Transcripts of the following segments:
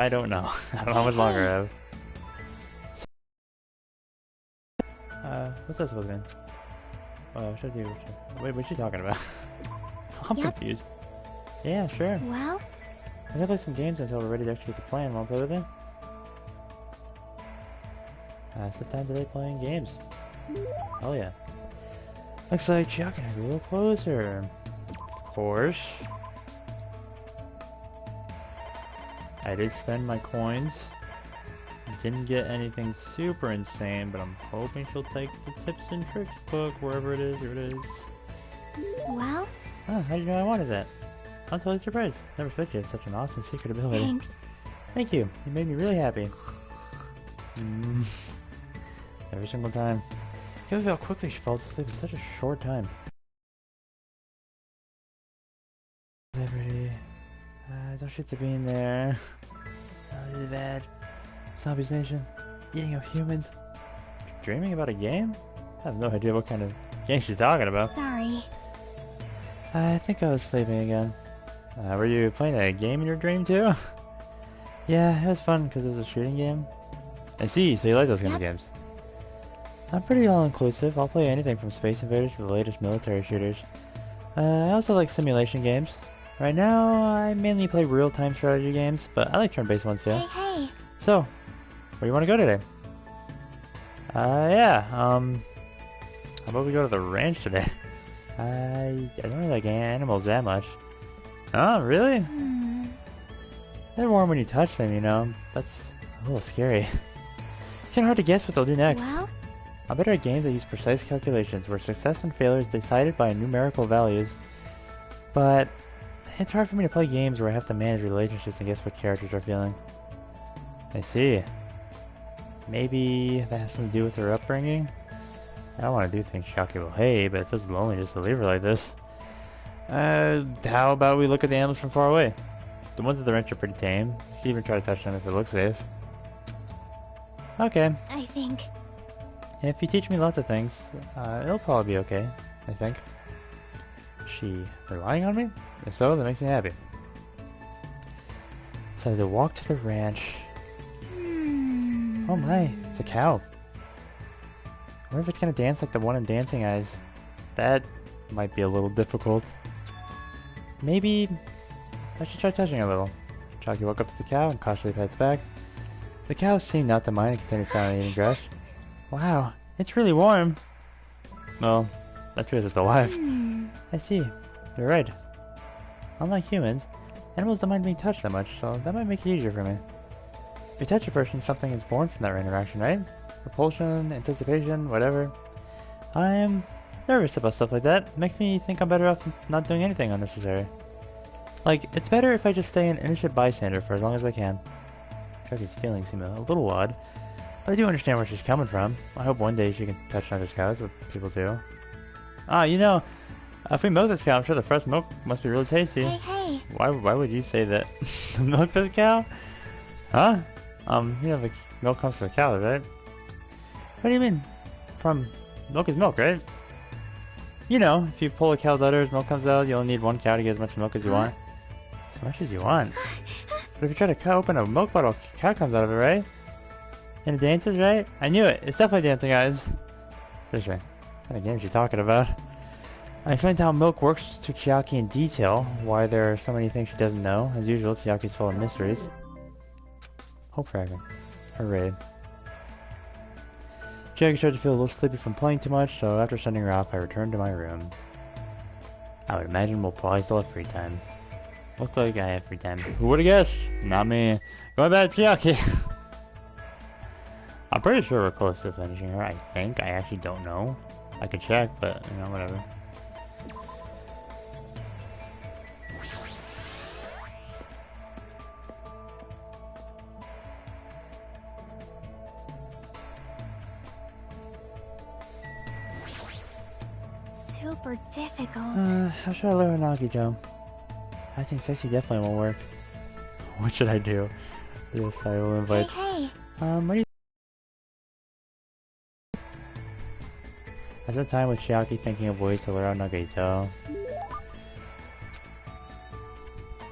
I don't know. I don't know how much longer I have. What's that supposed to mean? Should I do? Wait, what's she talking about? I'm confused. Yeah, sure. Well? I'm gonna play some games until we're ready to execute the plan. Wanna play with me? I spent time today playing games. Oh yeah. Looks like Chuck and I are a little closer. Of course. I did spend my coins. Didn't get anything super insane, but I'm hoping she'll take the tips and tricks book, wherever it is. Here it is. Well? Oh, how did you know I wanted that? I'm totally surprised. Never expected you have such an awesome secret ability. Thanks. Thank you. You made me really happy. Every single time. I can't believe how quickly she falls asleep in such a short time. Liberty. Don't shoot the bean there. Oh, this is bad. Zombies Nation. Eating of humans. Dreaming about a game? I have no idea what kind of game she's talking about. Sorry. I think I was sleeping again. Were you playing a game in your dream too? Yeah, it was fun because it was a shooting game. I see, so you like those kind of games. I'm pretty all-inclusive. I'll play anything from Space Invaders to the latest military shooters. I also like simulation games. Right now, I mainly play real-time strategy games, but I like turn-based ones too. Hey. So, where do you want to go today? Yeah, how about we go to the ranch today? I don't really like animals that much. Oh, really? They're warm when you touch them, you know. That's a little scary. It's kinda hard to guess what they'll do next. Well? I'm better at games that use precise calculations, where success and failure is decided by numerical values. But it's hard for me to play games where I have to manage relationships and guess what characters are feeling. I see. Maybe that has something to do with her upbringing? I don't want to do things shocking. Well, hey, but it feels lonely just to leave her like this. How about we look at the animals from far away? The ones at the ranch are pretty tame. You can even try to touch them if it looks safe. Okay. I think. If you teach me lots of things, it'll probably be okay, I think. Is she relying on me? If so, that makes me happy. So to walk to the ranch. Oh my, it's a cow. I wonder if it's gonna dance like the one in Dancing Eyes. That might be a little difficult. Maybe I should try touching a little. Chalky walked up to the cow and cautiously pets back. The cow seemed not to mind and continued silently eating grass. Wow, it's really warm. Well, that's because it's alive. I see. You're right. Unlike humans, animals don't mind being touched that much, so that might make it easier for me. If you touch a person, something is born from that interaction, right? Repulsion, anticipation, whatever. I'm nervous about stuff like that. It makes me think I'm better off not doing anything unnecessary. Like, it's better if I just stay an innocent bystander for as long as I can. Chucky's feelings seem a little odd, but I do understand where she's coming from. I hope one day she can touch another cow. That's what people do. Ah, you know, if we milk this cow, I'm sure the fresh milk must be really tasty. Hey. Why would you say that? Milk this cow? Huh? You know, the milk comes from the cow, right? What do you mean? From milk is milk, right? You know, if you pull a cow's udders, milk comes out, you only need one cow to get as much milk as you want. As much as you want. But if you try to cut open a milk bottle, a cow comes out of it, right? And it dances, right? I knew it! It's definitely dancing, guys! Pretty sure. What kind of game is she talking about? I explained how milk works to Chiaki in detail, why there are so many things she doesn't know. As usual, Chiaki's full of mysteries. Hope fragment. Hooray. Chiaki started to feel a little sleepy from playing too much, so after sending her off, I returned to my room. I would imagine we'll probably still have free time. Looks like I have free time. Who would've guessed? Not me. Going back to Chiaki. I'm pretty sure we're close to finishing her, I think. I actually don't know. I could check, but, you know, whatever. Super difficult. How should I learn Nagito? I think sexy definitely won't work. What should I do? Yes, I will invite. Hey. What do you... I spent time with Chiaki thinking of ways to learn Nagito.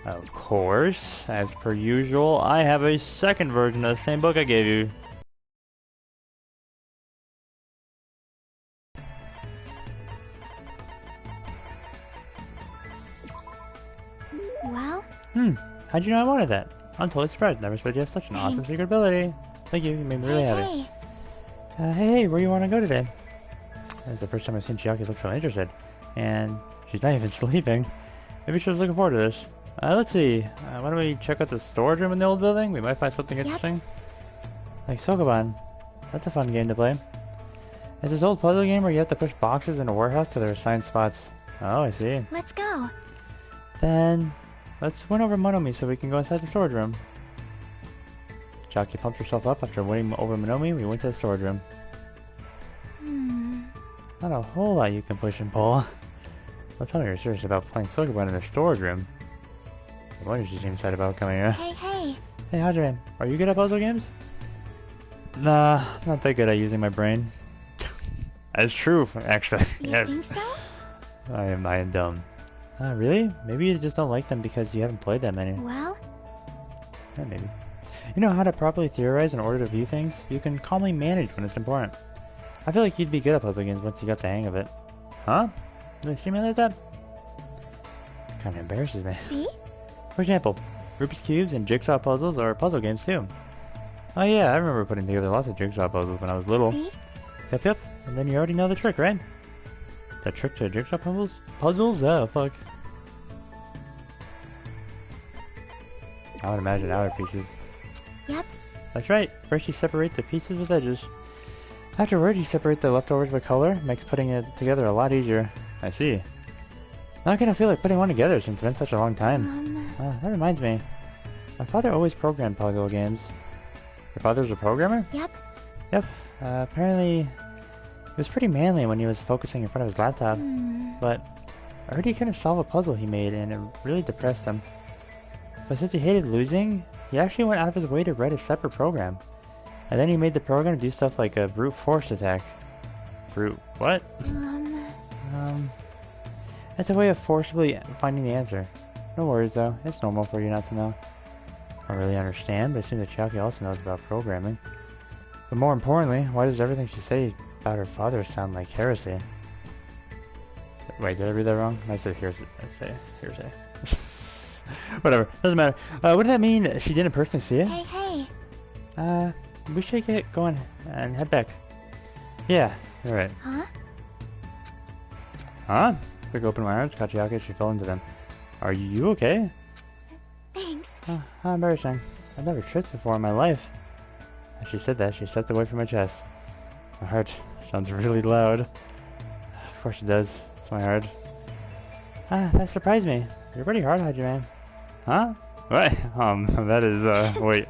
Of course, as per usual, I have a second version of the same book I gave you. Well? How'd you know I wanted that? I'm totally surprised. Never expected you have such an awesome secret ability. Thank you, you made me really happy. Hey, where you want to go today? That's the first time I've seen Chiaki look so interested. And she's not even sleeping. Maybe she was looking forward to this. Let's see. Why don't we check out the storage room in the old building? We might find something interesting. Like Sokoban. That's a fun game to play. It's this old puzzle game where you have to push boxes in a warehouse to their assigned spots. Oh, I see. Let's go. Then, let's win over Monomi so we can go inside the storage room. Chiaki pumped herself up after winning over Monomi. We went to the storage room. Not a whole lot you can push and pull. Don't tell me you're serious about playing Sokoban in the storage room. I wonder if she seems excited about coming here. Hey. Hey, Hajime, are you good at puzzle games? Nah, not that good at using my brain. That's true, actually. You Yes. think so? I am dumb. Really? Maybe you just don't like them because you haven't played that many. Well? Yeah, maybe. You know how to properly theorize in order to view things? You can calmly manage when it's important. I feel like you'd be good at puzzle games once you got the hang of it. Huh? Did they see me like that? Kinda embarrasses me. See? For example, Rubik's Cubes and Jigsaw puzzles are puzzle games too. Oh yeah, I remember putting together lots of Jigsaw puzzles when I was little. See? Yep. And then you already know the trick, right? The trick to Jigsaw puzzles? Puzzles? Oh, fuck. I would imagine outer pieces. Yep. That's right. First you separate the pieces with edges. Afterward, you separate the leftovers by color. Makes putting it together a lot easier. I see. Not gonna feel like putting one together since it's been such a long time. That reminds me. My father always programmed puzzle games. Your father's a programmer? Yep. Apparently, he was pretty manly when he was focusing in front of his laptop. But I heard he couldn't solve a puzzle he made, and it really depressed him. But since he hated losing, he actually went out of his way to write a separate program. And then he made the program do stuff like a brute force attack. Brute what? It's a way of forcibly finding the answer. No worries though, it's normal for you not to know. I don't really understand, but it seems that Chiaki also knows about programming. But more importantly, why does everything she says about her father sound like heresy? Wait, did I read that wrong? I said hearsay. Whatever, doesn't matter. What did that mean? She didn't personally see it? Hey. We should get going and head back. Yeah, you're right. Huh? Quick open my arms, caught Chiaki as she fell into them. Are you okay? Thanks. How embarrassing. I've never tripped before in my life. As she said that, she stepped away from my chest. My heart sounds really loud. Of course it does. It's my heart. That surprised me. You're pretty hard, Hajime. Huh? What? That is, wait.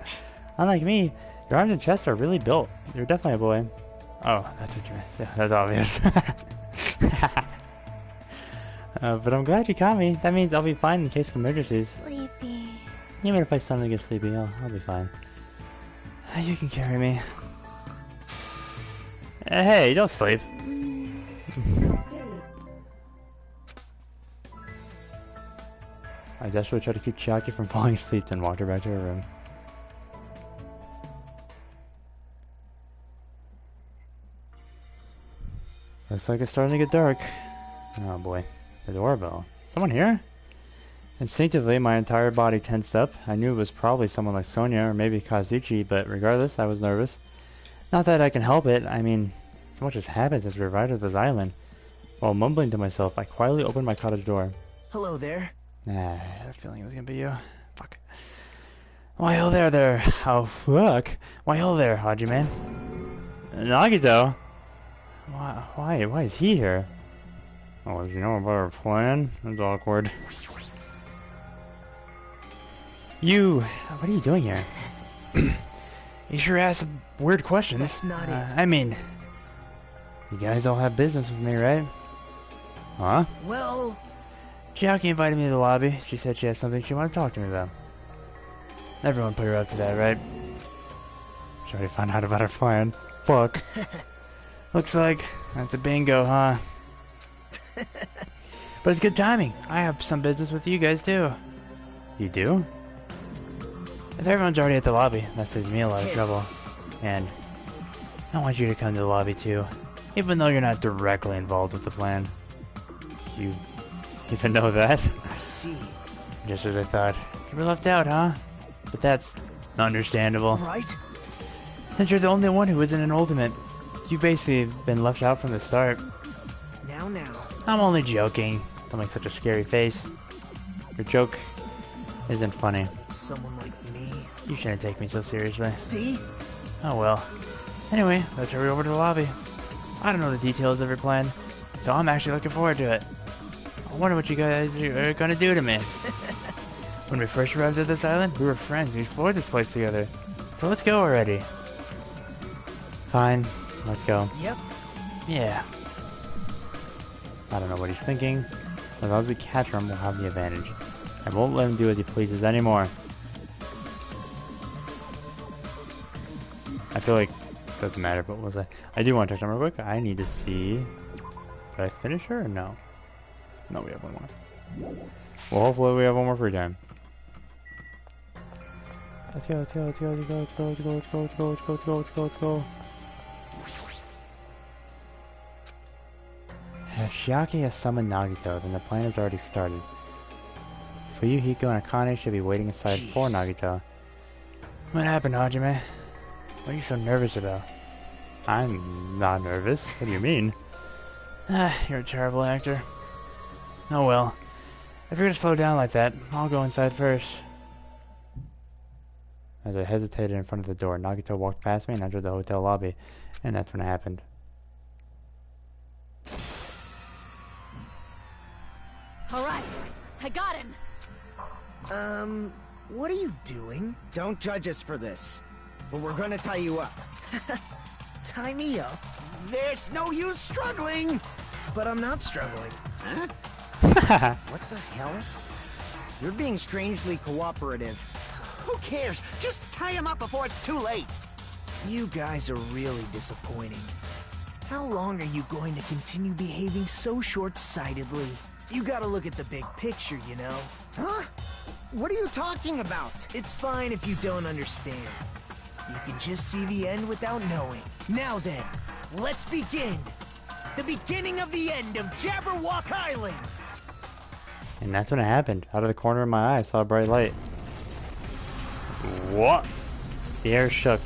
Unlike me, your arms and chest are really built. You're definitely a boy. Oh, that's what you meant. Yeah, that's obvious. But I'm glad you caught me. That means I'll be fine in case of emergencies. Sleepy. Even if I suddenly get sleepy, I'll be fine. You can carry me. Hey, don't sleep. I desperately tried to keep Chiaki from falling asleep and walked her back to her room. Looks like it's starting to get dark. Oh boy. The doorbell. Someone here? Instinctively, my entire body tensed up. I knew it was probably someone like Sonia or maybe Kazuchi, but regardless, I was nervous. Not that I can help it. I mean, so much has happened since we arrived at this island. While mumbling to myself, I quietly opened my cottage door. Hello there. I had a feeling it was gonna be you. Fuck. Why hello there. Oh fuck. Why hello there, Hajime? Nagito? Why is he here? Oh, does he know about our plan? That's awkward. What are you doing here? You sure asked some weird questions. That's not it. I mean, you guys all have business with me, right? Huh? Well... Chiaki invited me to the lobby. She said she had something she wanted to talk to me about. Everyone put her up to that, right? She already found out about our plan. Fuck. Looks like that's a bingo, huh? But it's good timing. I have some business with you guys, too. You do? If everyone's already at the lobby, that saves me a lot of trouble. And I want you to come to the lobby too, even though you're not directly involved with the plan. You even know that? I see. Just as I thought. You were left out, huh? But that's understandable. Right? Since you're the only one who isn't an ultimate, you've basically been left out from the start. Now. I'm only joking. Don't make such a scary face. Your joke isn't funny. Someone like me. You shouldn't take me so seriously. See? Oh well. Anyway, let's hurry over to the lobby. I don't know the details of your plan, so I'm actually looking forward to it. I wonder what you guys are gonna do to me. When we first arrived at this island, we were friends. We explored this place together. So let's go already. Fine, let's go. Yep. Yeah. I don't know what he's thinking. As long as we catch him, we'll have the advantage. I won't let him do as he pleases anymore. I feel like it doesn't matter, but what was I do want to touch on real quick. I need to see. Did I finish her or no? No, we have one more. Well, hopefully we have one more free time. Let's go, let's go, let's go, let's go, let's go, let's go, let's go, let's go, let's go, let's go, let's go, let's go. If Shiaki has summoned Nagito, then the plan has already started. Fuyuhiko and Akane should be waiting inside for Nagito. What happened, Hajime? What are you so nervous about? I'm not nervous. What do you mean? You're a terrible actor. Oh well. If you're gonna slow down like that, I'll go inside first. As I hesitated in front of the door, Nagito walked past me and entered the hotel lobby, and that's when it happened. Alright, I got him. What are you doing? Don't judge us for this, but we're gonna tie you up. Tie me up? There's no use struggling! But I'm not struggling. Huh? What the hell? You're being strangely cooperative. Who cares? Just tie him up before it's too late! You guys are really disappointing. How long are you going to continue behaving so short-sightedly? You gotta look at the big picture, you know? Huh? What are you talking about? It's fine if you don't understand. You can just see the end without knowing. Now then, let's begin! The beginning of the end of Jabberwock Island! And that's when it happened. Out of the corner of my eye, I saw a bright light. What? The air shook.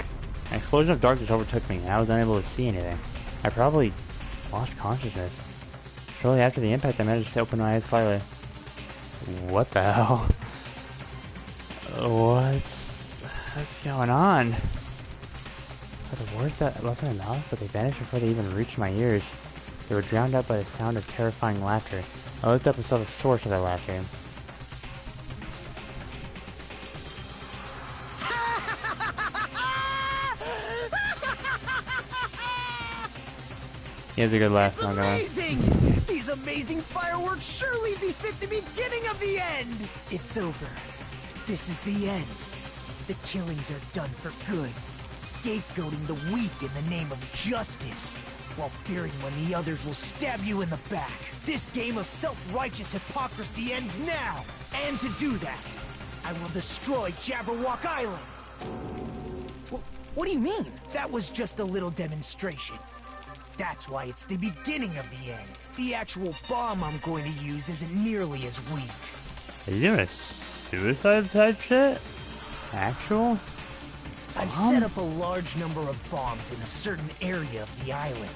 An explosion of darkness overtook me, and I was unable to see anything. I probably lost consciousness. Shortly after the impact, I managed to open my eyes slightly. What the hell? What's going on? Are the words that left my mouth, but they vanished before they even reached my ears. They were drowned out by the sound of terrifying laughter. I looked up and saw the source of that laughter. He has a good laugh. It's amazing! These amazing fireworks surely befit the beginning of the end! It's over. This is the end. The killings are done for good, scapegoating the weak in the name of justice, while fearing when the others will stab you in the back. This game of self-righteous hypocrisy ends now! And to do that, I will destroy Jabberwock Island! What do you mean? That was just a little demonstration. That's why it's the beginning of the end. The actual bomb I'm going to use isn't nearly as weak. Are you doing a suicide type shit? Actual? I've set up a large number of bombs in a certain area of the island.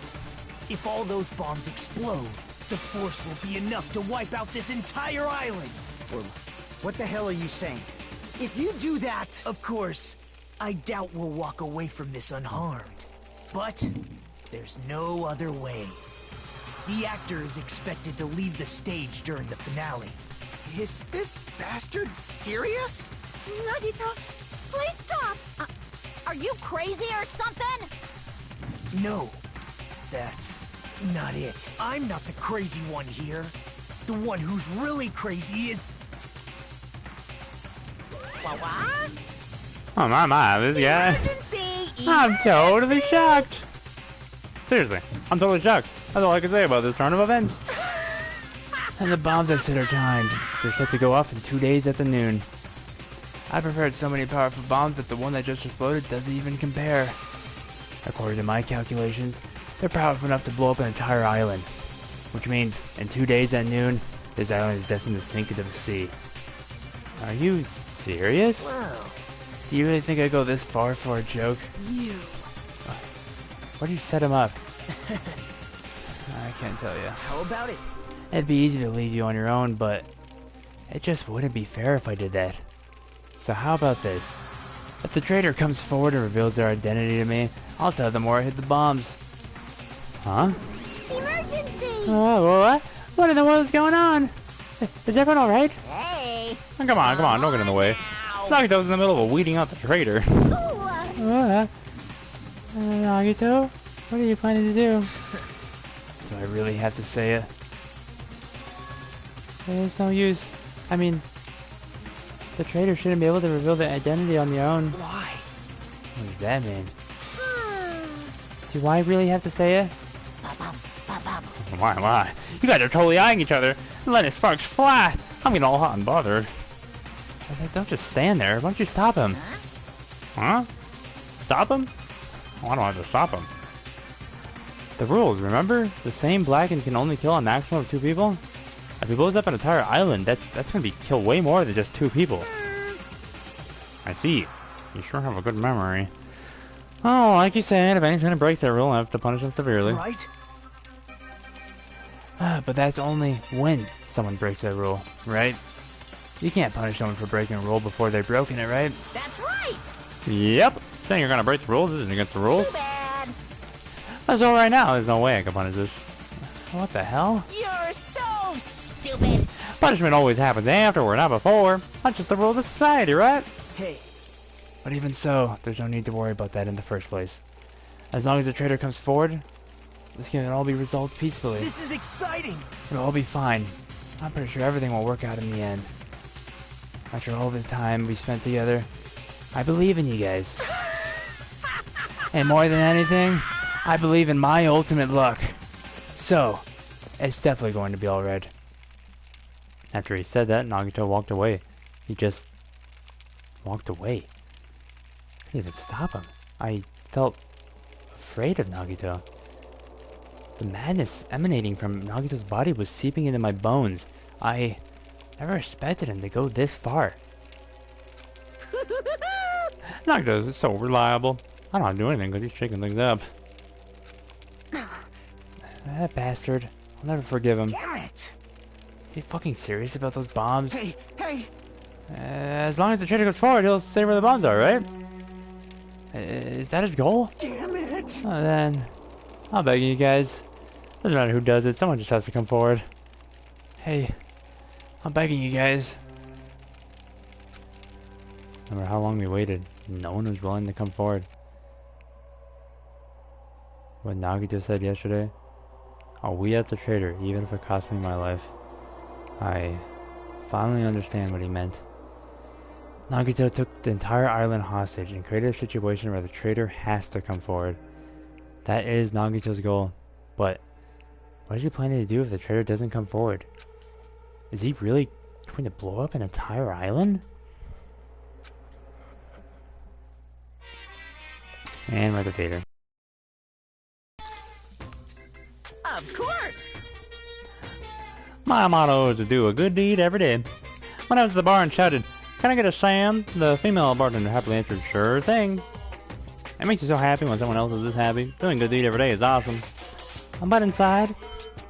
If all those bombs explode, the force will be enough to wipe out this entire island. Well, what the hell are you saying? If you do that... Of course, I doubt we'll walk away from this unharmed. But there's no other way. The actor is expected to leave the stage during the finale. Is this bastard serious? Nagito, please stop! Are you crazy or something? No, that's not it. I'm not the crazy one here. The one who's really crazy is... What? Oh my, this guy. Emergency! I'm totally shocked. Seriously, I'm totally shocked. That's all I can say about this turn of events. And the bombs I said are timed. They're set to go off in 2 days at the noon. I prepared so many powerful bombs that the one that just exploded doesn't even compare. According to my calculations, they're powerful enough to blow up an entire island. Which means, in 2 days at noon, this island is destined to sink into the sea. Are you serious? Wow. Do you really think I'd go this far for a joke? You. Why do you set him up? I can't tell you. How about it? It'd be easy to leave you on your own, but it just wouldn't be fair if I did that. So how about this? If the traitor comes forward and reveals their identity to me, I'll tell them where I hid the bombs. Huh? Emergency! Oh, what? What in the world is going on? Is everyone alright? Hey! Oh, come on, don't get in the way. Nagito's in the middle of weeding out the traitor. Ooh, Nagito, what are you planning to do? Do I really have to say it? There's no use. I mean, the traitor shouldn't be able to reveal their identity on their own. Why? What does that mean? Do I really have to say it? Why? You guys are totally eyeing each other and letting sparks fly. I'm getting all hot and bothered. Don't just stand there. Why don't you stop him? Huh? Stop him? Oh, I don't have to stop him. The rules, remember? The same Blacken can only kill a maximum of 2 people? If he blows up an entire island, that's gonna be kill way more than just 2 people. I see. You sure have a good memory. Oh, like you said, if anyone's gonna break that rule, I have to punish them severely. Right? But that's only when someone breaks that rule, right? You can't punish someone for breaking a rule before they've broken it, right? that's right! Yep. Saying you're gonna break the rules isn't against the rules. Too bad! So right now, there's no way I can punish this. What the hell? You're so stupid! Punishment always happens afterward, not before. That's just the rules of society, right? Hey, But even so, there's no need to worry about that in the first place. As long as the traitor comes forward, this can all be resolved peacefully. this is exciting! It'll all be fine. I'm pretty sure everything will work out in the end. After all the time we spent together, I believe in you guys. And more than anything, I believe in my ultimate luck. So, it's definitely going to be alright. After he said that, Nagito walked away. He just walked away. I couldn't even stop him. I felt afraid of Nagito. The madness emanating from Nagito's body was seeping into my bones. I never expected him to go this far. Nagito is so reliable. I don't have to do anything because he's shaking things up. That bastard. I'll never forgive him. Damn it! Is he fucking serious about those bombs? Hey, hey! As long as the traitor goes forward, he'll say where the bombs are, right? Is that his goal? Damn it! Oh, then, I'm begging you guys. Doesn't matter who does it, someone just has to come forward. Hey, I'm begging you guys. No matter how long we waited, no one was willing to come forward. What Nagito said yesterday, I'll weed out the traitor even if it costs me my life. I finally understand what he meant. Nagito took the entire island hostage and created a situation where the traitor has to come forward. That is Nagito's goal, but what is he planning to do if the traitor doesn't come forward? Is he really going to blow up an entire island? And we're at the theater. Of course! My motto is to do a good deed every day. Went out to the bar and shouted, "Can I get a Sam?" The female bartender happily answered, "Sure thing." It makes you so happy when someone else is this happy. Doing a good deed every day is awesome. But inside,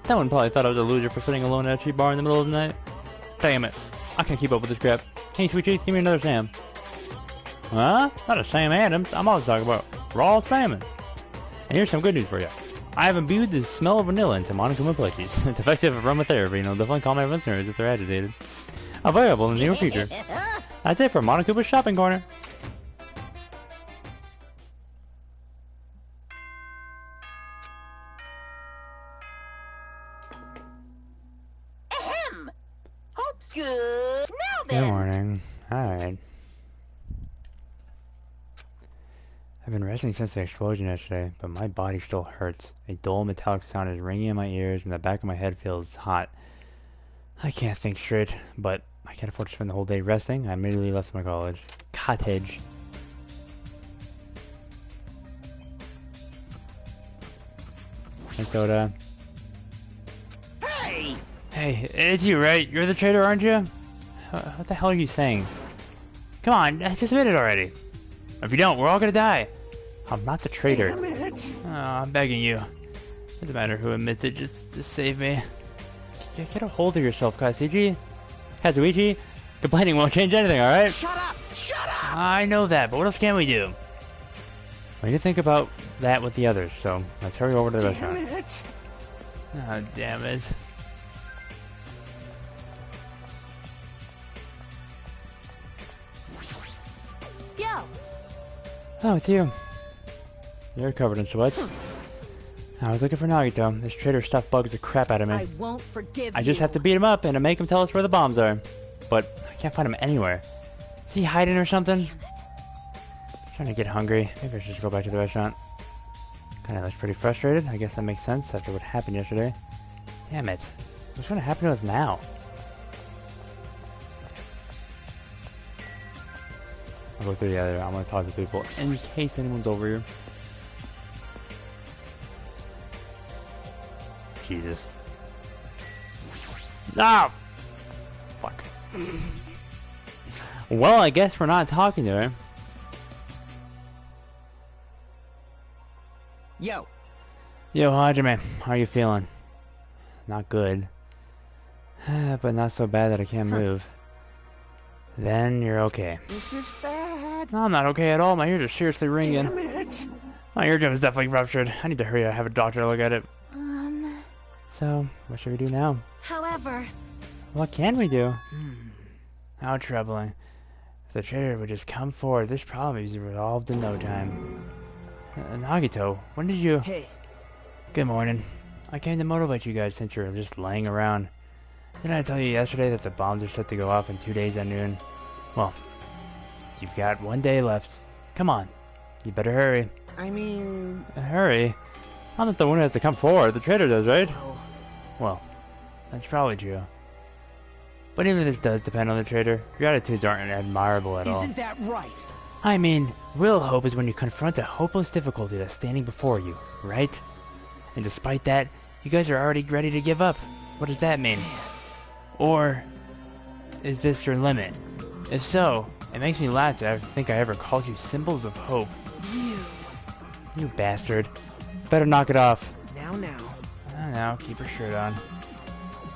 that one probably thought I was a loser for sitting alone at a cheap bar in the middle of the night. Damn it. I can't keep up with this crap. Hey, sweet cheeks, give me another Sam. Huh? Not a Sam Adams. I'm always talking about raw salmon. And here's some good news for you. I have imbued the smell of vanilla into Monokuma plushies. It's effective aromatherapy and will definitely calm everyone's nerves if they're agitated. Available in the near future. That's it for Monokuma's shopping corner. Ahem! Hope's good. Now Good then! morning. Alright. I've been resting since the explosion yesterday, but my body still hurts. A dull metallic sound is ringing in my ears and the back of my head feels hot. I can't think straight, but I can't afford to spend the whole day resting. I immediately left my cottage. Hey, soda. Hey! Hey, it's you, right? You're the traitor, aren't you? What the hell are you saying? Come on, just admit it already. If you don't, we're all gonna die. I'm not the traitor. Damn it! Oh, I'm begging you. Doesn't matter who admits it, just save me. Get a hold of yourself, Kazuichi. Complaining won't change anything, alright? Shut up! Shut up! I know that, but what else can we do? We need to think about that with the others, so let's hurry over to the Damn restaurant. it! Oh, damn it. Yo, Oh, it's you. You're covered in sweat. I was looking for Nagito. This traitor stuff bugs the crap out of I me. won't forgive I just you. have to beat him up and to make him tell us where the bombs are. But I can't find him anywhere. Is he hiding or something? Damn it. Trying to get hungry. Maybe I should just go back to the restaurant. Kinda looks pretty frustrated. I guess that makes sense after what happened yesterday. Damn it. What's gonna happen to us now? I'll go through the other. I'm gonna talk to people in case anyone's over here. Jesus. No! Fuck. Well, I guess we're not talking to her. Yo, Yo, Hajime, how are you feeling? Not good. But not so bad that I can't move. Then you're okay. this is bad. No, I'm not okay at all. My ears are seriously ringing. Damn it! My eardrum is definitely ruptured. I need to hurry. I have a doctor look at it. Um, So, what should we do now? however, What can we do? How troubling. If the traitor would just come forward, this problem would be resolved in no time. Nagito, when did you... Hey, Good morning. I came to motivate you guys since you're just laying around. Didn't I tell you yesterday that the bombs are set to go off in 2 days at noon? Well, you've got 1 day left. Come on. You better hurry. I mean, Hurry? I'm not the one who has to come forward. The traitor does, right? well, Well, that's probably true. But even if this does depend on the traitor, your attitudes aren't admirable at all. isn't that right? I mean, real hope is when you confront a hopeless difficulty that's standing before you, right? And despite that, you guys are already ready to give up. What does that mean? Or is this your limit? If so, it makes me laugh to think I ever called you symbols of hope. You bastard. Better knock it off. Now. Now, keep your shirt on.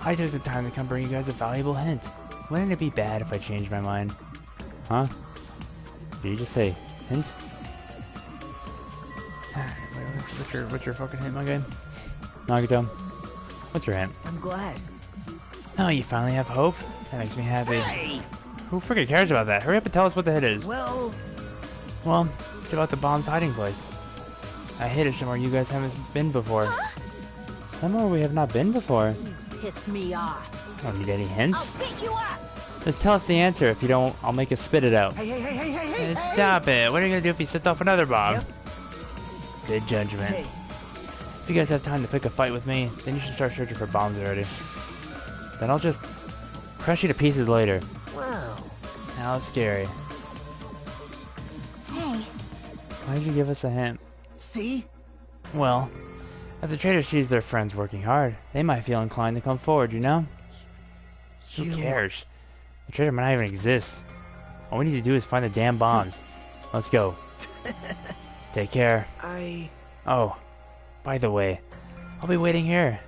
I took the time to come bring you guys a valuable hint. Wouldn't it be bad if I changed my mind? Huh? Did you just say hint? What's your fucking hint, my guy? Nagito, what's your hint? I'm glad. Oh, you finally have hope? That makes me happy. hey, Who freaking cares about that? Hurry up and tell us what the hit is. Well, Well, it's about the bomb's hiding place. I hid it somewhere you guys haven't been before. Somewhere we have not been before. pissed me off. Don't need any hints. I'll beat you up. Just tell us the answer. If you don't, I'll make you spit it out. hey, Stop it. What are you gonna do if he sets off another bomb? Yep. Good judgment. Hey, If you guys have time to pick a fight with me, then you should start searching for bombs already. Then I'll just crush you to pieces later. wow. How scary. Hey, Why did you give us a hint? See? Well, if the traitor sees their friends working hard, they might feel inclined to come forward, you know? Who You- cares? The traitor might not even exist. All we need to do is find the damn bombs. Let's go. Take care. Oh, by the way, I'll be waiting here.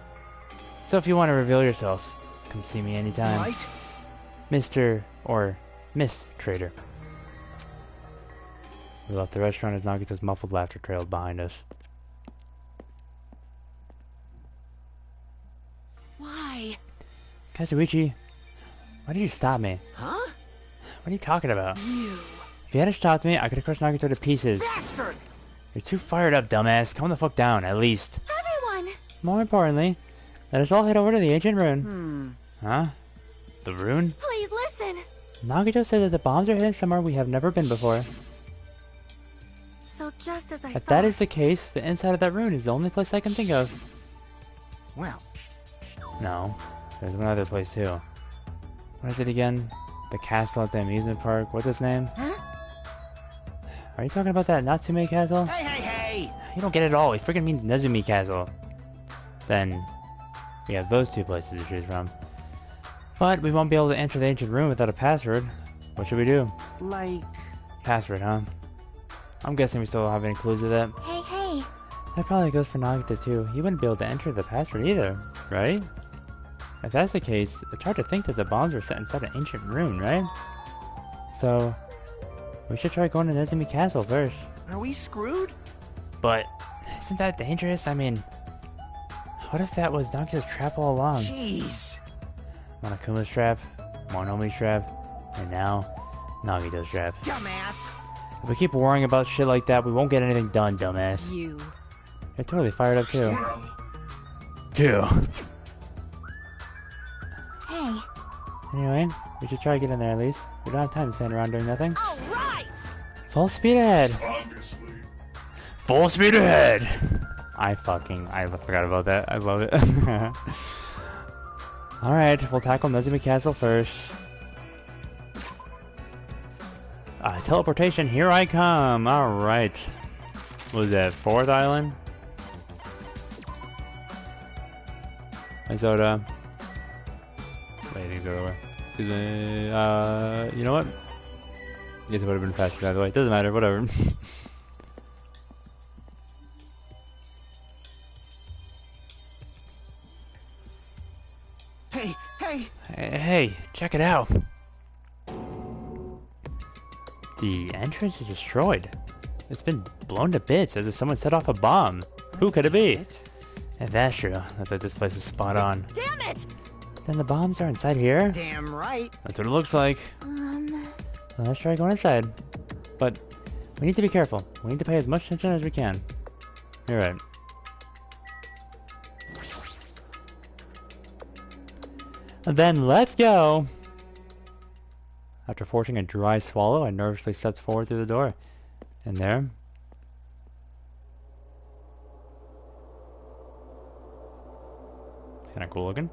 So if you want to reveal yourself, come see me anytime. Right? Mr. or Miss Trader. We left the restaurant as Nagito's muffled laughter trailed behind us. why? Kazuichi, why did you stop me? huh? What are you talking about? You. If you hadn't stopped me, I could have crushed Nagito to pieces. Bastard! You're too fired up, dumbass. Calm the fuck down, at least. Everyone. More importantly, let us all head over to the ancient rune. Huh? The rune? Please listen. Nagito said that the bombs are hidden somewhere we have never been before. So just as I If thought. that is the case, the inside of that rune is the only place I can think of. Well, No, there's one other place too. What is it again? The castle at the amusement park. What's its name? Huh? Are you talking about that Natsume Castle? Hey, hey, hey! You don't get it at all. It freaking means Nezumi Castle. Then we have those two places to choose from. But we won't be able to enter the ancient room without a password. What should we do? Like... Password, huh? I'm guessing we still don't have any clues of that. Hey, hey. That probably goes for Nagita too. He wouldn't be able to enter the password either, right? If that's the case, it's hard to think that the bombs were set inside an ancient rune, right? So, we should try going to Nezumi Castle first. Are we screwed? But, isn't that dangerous? I mean, what if that was Nagita's trap all along? Jeez. Monokuma's trap, Monomi's trap, and now, Nagita's trap. Dumbass. If we keep worrying about shit like that, we won't get anything done, dumbass. You. You're totally fired up too. Two. Hey. Anyway, we should try to get in there at least. We don't have time to stand around doing nothing. All right. Full speed ahead! Obviously. Full speed ahead! I forgot about that. I love it. Alright, we'll tackle Nezumi Castle first. Teleportation, here I come! Alright. What was that, 4th island? Hi, Soda. Wait, things are over. Excuse me. You know what? Guess it would have been faster either way. Doesn't matter, whatever. Hey, hey! Hey, check it out. The entrance is destroyed. It's been blown to bits as if someone set off a bomb. Who could it be? If that's true, looks like this place is spot on. Damn it. Then the bombs are inside here? Damn right. That's what it looks like. Well, let's try going inside. But we need to be careful. We need to pay as much attention as we can. You're right. And then let's go! After forcing a dry swallow, I nervously stepped forward through the door. And there... It's kinda cool looking.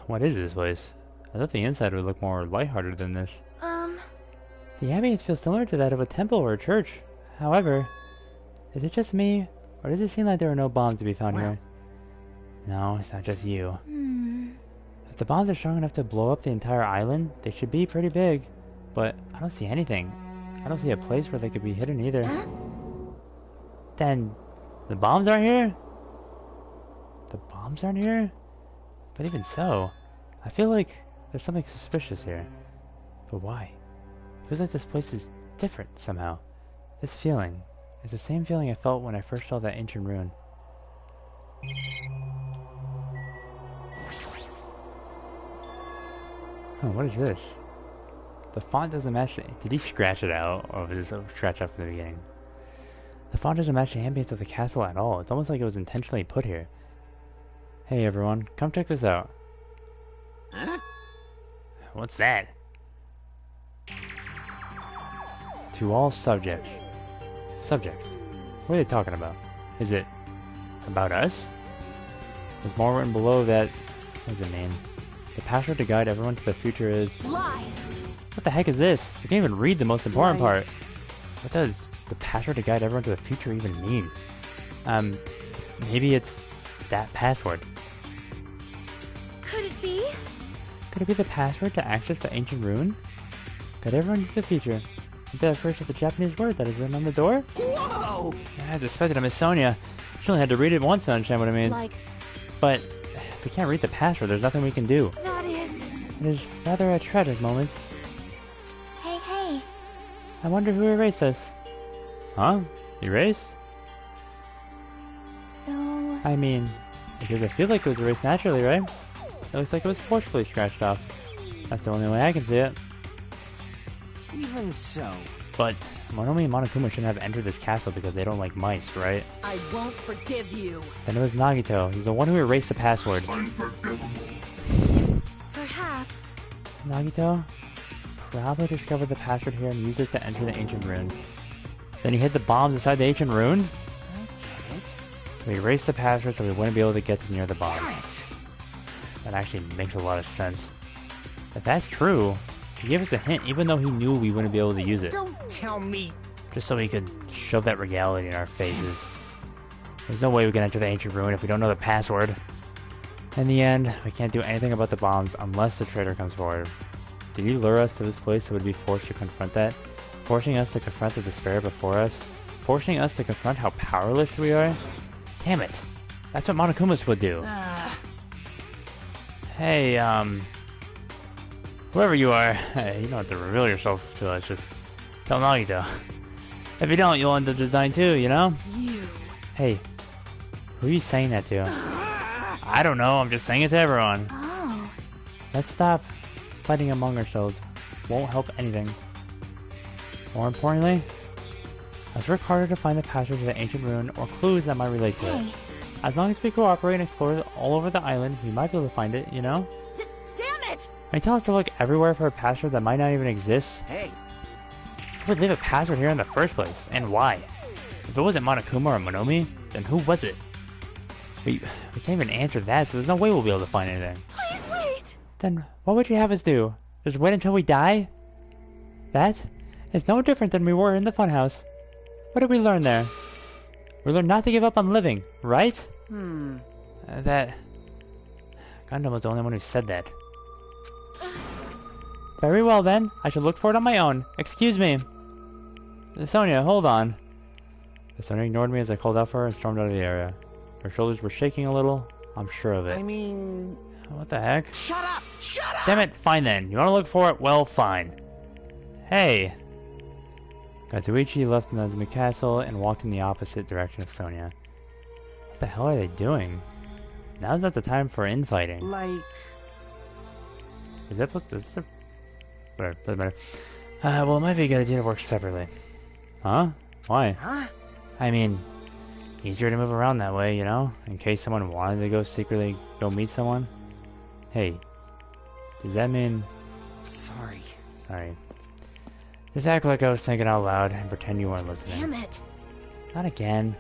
What is this place? I thought the inside would look more lighthearted than this. The ambience feels similar to that of a temple or a church. However, is it just me, or does it seem like there are no bombs to be found here? No, it's not just you. If the bombs are strong enough to blow up the entire island, they should be pretty big. But I don't see anything. I don't see a place where they could be hidden either. Then, the bombs aren't here? The bombs aren't here? But even so, I feel like there's something suspicious here. But why? It feels like this place is different somehow. This feeling is the same feeling I felt when I first saw that ancient rune. Huh, what is this? The font doesn't match it. Did he scratch it out? Or was this a scratch out from the beginning? The font doesn't match the ambience of the castle at all. It's almost like it was intentionally put here. Hey everyone, come check this out. Huh? What's that? To all subjects. Subjects? What are they talking about? Is it about us? There's more written below that... What does it mean? The password to guide everyone to the future is... Lies. What the heck is this? You can't even read the most important Right. part. What does the password to guide everyone to the future even mean? Maybe it's that password. Could it be? Could it be the password to access the ancient rune? Guide everyone to the future. Maybe that refers to the Japanese word that is written on the door? Whoa! As expected, I Miss Sonia. She only had to read it once to understand what it means. Like, But if we can't read the password, there's nothing we can do. that is... It is rather a tragic moment. Hey, hey. I wonder who erased this. Huh? Erased? So... I mean, because I feel like it was erased naturally, right? It looks like it was forcefully scratched off. That's the only way I can see it. Even so, But Monomi and Monokuma shouldn't have entered this castle because they don't like mice, right? I won't forgive you. Then it was Nagito. He's the one who erased the password. Unforgivable. Perhaps. Nagito probably discovered the password here and used it to enter the ancient rune. Then he hid the bombs inside the ancient rune? get it? So he erased the password so we wouldn't be able to get to near the Damn bomb. it! That actually makes a lot of sense. If that's true, he gave us a hint even though he knew we wouldn't be able to use it. Don't tell me. Just so he could shove that reality in our faces. There's no way we can enter the ancient ruin if we don't know the password. In the end, we can't do anything about the bombs unless the traitor comes forward. Did he lure us to this place so we'd be forced to confront that? Forcing us to confront the despair before us? Forcing us to confront how powerless we are? Damn it. That's what Monokumas would do. Hey, whoever you are, hey, you don't have to reveal yourself to us, just tell Nagito. If you don't, you'll end up just dying too, you know? You. Hey, who are you saying that to? I don't know, I'm just saying it to everyone. Oh. Let's stop fighting among ourselves. Won't help anything. More importantly, let's work harder to find the password to the ancient ruin or clues that might relate to it. As long as we cooperate and explore all over the island, we might be able to find it, you know? Damn it! They tell us to look everywhere for a password that might not even exist. Hey, Who would leave a password here in the first place, and why? If it wasn't Monokuma or Monomi, then who was it? We can't even answer that, so there's no way we'll be able to find anything. Please wait! Then what would you have us do? Just wait until we die? That is no different than we were in the funhouse. What did we learn there? We learned not to give up on living, right? That... Gundam was the only one who said that. Very well then, I shall look for it on my own. Excuse me. Sonia, hold on. Sonia ignored me as I called out for her and stormed out of the area. Her shoulders were shaking a little, I'm sure of it. I mean... What the heck? Shut up! Shut up! Damn it, fine then. You want to look for it? Well, fine. Hey. Kazuichi left Nazumi Castle and walked in the opposite direction of Sonia. What the hell are they doing? Now's not the time for infighting. Like... Is that supposed to... Whatever, doesn't matter. Well, it might be a good idea to work separately. Huh? Why? Huh? I mean, easier to move around that way, you know? In case someone wanted to go secretly go meet someone. Hey, does that mean... Sorry. Just act like I was thinking out loud and pretend you weren't listening. Damn it! Not again.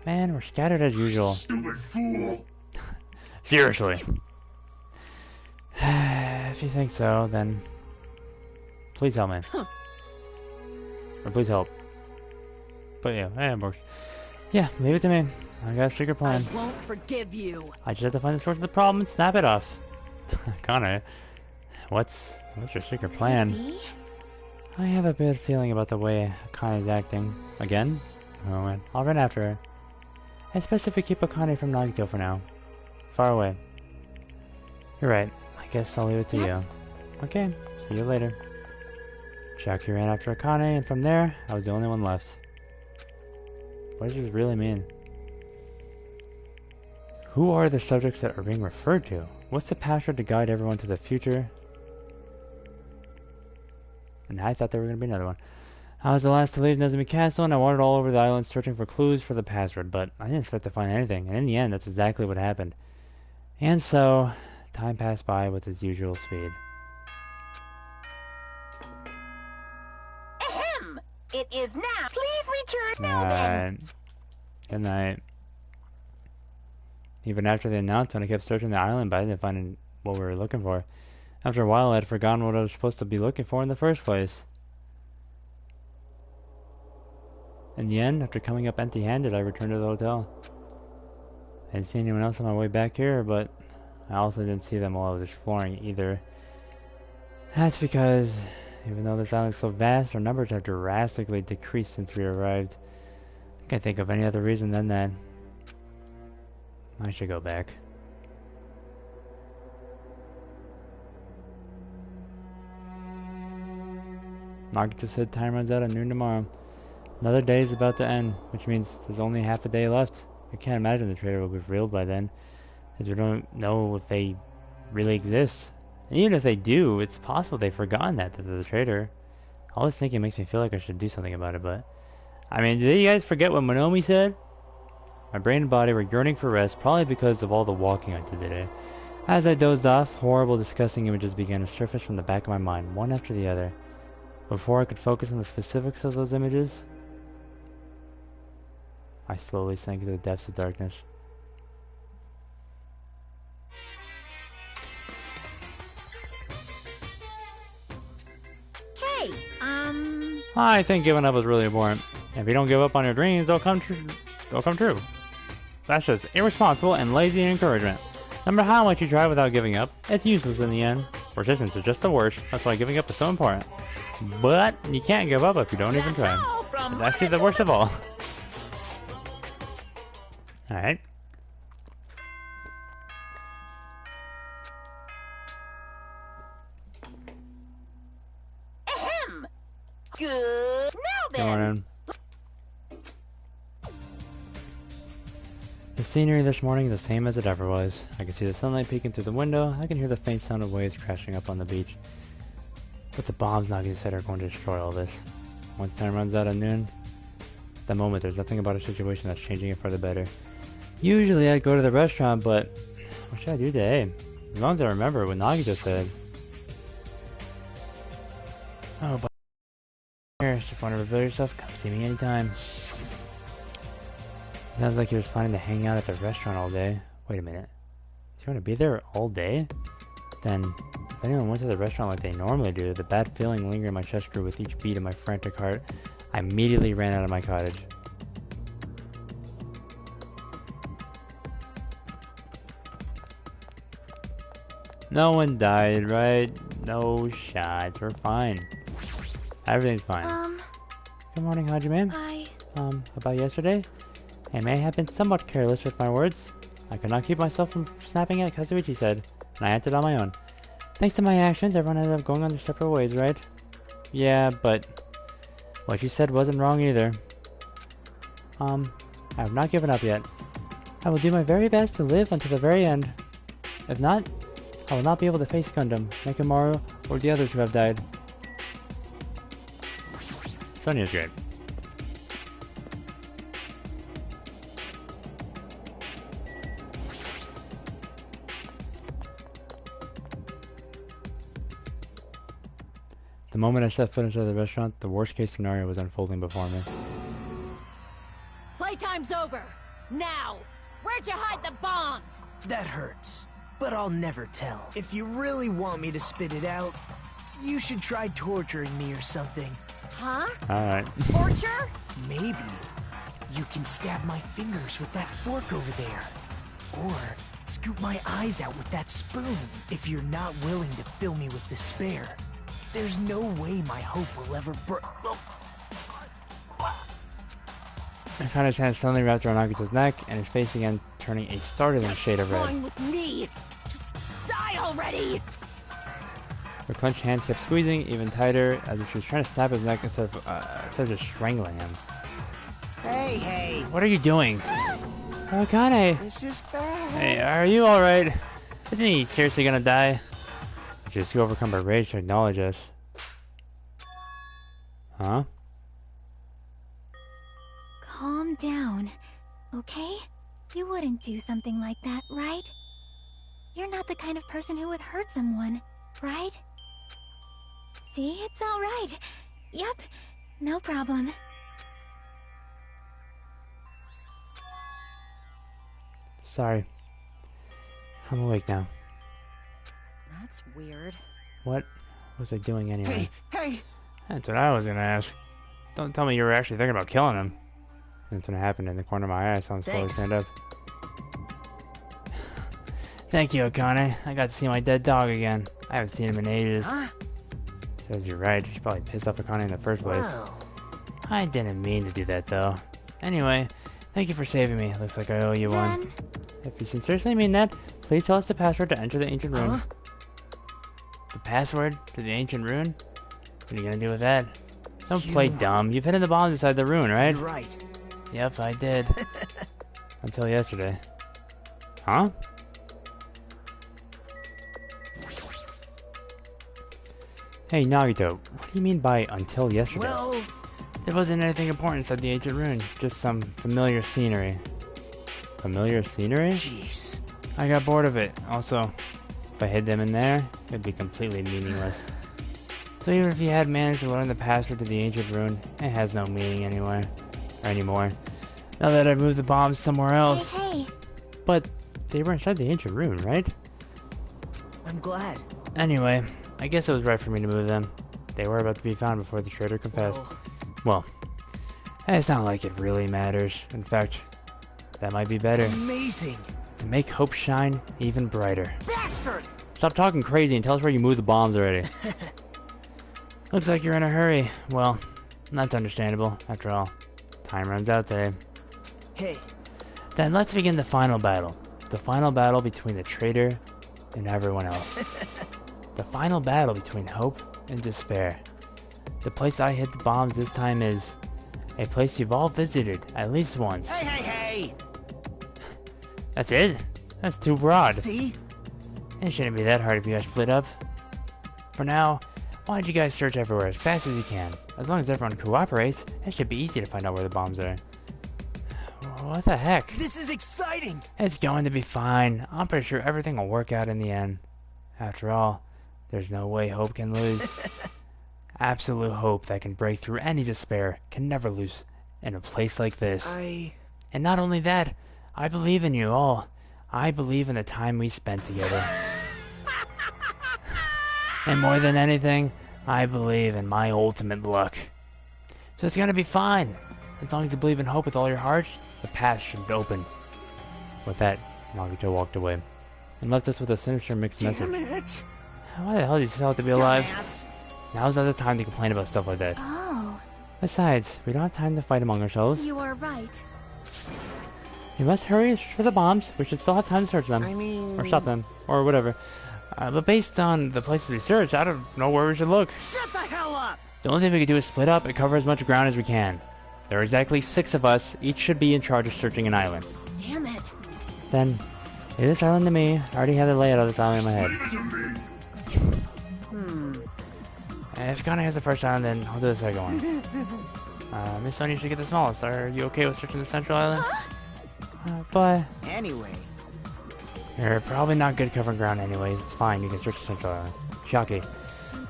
Man, we're scattered as usual. Stupid fool! Seriously. If you think so, then... Please help me. Or please help. But yeah, it works. Yeah, leave it to me. I got a secret plan. I won't forgive you. I just have to find the source of the problem and snap it off. Connor, what's your secret plan? Me? I have a bad feeling about the way Akane's acting. Again? Oh, man. I'll run after her. It's best if we keep Akane from Nagito for now. Far away. You're right. I guess I'll leave it to you. Okay, see you later. Shaki ran after Akane, and from there, I was the only one left. What does this really mean? Who are the subjects that are being referred to? What's the password to guide everyone to the future? And I thought there were going to be another one. I was the last to leave Nezumi Castle, and I wandered all over the island searching for clues for the password, but I didn't expect to find anything, and in the end, that's exactly what happened. And so, time passed by with its usual speed. Ahem! It is now. Please return now Alright. Good night. Even after the announcement, I kept searching the island, but I didn't find what we were looking for. After a while, I had forgotten what I was supposed to be looking for in the first place. In the end, after coming up empty-handed, I returned to the hotel. I didn't see anyone else on my way back here, but I also didn't see them while I was exploring either. That's because, even though this island is so vast, our numbers have drastically decreased since we arrived. I can't think of any other reason than that. I should go back. Nagito said time runs out at noon tomorrow. Another day is about to end, which means there's only half a day left. I can't imagine the traitor will be revealed by then, as we don't know if they really exist. And even if they do, it's possible they've forgotten that they're the traitor. All this thinking makes me feel like I should do something about it, but... I mean, did you guys forget what Monomi said? My brain and body were yearning for rest, probably because of all the walking I did today. As I dozed off, horrible, disgusting images began to surface from the back of my mind, one after the other. Before I could focus on the specifics of those images, I slowly sank into the depths of darkness. I think giving up is really important. If you don't give up on your dreams, they'll come true. They'll come true. That's just irresponsible and lazy encouragement. No matter how much you try without giving up, it's useless in the end. Persistence is just the worst. That's why giving up is so important. But you can't give up if you don't even try. It's actually the worst of all. Alright. Ahem. Good. Now Good then. morning. The scenery this morning is the same as it ever was. I can see the sunlight peeking through the window. I can hear the faint sound of waves crashing up on the beach. But the bombs Nagi said are going to destroy all this. Once time runs out at noon, at the moment there's nothing about a situation that's changing it for the better. Usually I'd go to the restaurant, but what should I do today? As long as I remember what Nagi just said. Oh, but here, if you want to reveal yourself, come see me anytime. Sounds like he was planning to hang out at the restaurant all day. Wait a minute. Does he want to be there all day? Then, if anyone went to the restaurant like they normally do, the bad feeling lingering in my chest grew with each beat of my frantic heart. I immediately ran out of my cottage. No one died, right? No shots. We're fine. Everything's fine. Good morning, Hajime. About yesterday? I may have been somewhat careless with my words. I could not keep myself from snapping at Kazuichi said, and I acted on my own. Thanks to my actions, everyone ended up going on their separate ways, right? Yeah, but what you said wasn't wrong either. I have not given up yet. I will do my very best to live until the very end. If not, I will not be able to face Gundam, Nekomaru, or the others who have died. Sonya's great. The moment I stepped foot inside the restaurant, the worst case scenario was unfolding before me. Playtime's over. Now. Where'd you hide the bombs? That hurts, but I'll never tell. If you really want me to spit it out, you should try torturing me or something. Huh? Alright. Torture? Maybe you can stab my fingers with that fork over there. Or scoop my eyes out with that spoon. If you're not willing to fill me with despair, there's no way my hope will ever I found his hand suddenly wrapped around Nagito's neck, and his face began turning a startling shade of Going red. with me. Just die already. Her clenched hands kept squeezing even tighter, as if she was trying to snap his neck instead of just strangling him. Hey! What are you doing? Akane! This is bad. Hey, are you alright? Isn't he seriously gonna die? She was too overcome by rage to acknowledge us. Huh? Calm down, okay? You wouldn't do something like that, right? You're not the kind of person who would hurt someone, right? See, it's all right. Yep, no problem. Sorry. I'm awake now. That's weird. What was I doing anyway? Hey! That's what I was gonna ask. Don't tell me you were actually thinking about killing him. That's when it happened. In the corner of my eye, I saw him slowly Thanks. stand up. Thank you, Akane. I got to see my dead dog again. I haven't seen him in ages. Huh? Says you're right. She probably pissed off Akane in the first place. Wow. I didn't mean to do that, though. Anyway, thank you for saving me. Looks like I owe you one. Then, If you sincerely mean that, please tell us the password to enter the ancient rune. Huh? The password to the ancient rune? What are you gonna do with that? Don't play dumb. You've hidden the bombs inside the rune, right? You're right. Yep, I did. Until yesterday. Huh? Hey, Nagito, what do you mean by until yesterday? Well, There wasn't anything important inside the ancient rune, just some familiar scenery. Familiar scenery? jeez. I got bored of it. Also, if I hid them in there, it'd be completely meaningless. So even if you had managed to learn the password to the ancient rune, it has no meaning anymore. Anymore. Now that I've moved the bombs somewhere else. hey, But they were inside the ancient rune, right? I'm glad. Anyway, I guess it was right for me to move them. they were about to be found before the traitor confessed. Well, it's not like it really matters. In fact, that might be better. Amazing! To make hope shine even brighter. Bastard! Stop talking crazy and tell us where you moved the bombs already. Looks like you're in a hurry. Well, that's understandable. After all, time runs out today. Hey. Then let's begin the final battle. The final battle between the traitor and everyone else. The final battle between hope and despair. The place I hid the bombs this time is a place you've all visited at least once. Hey, hey, hey! That's it? That's too broad. See? It shouldn't be that hard if you guys split up. For now, why don't you guys search everywhere as fast as you can? As long as everyone cooperates, it should be easy to find out where the bombs are. What the heck? This is exciting! It's going to be fine. I'm pretty sure everything will work out in the end. After all, there's no way hope can lose. Absolute hope that can break through any despair can never lose in a place like this. And not only that, I believe in you all. I believe in the time we spent together. And more than anything, I believe in my ultimate luck. So it's gonna be fine. As long as you believe in hope with all your heart, the path should open. With that, Nagito walked away and left us with a sinister mixed message. It. Why the hell do you still have to be alive? Dumbass. Now's not the time to complain about stuff like that. Oh, Besides, we don't have time to fight among ourselves. you are right. We must hurry and search for the bombs. We should still have time to search them. I mean... Or stop them. Or whatever. But based on the places we searched, I don't know where we should look. Shut the hell up! The only thing we can do is split up and cover as much ground as we can. There are exactly 6 of us. Each should be in charge of searching an island. Damn it. Then, leave this island to me. I already have the layout of this island in my head. If Kana has the first island, then I'll do the second one. Miss Sonia should get the smallest. Are you okay with searching the central island? But Anyway, you're probably not good covering ground anyways. It's fine. You can search the central island. Shaki,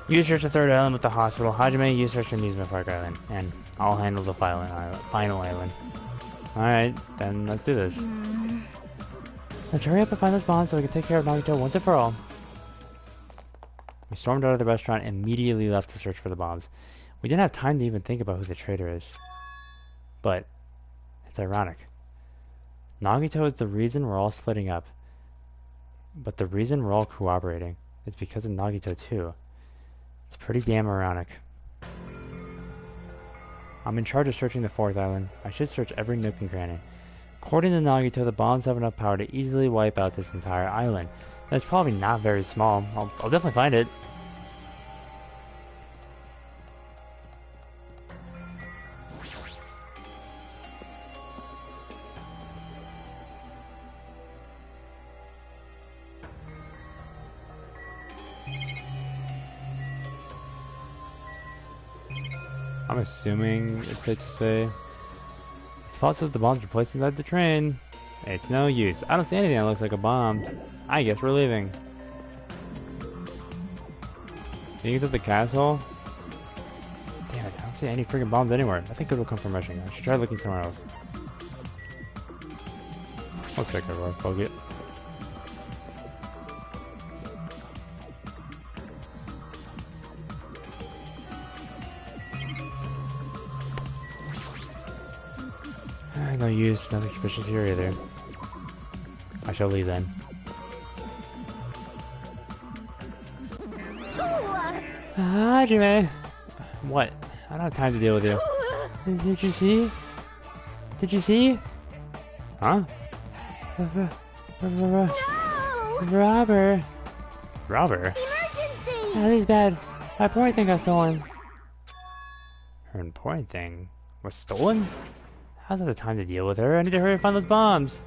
you search the third island with the hospital. Hajime, you search the amusement park island. And I'll handle the final island. Alright, then let's do this. Let's hurry up and find those bombs so we can take care of Nagito once and for all. We stormed out of the restaurant and immediately left to search for the bombs. We didn't have time to even think about who the traitor is. But it's ironic. Nagito is the reason we're all splitting up. But the reason we're all cooperating is because of Nagito too. It's pretty damn ironic. I'm in charge of searching the 4th island. I should search every nook and cranny. According to Nagito, the bombs have enough power to easily wipe out this entire island. That's probably not very small. I'll definitely find it. I'm assuming it's safe to say. It's possible the bombs are placed inside the train. It's no use. I don't see anything that looks like a bomb. I guess we're leaving. Can you get to the castle? Damn it, I don't see any freaking bombs anywhere. I think it will come from rushing. I should try looking somewhere else. Looks like everywhere. Fuck it. No use, nothing suspicious here either. I shall leave then. Hajime! What? I don't have time to deal with you. Did you see? Did you see? Huh? Robber! Robber? Emergency! That is bad. My important thing got stolen. Her important thing was stolen? How's not the time to deal with her? I need to hurry and find those bombs.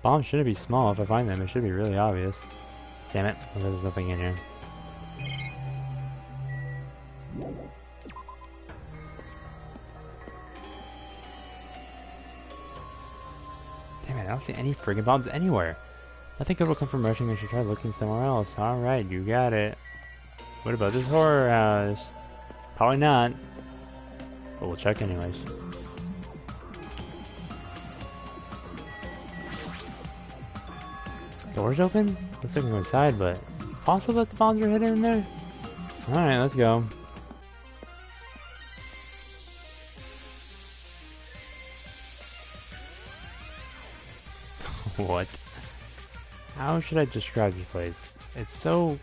Bombs shouldn't be small. If I find them, it should be really obvious. Damn it, there's nothing in here. Damn it, I don't see any friggin' bombs anywhere. I think it'll come from rushing. I should try looking somewhere else. Alright, you got it. What about this horror house? Probably not. But we'll check anyways. Doors open? Looks like we're inside, but it's possible that the bombs are hidden in there? Alright, let's go. What? How should I describe this place? It's so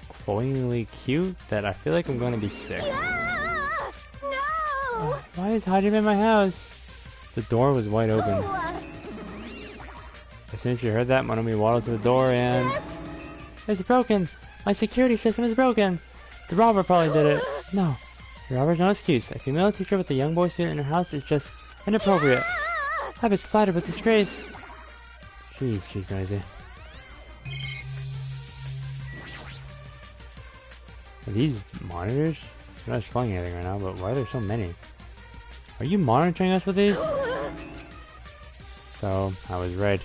cloyingly cute that I feel like I'm going to be sick. Ah! No! Why is Hajime in my house? The door was wide open. As soon as she heard that, Monomi waddled to the door and... It's broken! My security system is broken! The robber probably did it. No. The robber's no excuse. A female teacher with a young boy student in her house is just inappropriate. I've been splattered with disgrace. Jeez, she's noisy. Are these monitors? I'm not displaying anything right now, but why are there so many? Are you monitoring us with these? So, I was right.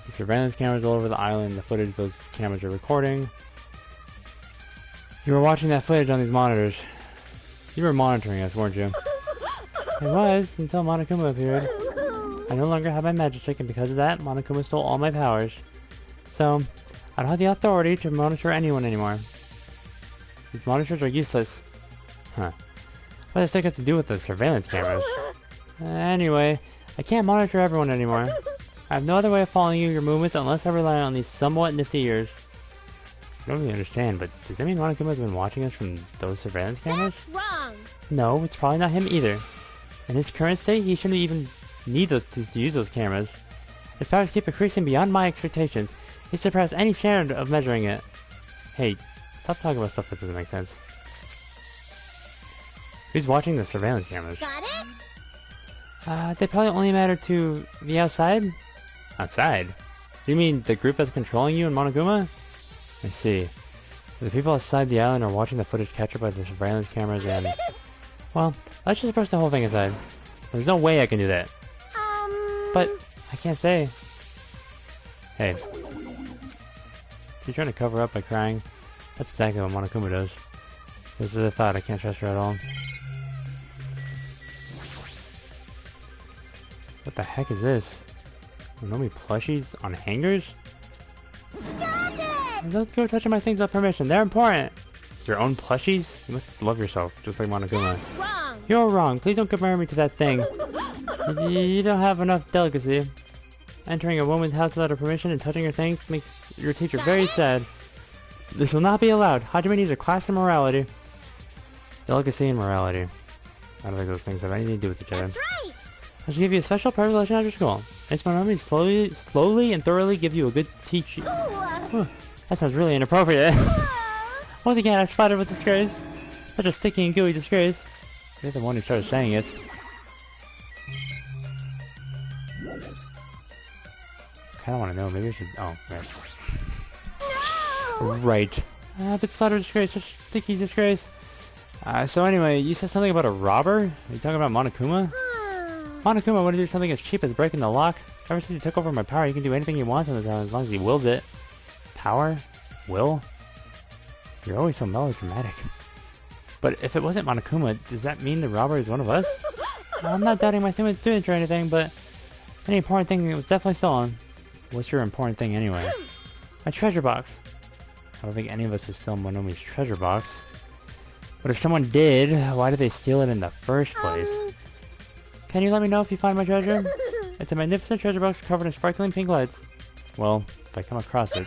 The surveillance cameras all over the island, the footage those cameras are recording. You were watching that footage on these monitors. You were monitoring us, weren't you? I was, until Monokuma appeared. I no longer have my magic stick, and because of that, Monokuma stole all my powers. So, I don't have the authority to monitor anyone anymore. These monitors are useless. Huh. What does this have to do with the surveillance cameras? Anyway, I can't monitor everyone anymore. I have no other way of following your movements unless I rely on these somewhat nifty ears. I don't really understand, but does that mean Monokuma's been watching us from those surveillance cameras? That's wrong. No, it's probably not him either. In his current state, he shouldn't even need those to use those cameras. His powers keep increasing beyond my expectations. He surpassed any standard of measuring it. Hey, stop talking about stuff that doesn't make sense. Who's watching the surveillance cameras? Got it? They probably only matter to the outside? Outside? Do you mean the group that's controlling you and Monokuma? I see. So the people outside the island are watching the footage captured by the surveillance cameras and... Well, let's just brush the whole thing aside. There's no way I can do that. But, I can't say. Hey. She's trying to cover up by crying. That's exactly what Monokuma does. Just as I thought, I can't trust her at all. What the heck is this? Monomi plushies on hangers? Stop it! Don't go touching my things without permission. They're important. Your own plushies? You must love yourself, just like Monokuma. That's wrong. You're wrong. Please don't compare me to that thing. You don't have enough delicacy. Entering a woman's house without her permission and touching her things makes your teacher very sad. This will not be allowed. Hajime needs a class in morality. Delicacy and morality. I don't think those things have anything to do with each other. That's right. I should give you a special private lesson after school. It's my Monomi slowly and thoroughly give you a good teaching. That sounds really inappropriate. Once again, I splattered with disgrace. Such a sticky and gooey disgrace. You're the one who started saying it. I kinda wanna know, maybe I should... Oh, right. No! Right. But splattered disgrace, such sticky disgrace. So anyway, you said something about a robber? Are you talking about Monokuma? Monokuma wanted to do something as cheap as breaking the lock. Ever since he took over my power, he can do anything he wants on his own as long as he wills it. Power? Will? You're always so melodramatic. But if it wasn't Monokuma, does that mean the robber is one of us? I'm not doubting my students or anything, but any important thing was definitely stolen. What's your important thing anyway? My treasure box. I don't think any of us would steal Monomi's treasure box. But if someone did, why did they steal it in the first place? Can you let me know if you find my treasure? It's a magnificent treasure box covered in sparkling pink lights. Well, if I come across it...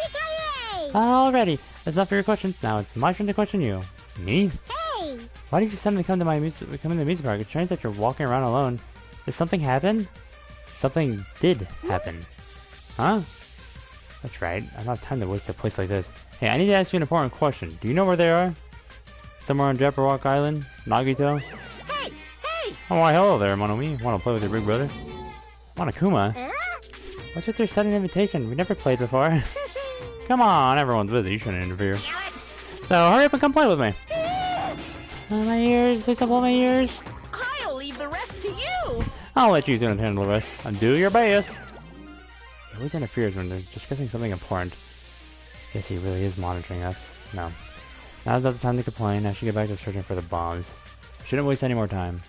Alrighty, that's enough for your questions. Now it's my turn to question you. Me? Hey! Why did you suddenly come to the music park? It's strange that you're walking around alone. Did something happen? Something did happen. Huh? That's right. I don't have time to waste a place like this. Hey, I need to ask you an important question. Do you know where they are? Somewhere on Jabberwock Island? Nagito? Hey! Hey! Oh, why hello there, Monomi. Want to play with your big brother? Monokuma? What's with your sudden invitation? We never played before. Come on, everyone's busy. You shouldn't interfere. So hurry up and come play with me. My ears. Please don't blow my ears. I'll leave the rest to you. I'll let you soon handle the rest. And do your best. He always interferes when they're discussing something important. Guess he really is monitoring us. No. Now's not the time to complain. I should get back to searching for the bombs. Shouldn't waste any more time.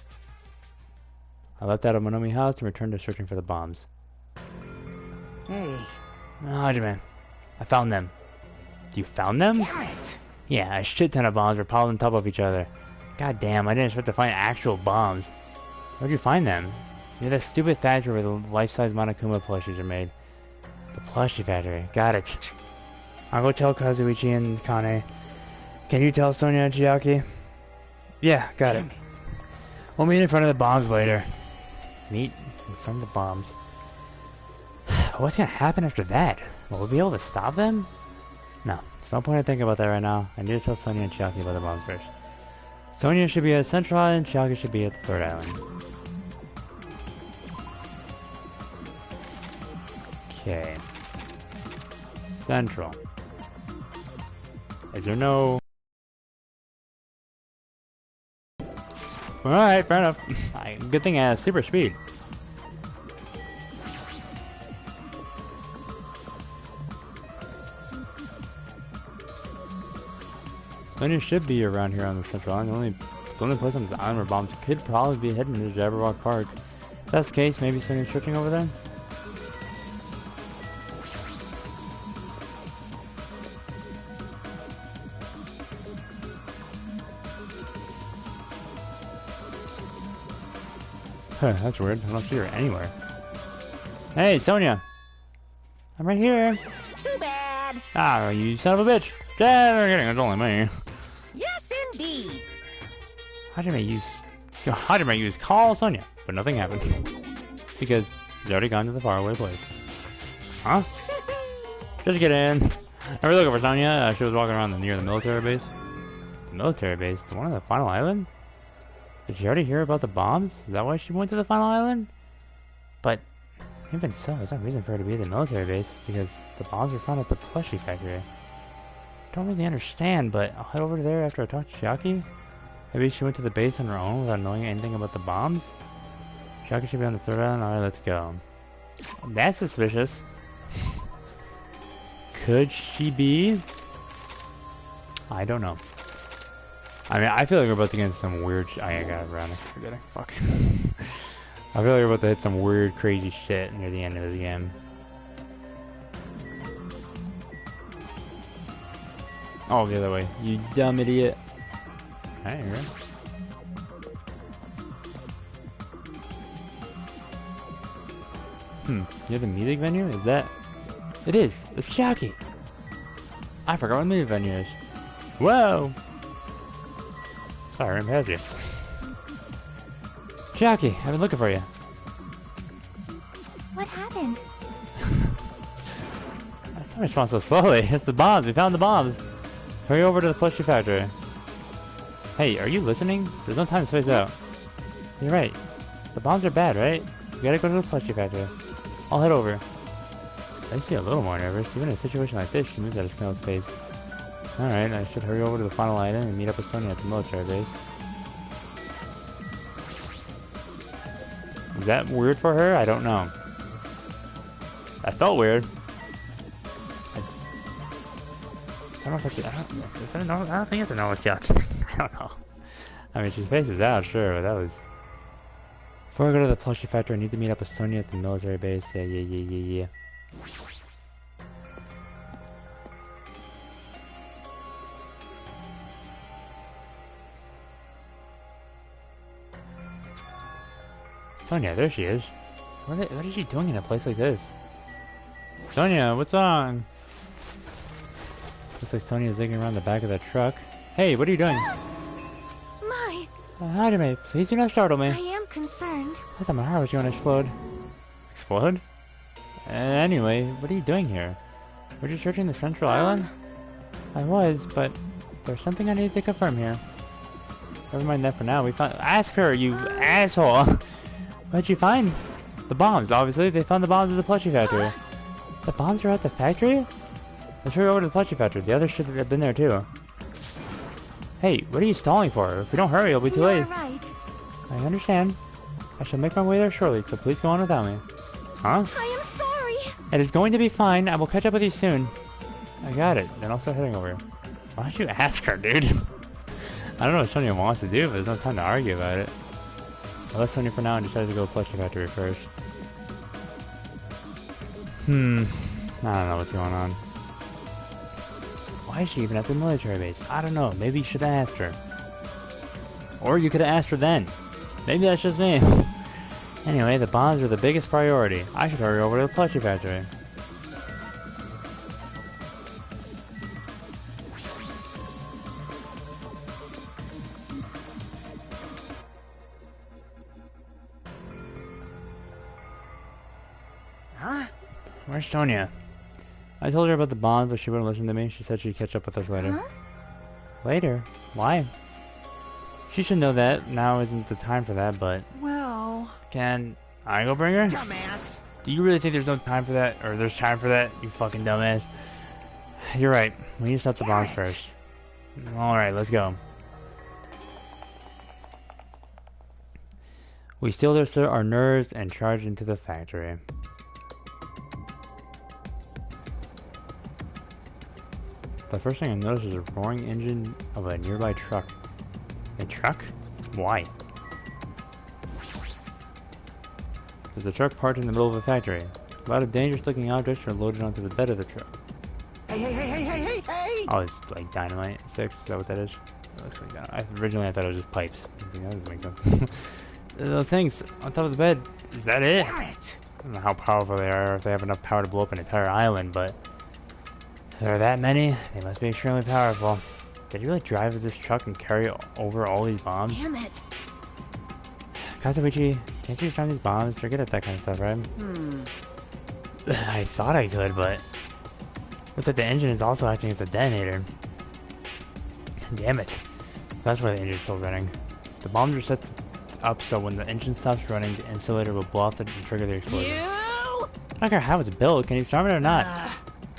I left out of Monomi's house and returned to searching for the bombs. Hey. Oh, Hajime. I found them. You found them? Damn it! Yeah, a shit ton of bombs were piled on top of each other. God damn, I didn't expect to find actual bombs. Where'd you find them? Near that stupid factory where the life-size Monokuma plushies are made. The plushie factory. Got it. I'll go tell Kazuichi and Kane. Can you tell Sonia and Chiaki? Yeah, got Damn it. it. We'll meet in front of the bombs later. Meet in front of the bombs. What's gonna happen after that? Will we be able to stop them? No, there's no point in thinking about that right now. I need to tell Sonia and Chiaki about the bombs first. Sonia should be at Central Island, Chiaki should be at the 3rd Island. Okay. Central. Is there no... Alright, fair enough. Good thing I have super speed. Sonia should be around here on the Central Island. The only place on this island where bombs could probably be hidden is Jabberwock Park. If that's the case, maybe Sonia's searching over there? Huh, that's weird. I don't see her anywhere. Hey, Sonia! I'm right here! Too bad. Ah, you son of a bitch! Yeah, it's only me. Yes, indeed. Hajime used call Sonia, but nothing happened. Because he's already gone to the faraway place. Huh? Just get in. I was looking for Sonia. She was walking around near the military base. The military base? The one on the final island? Did she already hear about the bombs? Is that why she went to the final island? But even so, there's no reason for her to be at the military base because the bombs were found at the plushie factory. Don't really understand, but I'll head over there after I talk to Chiaki. Maybe she went to the base on her own without knowing anything about the bombs? Chiaki should be on the 3rd island. Alright, let's go. That's suspicious. Could she be? I don't know. I mean, I feel like we're about to get into some weird I got around. I keep forgetting. Fuck. I feel like we're about to hit some weird, crazy shit near the end of the game. Oh, the other way. You dumb idiot. Hey, you're right. Near the music venue? Is that... It is! It's Chiaki! I forgot what the music venue is. Whoa! Sorry, I'm past you. Chiaki, I've been looking for you. What happened? Don't respond so slowly. It's the bombs. We found the bombs. Hurry over to the plushie factory. Hey, are you listening? There's no time to space out. You're right. The bombs are bad, right? We gotta go to the plushie factory. I'll head over. I used to be a little more nervous. Even in a situation like this, she moves at a snail's pace. Alright, I should hurry over to the final item and meet up with Sonia at the military base. Is that weird for her? I don't know. That felt weird. I don't know if I don't think you have to know what's Chiaki. I don't know. I mean, she's faces out, sure, but that was... Before I go to the plushie factory, I need to meet up with Sonia at the military base. Yeah. Sonia, there she is. What is she doing in a place like this? Sonia, what's on? Looks like Sonia's digging around the back of that truck. Hey, what are you doing? My, Hajime, please do not startle me. I am concerned. I thought my heart was going to explode. Explode? Anyway, what are you doing here? Were you searching the Central Island? I was, but there's something I need to confirm here. Never mind that for now. We found... Ask her, you asshole! What'd you find? The bombs, obviously. They found the bombs at the plushie factory. The bombs are at the factory? Let's hurry over to the plushie factory. The others should have been there too. Hey, what are you stalling for? If we don't hurry, it'll be too late. You're right. I understand. I shall make my way there shortly, so please go on without me. Huh? I am sorry. It is going to be fine. I will catch up with you soon. I got it. Then I'll start heading over. Why don't you ask her, dude? I don't know what Sonya wants to do, but there's no time to argue about it. I'll let Sonya for now and decide to go to Plushie Factory first. I don't know what's going on. Why is she even at the military base? I don't know. Maybe you should have asked her. Or you could have asked her then. Maybe that's just me. Anyway, the bombs are the biggest priority. I should hurry over to the Plushie Factory. Huh? Where's Sonya? I told her about the bombs, but she wouldn't listen to me. She said she'd catch up with us later. Huh? Later? Why? She should know that. Now isn't the time for that, but... Well... Can I go bring her? Dumbass! Do you really think there's no time for that? Or there's time for that? You fucking dumbass. You're right. We need to stop the bombs first. Alright, let's go. We steal our nerves and charge into the factory. The first thing I noticed is a roaring engine of a nearby truck. A truck? Why? There's a truck parked in the middle of a factory. A lot of dangerous-looking objects are loaded onto the bed of the truck. Hey! Oh, it's like dynamite sticks? Is that what that is? It looks like that. Originally, I thought it was just pipes. I was like, that doesn't make sense. The things on top of the bed. Is that it? Damn it! I don't know how powerful they are, or if they have enough power to blow up an entire island, but... if there are that many, they must be extremely powerful. Did you really drive as this truck and carry over all these bombs? Damn it. Kazuichi, can't you disarm these bombs? You're good at that kind of stuff, right? I thought I could, but... looks like the engine is also acting as a detonator. Damn it. That's why the engine's still running. The bombs are set up so when the engine stops running, the insulator will blow off and trigger the explosion. You! I don't care how it's built. Can you disarm it or not?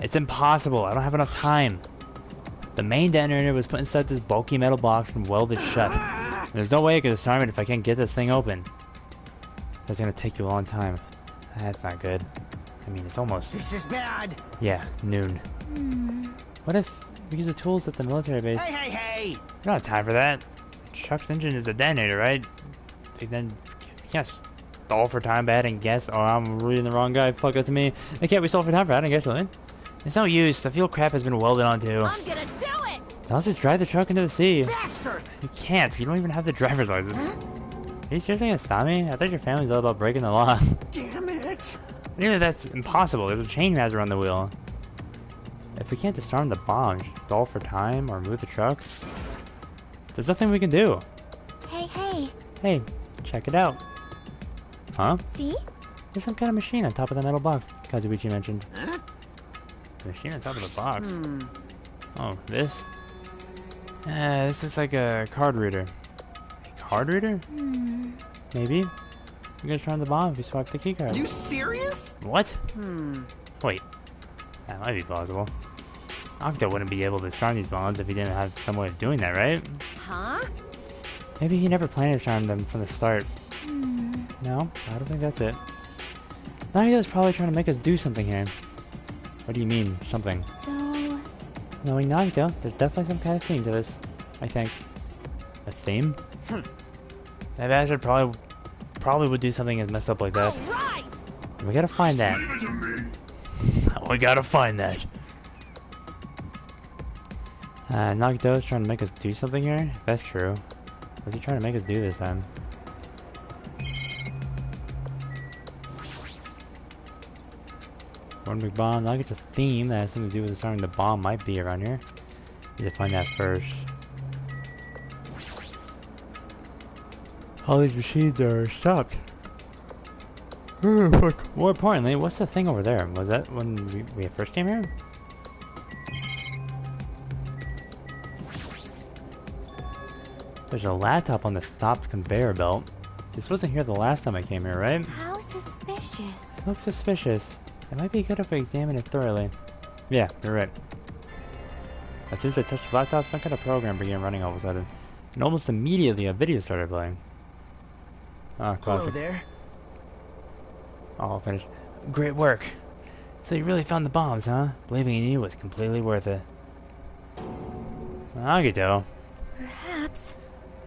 It's impossible. I don't have enough time. The main detonator was put inside this bulky metal box and welded shut. There's no way I can disarm it if I can't get this thing open. That's gonna take you a long time. That's not good. I mean, it's almost... This is bad! yeah, noon. What if we use the tools at the military base? Hey! We don't have time for that. Chuck's engine is a detonator, right? Then we can't stall for time by adding gas. Oh, I'm reading the wrong guy. Fuck, that's me. They can't be stalled for time for adding gasoline. There's no use. The fuel crap has been welded onto. I'm gonna do it! I'll just drive the truck into the sea. Bastard! You can't. You don't even have the driver's license. Are you seriously gonna stop me? I thought your family's all about breaking the law. Damn it! Anyway, that's impossible. There's a chain master on the wheel. If we can't disarm the bomb, stall for time, or move the truck, there's nothing we can do. Hey. Hey, check it out. Huh? See? There's some kind of machine on top of that metal box Kazuichi mentioned. Huh? The machine on top of the box? Oh, this? This looks like a card reader. A card reader? Maybe. You can turn the bomb if you swipe the keycard. You serious? What? Wait. That might be plausible. Octo wouldn't be able to disarm these bombs if he didn't have some way of doing that, right? Huh? Maybe he never planned to disarm them from the start. No, I don't think that's it. Nagito's probably trying to make us do something here. What do you mean, something? So... Knowing Nagito, there's definitely some kind of theme to this, I think. A theme? That bastard probably would do something as messed up like that. Right! We gotta find that. We gotta find that. Nagito's trying to make us do something here? If that's true. What's he trying to make us do this time? One big bomb. Nagito's a theme that has something to do with disarming the bomb might be around here. Need to find that first. All these machines are stopped. More importantly, what's the thing over there? Was that when we first came here? There's a laptop on the stopped conveyor belt. This wasn't here the last time I came here, right? How suspicious. Looks suspicious. It might be good if we examine it thoroughly. Yeah, you're right. As soon as I touched the laptop, some kind of program began running all of a sudden. And almost immediately a video started playing. Ah, Hello classic. there. All finished. Great work. So you really found the bombs, huh? Believing in you was completely worth it. Nagito. Perhaps.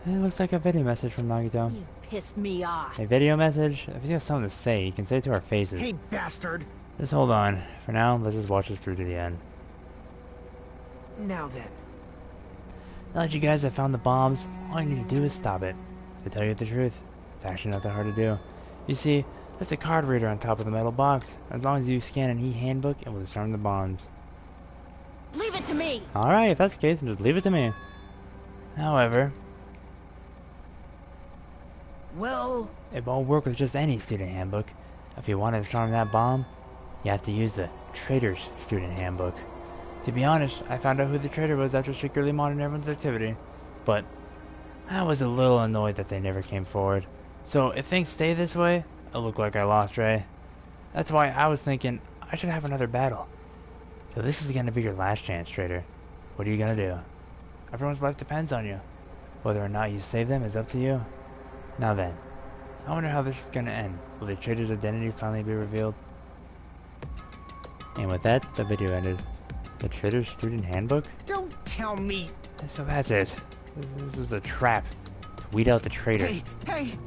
It looks like a video message from Nagito. You pissed me off. A video message? If he's got something to say, he can say it to our faces. Hey, bastard! Just hold on. For now, let's just watch this through to the end. Now then. Now that you guys have found the bombs, all you need to do is stop it. To tell you the truth, it's actually not that hard to do. You see, there's a card reader on top of the metal box. As long as you scan an e-handbook, it will disarm the bombs. Leave it to me. Alright, if that's the case, then just leave it to me. However, Well, it won't work with just any student handbook. If you want to disarm that bomb, you have to use the Traitor's student handbook. To be honest, I found out who the traitor was after secretly monitoring everyone's activity, but I was a little annoyed that they never came forward. So if things stay this way, it'll look like I lost Ray. That's why I was thinking I should have another battle. So this is gonna be your last chance, traitor. What are you gonna do? Everyone's life depends on you. Whether or not you save them is up to you. Now then, I wonder how this is gonna end. Will the traitor's identity finally be revealed? And with that, the video ended. The Traitor's Student Handbook? Don't tell me. So that's it. This was a trap to weed out the traitor. Hey!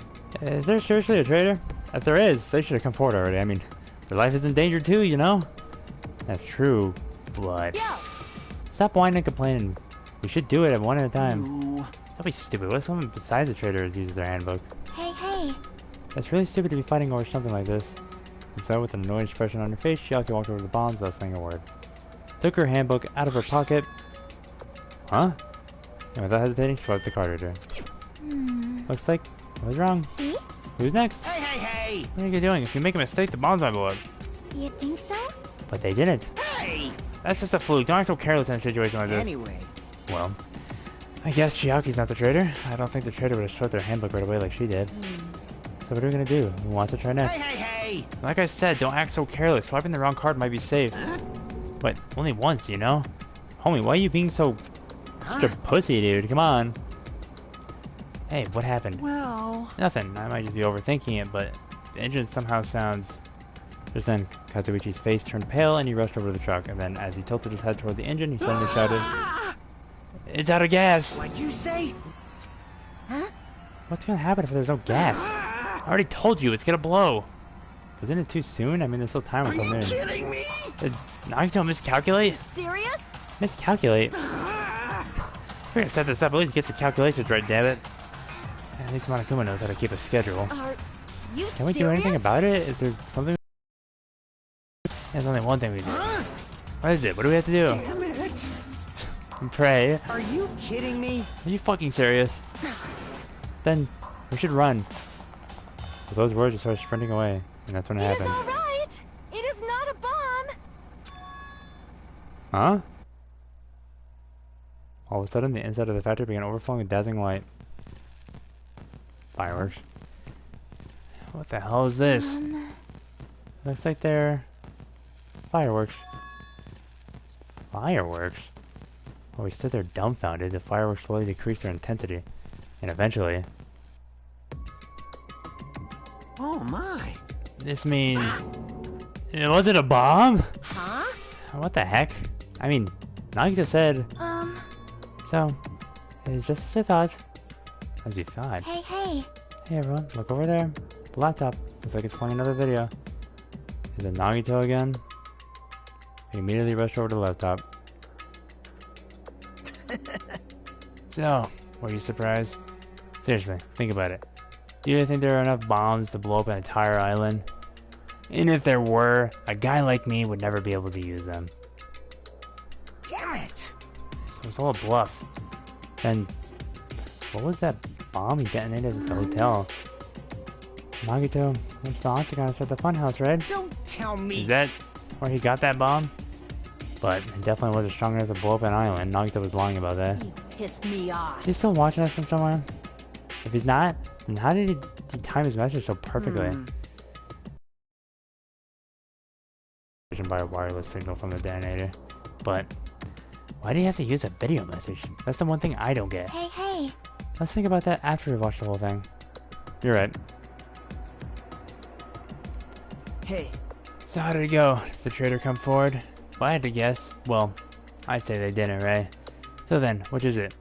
Is there seriously a traitor? If there is, they should have come forward already. I mean, their life is in danger too, you know? That's true, but... Yo. Stop whining and complaining. We should do it one at a time. You... Don't be stupid. What if someone besides the traitor uses their handbook? Hey. It's really stupid to be fighting over something like this. And so, with an annoyed expression on her face, Chiaki walked over to the bombs without saying a word. Took her handbook out of her pocket. Huh? And without hesitating, she flipped the card reader. Looks like I was wrong. See? Who's next? Hey! What are you doing? If you make a mistake, the bombs might blow up. You think so? But they didn't. Hey! That's just a fluke. Don't act so careless in a situation like this. Anyway, Well, I guess Chiaki's not the traitor. I don't think the traitor would have showed their handbook right away like she did. So what are we gonna do? Who wants to try next? hey! Like I said, don't act so careless. Swiping the wrong card might be safe. But only once, you know? Homie, why are you being so... such a pussy, dude? Come on. Hey, what happened? Well... Nothing. I might just be overthinking it, but the engine somehow sounds... Just then, Kazuichi's face turned pale and he rushed over to the truck. And then, as he tilted his head toward the engine, he suddenly shouted, "It's out of gas!" What'd you say? What's gonna happen if there's no gas? I already told you, it's gonna blow. Wasn't it too soon? I mean, there's still time until noon. Kidding me? Did Nagito miscalculate? Serious? Miscalculate? If we're gonna set this up, at least get the calculations right, damn it. At least Monokuma knows how to keep a schedule. Are you Can we do anything about it? Is there something? There's only one thing we do. What is it? What do we have to do? Damn it! Pray. Are you kidding me? Are you fucking serious? Then we should run. With those words, I started sprinting away, and that's when it It is happened. all right. It is not a bomb. Huh? All of a sudden, the inside of the factory began overflowing with dazzling light. Fireworks. What the hell is this? Looks like they're... fireworks. Fireworks? While we stood there dumbfounded, the fireworks slowly decreased their intensity. And eventually... Oh my! This means... Was it a bomb? Huh? What the heck? I mean, Nagito said... So, it's just as I thought. As you thought. Hey. Hey everyone, look over there. The laptop. Looks like it's playing another video. Is it Nagito again? We immediately rushed over to the laptop. So, were you surprised? Seriously, think about it. Do you think there are enough bombs to blow up an entire island? And if there were, a guy like me would never be able to use them. Damn it! So it's all a bluff. Then, what was that bomb he detonated at the hotel? Nagito went to the octagon at the funhouse, right? Don't tell me! Is that where he got that bomb? But it definitely wasn't strong enough to blow up an island. Nagito was lying about that. You pissed me off. Is he still watching us from somewhere? If he's not, then how did he time his message so perfectly? By a wireless signal from the detonator. But why do you have to use a video message? That's the one thing I don't get. Hey. Let's think about that after we watch the whole thing. You're right. Hey. So how did it go? Did the traitor come forward? If I had to guess, well, I'd say they didn't, right? So then, which is it?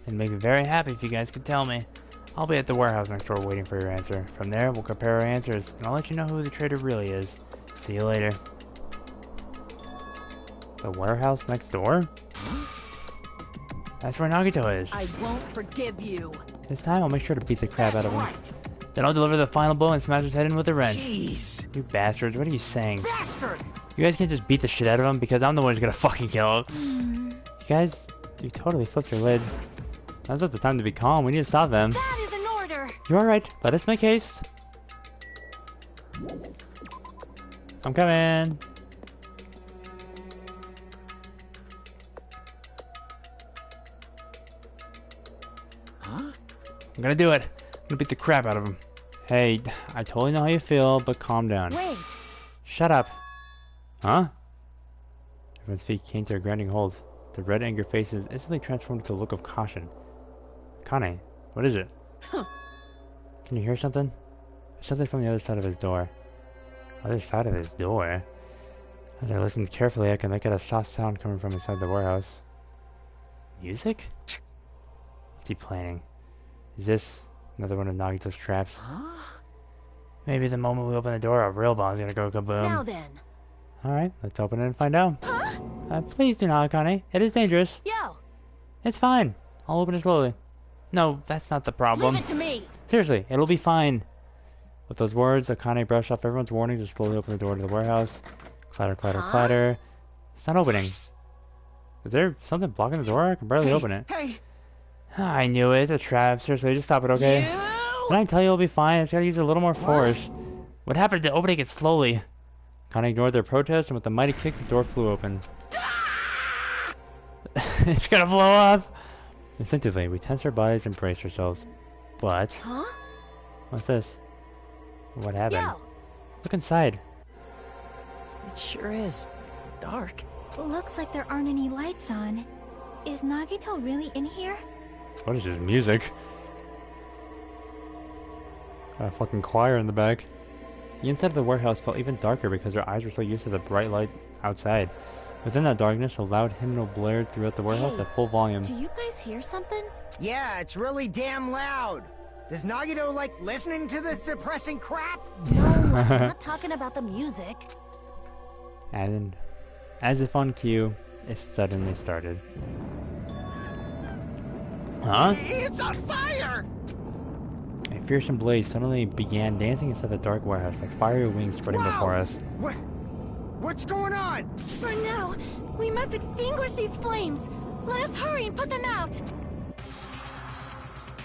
It'd make me very happy if you guys could tell me. I'll be at the warehouse next door waiting for your answer. From there, we'll compare our answers, and I'll let you know who the traitor really is. See you later. The warehouse next door? That's where Nagito is. I won't forgive you. This time, I'll make sure to beat the crap out of him. Then I'll deliver the final blow and smash his head in with a wrench. Jeez. You bastards, what are you saying? Bastard! You guys can't just beat the shit out of him because I'm the one who's gonna fucking kill him. You guys, you totally flipped your lids. Now's not the time to be calm. We need to stop them. That is an order. You're alright. Let us make haste. I'm coming. Huh? I'm gonna do it. I'm gonna beat the crap out of him. Hey, I totally know how you feel, but calm down. Wait. Shut up. Huh? Everyone's feet came to a grinding halt. The red anger faces instantly transformed into a look of caution. Kane, what is it? Huh. Can you hear something? There's something from the other side of his door. Other side of his door? As I listened carefully, I could make out a soft sound coming from inside the warehouse. Music? What's he planning? Is this another one of Nagito's traps? Huh? Maybe the moment we open the door, a real bomb's gonna go kaboom. Now then. Alright, let's open it and find out. Huh? Please do not, Akane. It is dangerous. Yo, It's fine. I'll open it slowly. No, that's not the problem. leave it to me. Seriously, it'll be fine. With those words, Akane brushed off everyone's warning to slowly open the door to the warehouse. Clatter, clatter, Huh? clatter. It's not opening. Is there something blocking the door? I can barely open it. Hey! I knew it. It's a trap. Seriously, just stop it, okay? When I tell you it'll be fine, I just gotta use a little more force. What happened to opening it slowly? Akane ignored their protest, and with a mighty kick, the door flew open. It's gonna blow up! Instinctively, we tensed our bodies and braced ourselves. But... Huh? What's this? What happened? Yo, Look inside. It sure is dark. Looks like there aren't any lights on. Is Nagito really in here? What is this music? Got a fucking choir in the back. The inside of the warehouse felt even darker because our eyes were so used to the bright light outside. Within that darkness, a loud hymnal blared throughout the warehouse Hey, at full volume. do you guys hear something? Yeah, it's really damn loud. Does Nagito like listening to this depressing crap? No, I'm not talking about the music. And, as if on cue, it suddenly started. Huh? It's on fire! A fearsome blaze suddenly began dancing inside the dark warehouse like fiery wings spreading Wow. before us. What's going on? For now, we must extinguish these flames. Let us hurry and put them out.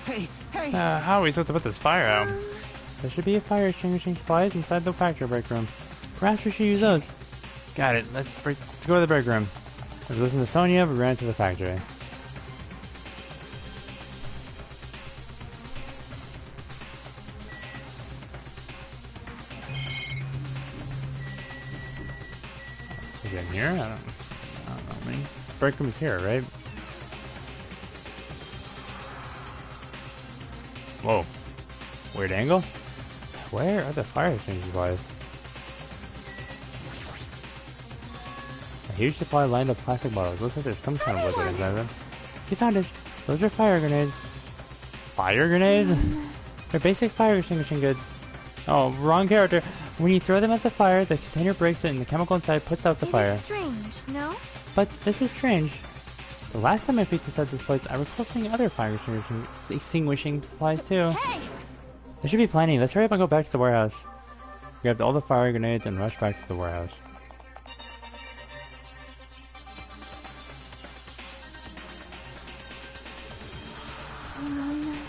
Hey, hey! How are we supposed to put this fire out? There should be a fire extinguishing supplies inside the factory break room. Perhaps we should use those. Got it. Let's go to the break room. Let's listen to Sonia. We ran to the factory. Is it in here? I don't know. Man. Break room is here, right? Whoa. Weird angle? Where are the fire extinguisher supplies? A huge supply lined of plastic bottles. Looks like there's some kind of liquid inside them. You found it. Those are fire grenades. Fire grenades? They're basic fire extinguishing goods. Oh, wrong character. When you throw them at the fire, the container breaks it and the chemical inside puts out the fire. It is strange, no? But this is strange. The last time I peeked inside this place, I recall seeing other fire extinguishing supplies too. Hey, There should be plenty. Let's hurry up and go back to the warehouse. Grabbed all the fire grenades and rushed back to the warehouse.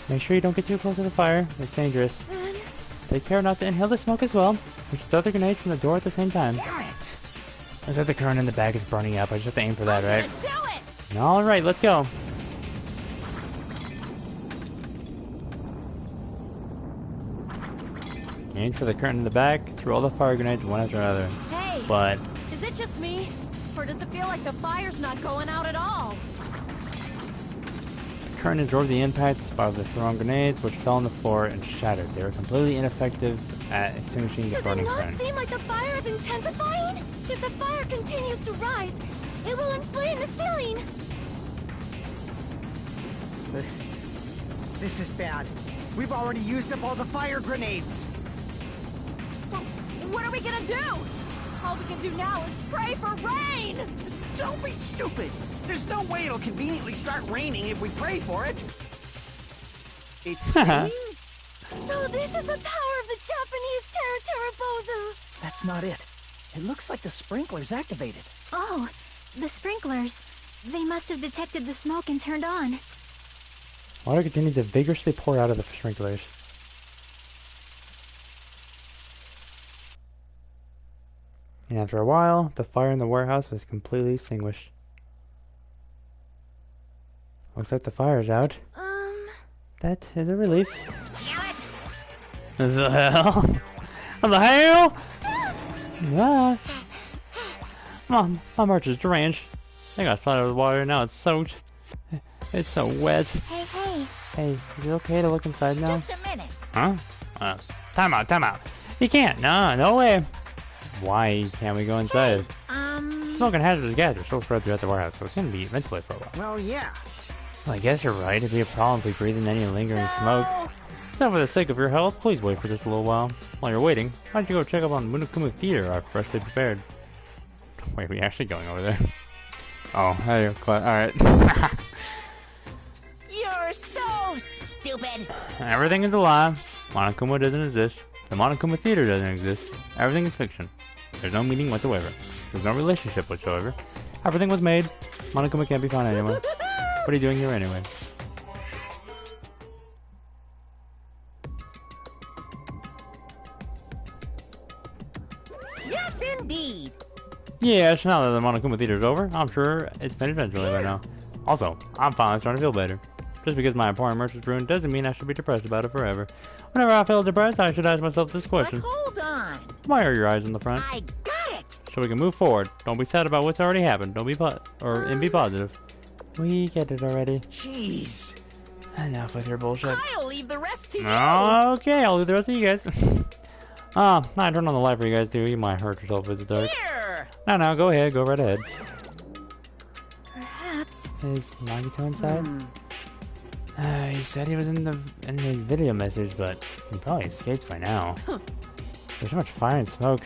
Make sure you don't get too close to the fire. It's dangerous. Then Take care not to inhale the smoke as well. We should throw the grenades from the door at the same time. Damn it! Looks like the current in the bag is burning up. I just have to aim for that, I'm right? gonna do it. Alright, let's go. Aim for the curtain in the back. Threw all the fire grenades one after another. Hey, But is it just me? Or does it feel like the fire's not going out at all? curtain absorbed the impacts of the thrown grenades, which fell on the floor and shattered. They were completely ineffective at extinguishing the Does it burning not curtain. seem like the fire is intensifying? If the fire continues to rise, it will inflame the ceiling. over. This is bad. We've already used up all the fire grenades. What are we gonna do? All we can do now is pray for rain! Just don't be stupid. There's no way it'll conveniently start raining if we pray for it. It's raining? So this is the power of the Japanese Terra. That's not it. It looks like the sprinkler's activated. Oh, the sprinklers. They must have detected the smoke and turned on. Water continued to vigorously pour out of the sprinklers. And after a while, the fire in the warehouse was completely extinguished. Looks like the fire's out. That is a relief. Damn it! The hell? What the hell? Ah. My merch is drenched. I got slid out of the water, now it's soaked. It's so wet. Hey. Hey, is it okay to look inside now? Just a minute. Huh? Time out. You can't. No way. Why can't we go inside? Smoke and hazardous gas are still spread throughout the warehouse, so it's gonna be ventilated for a while. Well, yeah. Well, I guess you're right. It'd be a problem if we breathe in any lingering smoke. So for the sake of your health, please wait for just a little while. While you're waiting, why don't you go check up on Monokuma Theater I've freshly prepared. Wait, are we actually going over there? Oh, hey, alright. You're so stupid. Everything is a lie. Monokuma doesn't exist. The Monokuma Theater doesn't exist. Everything is fiction. There's no meaning whatsoever. There's no relationship whatsoever. Everything was made. Monokuma can't be found anywhere. What are you doing here anyway? Yes, indeed. Yes, now that the Monokuma Theater's over, I'm sure it's finished eventually by now. Also, I'm finally starting to feel better. Just because my important merch is ruined doesn't mean I should be depressed about it forever. Whenever I feel depressed, I should ask myself this question. But hold on. Why are your eyes in the front? I got it. So we can move forward. Don't be sad about what's already happened. Don't be and be positive. We get it already. Jeez. Enough with your bullshit. I'll leave the rest to you. Okay, I'll leave the rest of you guys. I turned on the light for you guys too. You might hurt yourself if it's dark. Here. No, go ahead. Go right ahead. Perhaps. Is Nagito inside? He said he was in his video message, but he probably escaped by now. There's so much fire and smoke,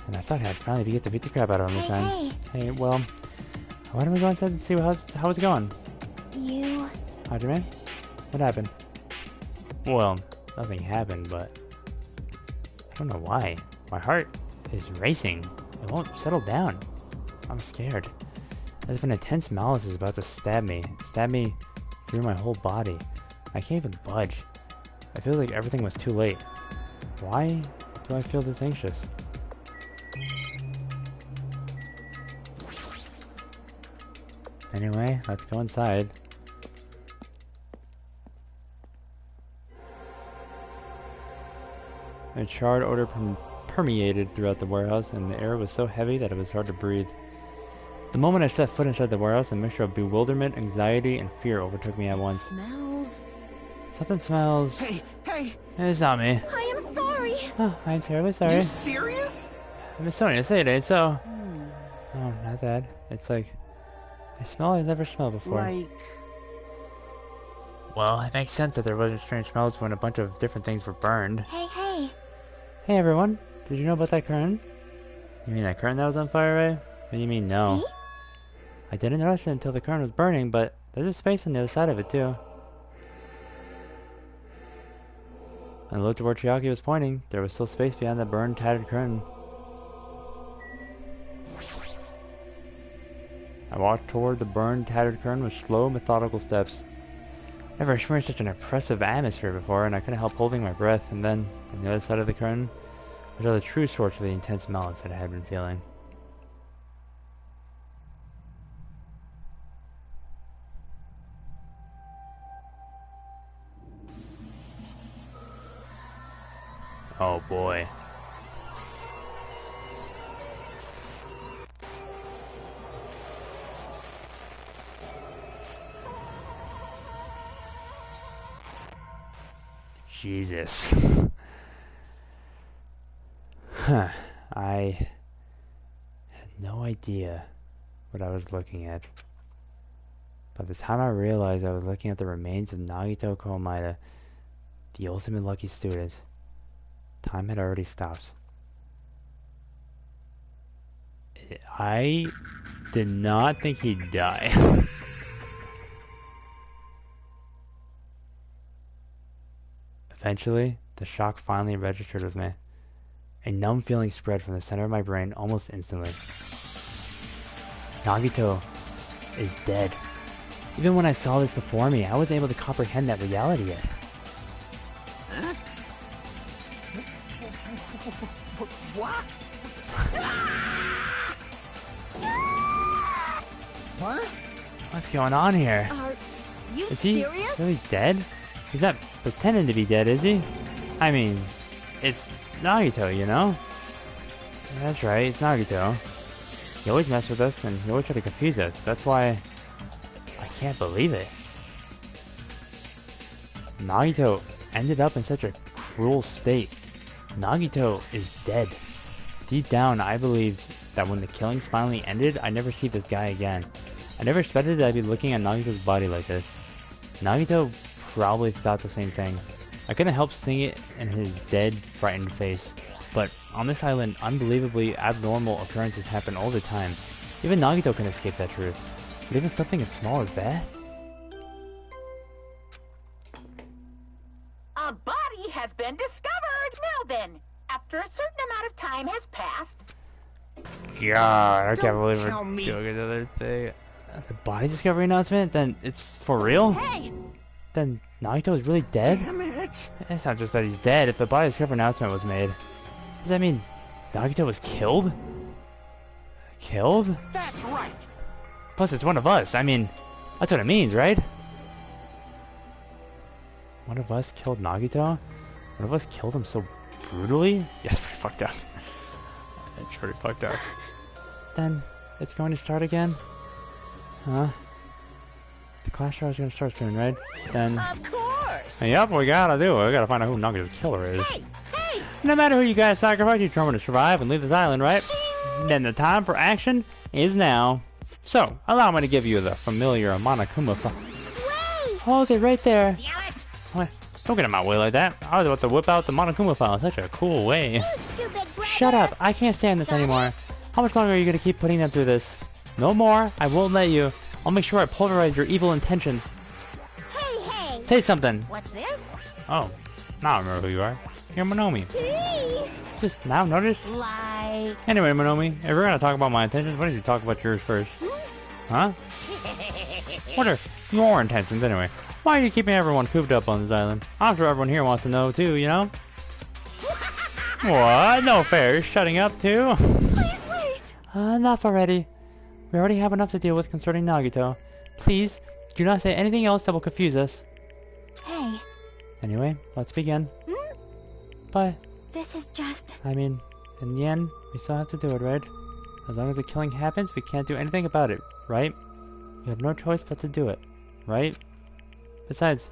and I thought I'd finally get to beat the crap out of him this time. Hey, well, why don't we go inside and see how it's going? You... Hajime? What happened? Well, nothing happened, but I don't know why. My heart is racing. It won't settle down. I'm scared. As if an intense malice is about to stab me through my whole body. I can't even budge. I feel like everything was too late. Why do I feel this anxious? Anyway, let's go inside. A charred odor permeated throughout the warehouse, and the air was so heavy that it was hard to breathe. The moment I set foot inside the warehouse, a mixture of bewilderment, anxiety, and fear overtook me at once. Smells. Something smells... Hey! It's not me. I am sorry. Oh, I'm terribly sorry. You serious? Miss Sonia, say it ain't so. Oh, not that. It's like... I smell I've never smelled before. Like... Well, it makes sense that there wasn't strange smells when a bunch of different things were burned. Hey. Hey everyone, did you know about that curtain? You mean that curtain that was on fire, Ray? What do you mean, no? See? I didn't notice it until the curtain was burning, but there's a space on the other side of it, too. I looked where Chiaki was pointing. There was still space beyond the burned, tattered curtain. I walked toward the burned, tattered curtain with slow, methodical steps. Never experienced such an oppressive atmosphere before, and I couldn't help holding my breath, and then, on the other side of the curtain, I saw the true source of the intense malice that I had been feeling. Oh boy. Jesus. Huh. I had no idea what I was looking at. By the time I realized I was looking at the remains of Nagito Komaeda, the ultimate lucky student, time had already stopped. I did not think he'd die. Eventually, the shock finally registered with me. A numb feeling spread from the center of my brain almost instantly. Nagito is dead. Even when I saw this before me, I wasn't able to comprehend that reality yet. Huh? What? What? What's going on here? Are you Is he serious? really dead? He's not pretending to be dead, is he? I mean, it's Nagito, you know? That's right, it's Nagito. He always mess with us, and he always try to confuse us. That's why I can't believe it. Nagito ended up in such a cruel state. Nagito is dead. Deep down, I believed that when the killings finally ended, I'd never see this guy again. I never expected that I'd be looking at Nagito's body like this. Nagito probably thought the same thing. I couldn't help seeing it in his dead, frightened face. But on this island, unbelievably abnormal occurrences happen all the time. Even Nagito can escape that truth. But even something as small as that? A body has been discovered. Now then, after a certain amount of time has passed. God, I can't Don't believe tell we're me. doing another thing. The body discovery announcement? Then it's for real? Hey! Then Nagito is really dead? Damn it! It's not just that he's dead. If the body discovery announcement was made, does that mean Nagito was killed? Killed? That's right! Plus, it's one of us. I mean, that's what it means, right? One of us killed Nagito? One of us killed him so brutally? Yeah, it's pretty fucked up. It's pretty fucked up. Then, it's going to start again? Huh? The class trial is going to start soon, right? Then... Of course! Yep, we gotta do it. We gotta find out who Nagito's killer is. Hey! Hey! No matter who you guys sacrifice, you're determined to survive and leave this island, right? Then the time for action is now. So, allow me to give you the familiar Monokuma file. Wait! Hold it right there. Damn it! What? Don't get in my way like that. I was about to whip out the Monokuma file in such a cool way. You stupid brother! Shut up. I can't stand this anymore. How much longer are you going to keep putting them through this? No more. I won't let you. I'll make sure I pulverize your evil intentions. Hey, hey! Say something. What's this? Oh, now I remember who you are. You're Monomi. Three! Just now notice? Like... Anyway, Monomi, if we're going to talk about my intentions, why don't you talk about yours first? Huh? What are your intentions, anyway? Why are you keeping everyone cooped up on this island? I'm sure everyone here wants to know, too, you know? What? No fair. Shutting up, too? Please wait! Enough already. We already have enough to deal with concerning Nagito. Please, do not say anything else that will confuse us. Hey, Anyway, let's begin. But, this is just... I mean, in the end, we still have to do it, right? As long as the killing happens, we can't do anything about it, right? We have no choice but to do it, right? Besides,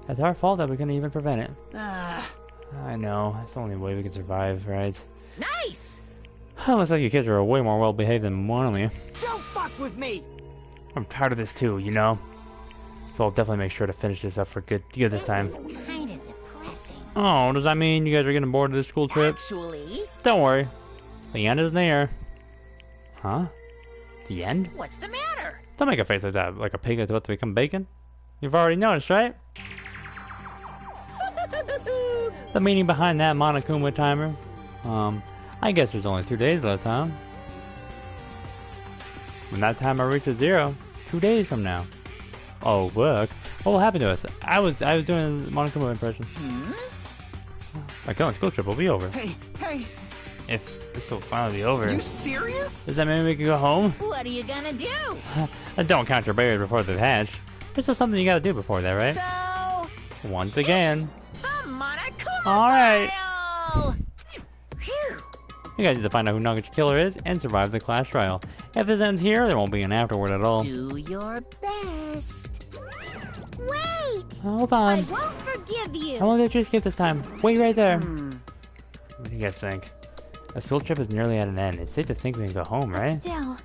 it's our fault that we couldn't even prevent it. I know, it's the only way we can survive, right? Nice! Looks like you kids are way more well-behaved than one of me. Don't fuck with me! I'm tired of this too, you know? So I'll definitely make sure to finish this up for good this time. Kind of depressing. Oh, does that mean you guys are getting bored of this school trip? Actually, Don't worry. The end is near. Huh? The end? what's the matter? Don't make a face like that, like a pig that's about to become bacon. You've already noticed, right? The meaning behind that Monokuma timer? I guess there's only 2 days left, huh? When that timer reaches 0, 2 days from now. Oh, look. What will happen to us? I was doing the Monokuma impression. My killing school trip will be over. Hey, hey! If this will finally be over, You serious? does that mean we can go home? What are you gonna do? Don't count your berries before they've hatched. There's still something you gotta do before that, right? So, Once again. the Monokuma Alright. file! Phew. You guys need to find out who Naga's killer is and survive the class trial. If this ends here, there won't be an afterward at all. Do your best. Wait! Hold I on. won't forgive you! I won't let you escape this time. Wait right there. What do you guys think? The school trip is nearly at an end. It's safe to think we can go home, right? Still,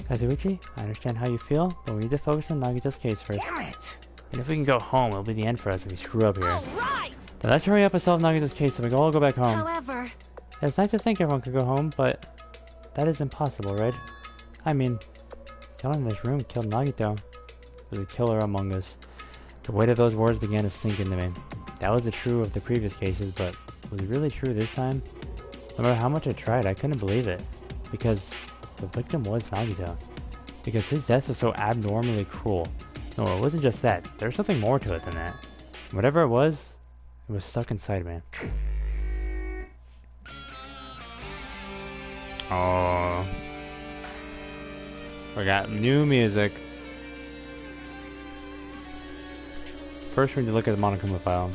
Kazuichi, I understand how you feel, but we need to focus on Nagito's case first. Damn it! And if we can go home, it'll be the end for us if we screw up here. All right. Then let's hurry up and solve Nagito's case so we can all go back home. However, It's nice to think everyone could go home, but that is impossible, right? I mean, someone in this room killed Nagito. There's a killer among us. The weight of those words began to sink into me. That was true of the previous cases, but was it really true this time? No matter how much I tried, I couldn't believe it. Because the victim was Nagito. Because his death was so abnormally cruel. No, it wasn't just that. There was something more to it than that. Whatever it was stuck inside me. Oh. We got new music. First we need to look at the Monokuma file.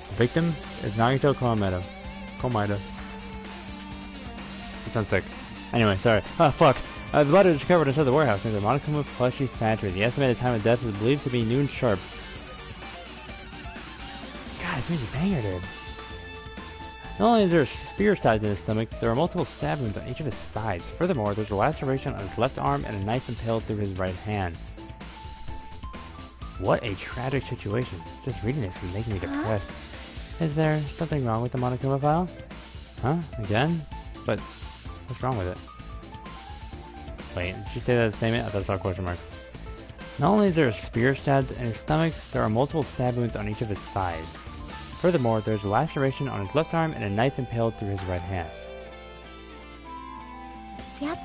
The victim is Nagito Komida. He sounds sick. Anyway, sorry. Ah, fuck. The body was discovered inside the warehouse near the Monokuma Plushie factory. The estimated time of death is believed to be noon sharp. God, this means a banger, dude. Not only is there a spear stabbed in his stomach, there are multiple stab wounds on each of his thighs. Furthermore, there's a laceration on his left arm and a knife impaled through his right hand. What a tragic situation. Just reading this is making me depressed. Is there something wrong with the Monokuma file? Huh? Again? But what's wrong with it? Wait, did you say that statement? I thought I saw a question mark. Not only is there a spear stabbed in his stomach, there are multiple stab wounds on each of his thighs. Furthermore, there's a laceration on his left arm and a knife impaled through his right hand. yep.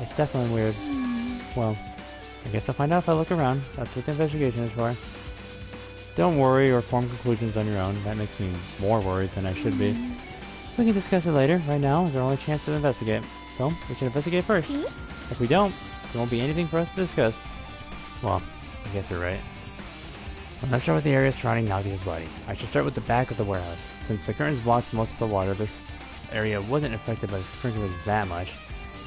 It's definitely weird. Well, I guess I'll find out if I look around. That's what the investigation is for. Don't worry or form conclusions on your own. That makes me more worried than I should be. We can discuss it later. Right now is our only chance to investigate. So, we should investigate first. See? If we don't, there won't be anything for us to discuss. Well, I guess you're right. Let's start with the area surrounding Nagito's body. I should start with the back of the warehouse. Since the curtains blocked most of the water, this area wasn't affected by the sprinklers that much.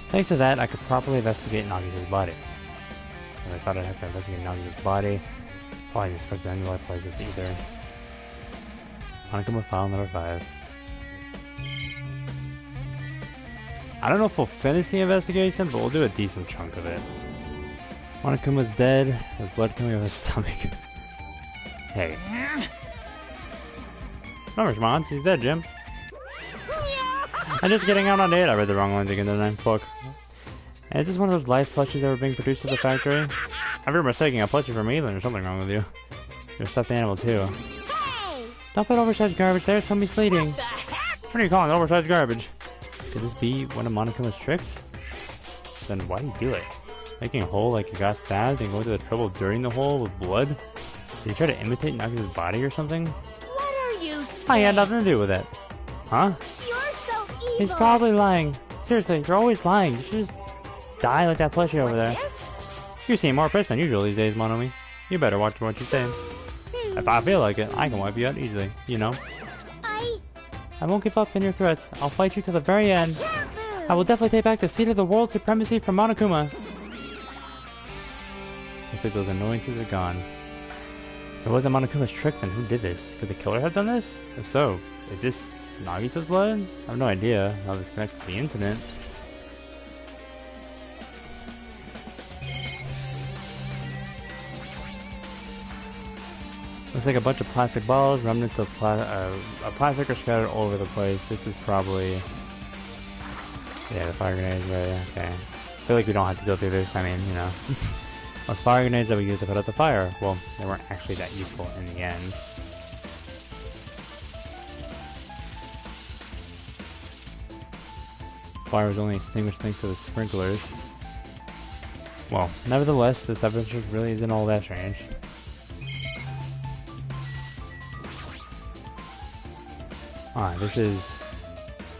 Thanks to that, I could properly investigate Nagito's body. And I thought I'd have to investigate Nagito's body. Probably didn't expect anyone to play this either. Monokuma file number 5. I don't know if we'll finish the investigation, but we'll do a decent chunk of it. Monokuma's dead, with blood coming out of his stomach. Hey. No response, he's dead, Jim. I'm just getting out on date. I read the wrong lines again, didn't I? Fuck. And is this one of those live plushies that were being produced at the factory? If you're mistaking a plushie for me, then there's something wrong with you. You're a stuffed animal, too. Hey! Don't put oversized garbage there, it's gonna be fleeting. What the heck? What are you calling oversized garbage? Could this be one of Monokuma's tricks? Then why do you do it? Making a hole like you got stabbed and going to the trouble of dirtying the hole with blood? Did you try to imitate Nagito's body or something? What are you I saying? had nothing to do with it. Huh? You're so evil. He's probably lying. Seriously, you're always lying. You should just die like that plushie over there. Yes? You seem more pissed than usual these days, Monomi. You better watch what you say. If I feel like it, I can wipe you out easily, you know? I won't give up in your threats. I'll fight you to the very end. I will definitely take back the seat of the world supremacy from Monokuma. Looks like those annoyances are gone. If it wasn't Monokuma's trick, then who did this? Could the killer have done this? If so, is this Nagito's blood? I have no idea how this connects to the incident. Looks like a bunch of plastic balls, remnants of plastic are scattered all over the place. This is probably... yeah, the fire grenades, right? Okay. I feel like we don't have to go through this. I mean, you know. Those fire grenades that we used to put out the fire, well, they weren't actually that useful in the end. Fire was only extinguished thanks to the sprinklers. Well, nevertheless, this adventure really isn't all that strange. This is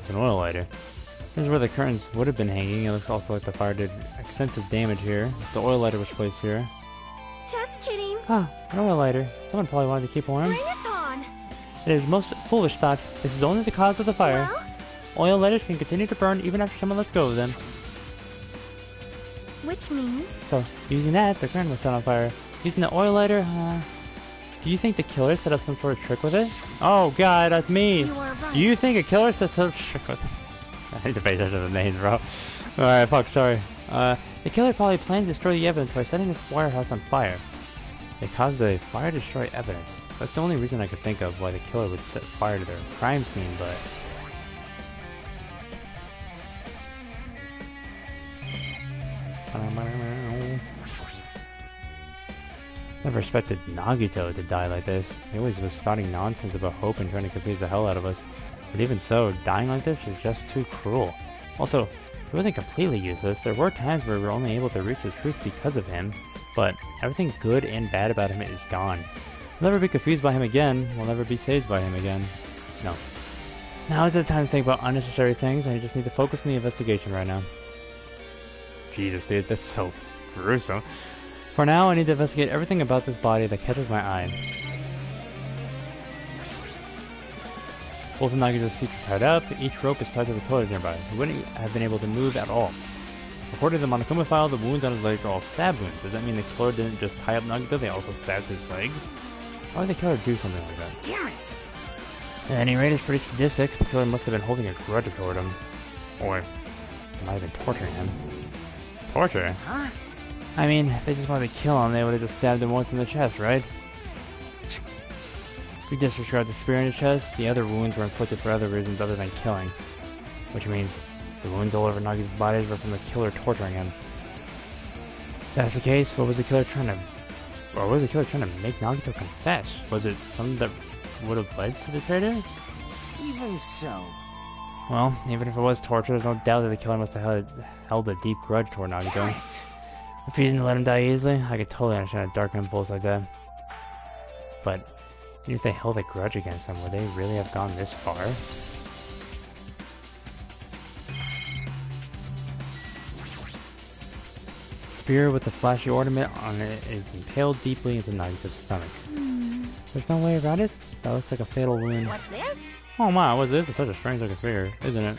an oil lighter. This is where the curtains would have been hanging. It looks also like the fire did extensive damage here. The oil lighter was placed here. Just kidding. An oil lighter. Someone probably wanted to keep warm. Bring it on. It is most foolish thought. This is only the cause of the fire. Well, Oil lighters can continue to burn even after someone lets go of them. which means... So, using that, the curtain was set on fire. Using the oil lighter, do you think the killer set up some sort of trick with it? Oh god, that's me! You are right. You think a killer set up some trick with it? I need to pay attention to the names, bro. Alright, fuck, sorry. The killer probably planned to destroy the evidence by setting this warehouse on fire. They caused the fire to destroy evidence. That's the only reason I could think of why the killer would set fire to their crime scene, but... Never expected Nagito to die like this. He always was spouting nonsense about hope and trying to confuse the hell out of us. But even so, dying like this is just too cruel. Also, he wasn't completely useless. There were times where we were only able to reach the truth because of him, but everything good and bad about him is gone. We'll never be confused by him again. We'll never be saved by him again. No. Now is the time to think about unnecessary things, and I just need to focus on the investigation right now. Jesus, dude, that's so gruesome. For now, I need to investigate everything about this body that catches my eye. Both of Nagito's feet are tied up. Each rope is tied to the pillar nearby. He wouldn't have been able to move at all. According to the Monokuma file, the wounds on his legs are all stab wounds. Does that mean the killer didn't just tie up Nagito, they also stabbed his legs? Why would the killer do something like that? Damn it! At any rate, it's pretty sadistic. The killer must have been holding a grudge toward him. Or, might have been torturing him. Torture? Huh? I mean, if they just wanted to kill him, they would have just stabbed him once in the chest, right? If we disregard the spear in his chest, the other wounds were inflicted for other reasons other than killing. Which means the wounds all over Nagito's body were from the killer torturing him. If that's the case, what was the killer trying to... Or what was the killer trying to make Nagito confess? Was it something that would have led to the traitor? Even so. Well, even if it was torture, there's no doubt that the killer must have held a deep grudge toward Nagito. Damn it! Refusing to let him die easily, I could totally understand a dark impulse like that. But even if they held a grudge against him, would they really have gone this far? Spear with the flashy ornament on it is impaled deeply into Nagito's stomach. There's no way around it? That looks like a fatal wound. What's this? Oh my, what's this? It's such a strange looking spear, isn't it?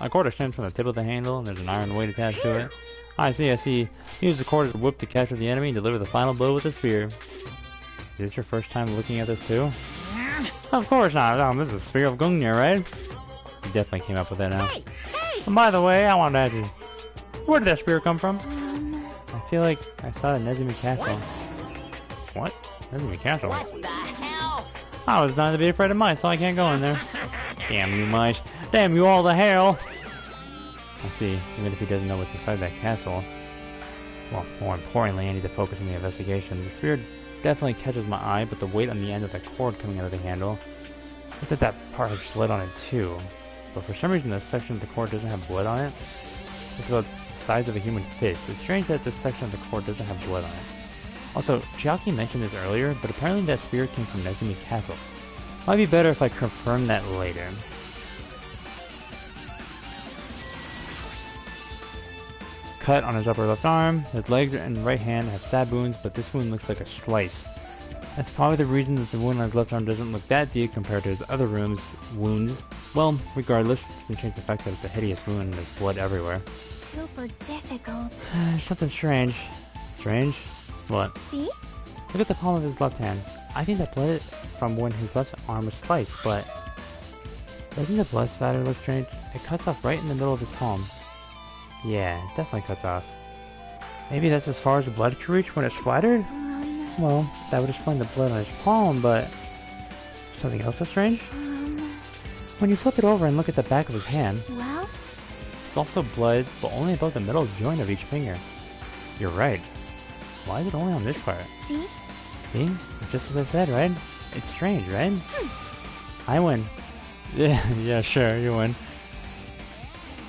A cord extends from the tip of the handle, and there's an iron weight attached to it. I see. Use the cord as a whip to capture the enemy and deliver the final blow with the spear. Is this your first time looking at this too? Of course not. This is the Spear of Gungnir, right? You definitely came up with that now. Hey! And by the way, I wanted to ask you, where did that spear come from? I feel like I saw it in Nezumi Castle. What? Nezumi Castle? What the hell? I was designed to be afraid of mice, so I can't go in there. Damn you mice. Damn you all to hell! I see, even if he doesn't know what's inside that castle. Well, more importantly, I need to focus on the investigation. The spear definitely catches my eye, but the weight on the end of the cord coming out of the handle. Looks like that part has blood on it too. But for some reason this section of the cord doesn't have blood on it. It's about the size of a human fist. It's strange that this section of the cord doesn't have blood on it. Also, Chiaki mentioned this earlier, but apparently that spear came from Nezumi Castle. Might be better if I confirm that later. Cut on his upper left arm. His legs and right hand have stab wounds, but this wound looks like a slice. That's probably the reason that the wound on his left arm doesn't look that deep compared to his other wounds. Well, regardless, it doesn't change the fact that it's a hideous wound and there's blood everywhere. Super difficult. There's something strange. Strange? What? See? Look at the palm of his left hand. I think that blood from when his left arm was sliced, but... Doesn't the blood spatter look strange? It cuts off right in the middle of his palm. Yeah, it definitely cuts off. Maybe that's as far as the blood could reach when it splattered? Well, that would explain the blood on his palm, but... Something else so strange? When you flip it over and look at the back of his hand, Well? there's also blood, but only above the middle joint of each finger. You're right. Why is it only on this part? See? See? It's just as I said, right? It's strange, right? I win. Yeah, sure, you win.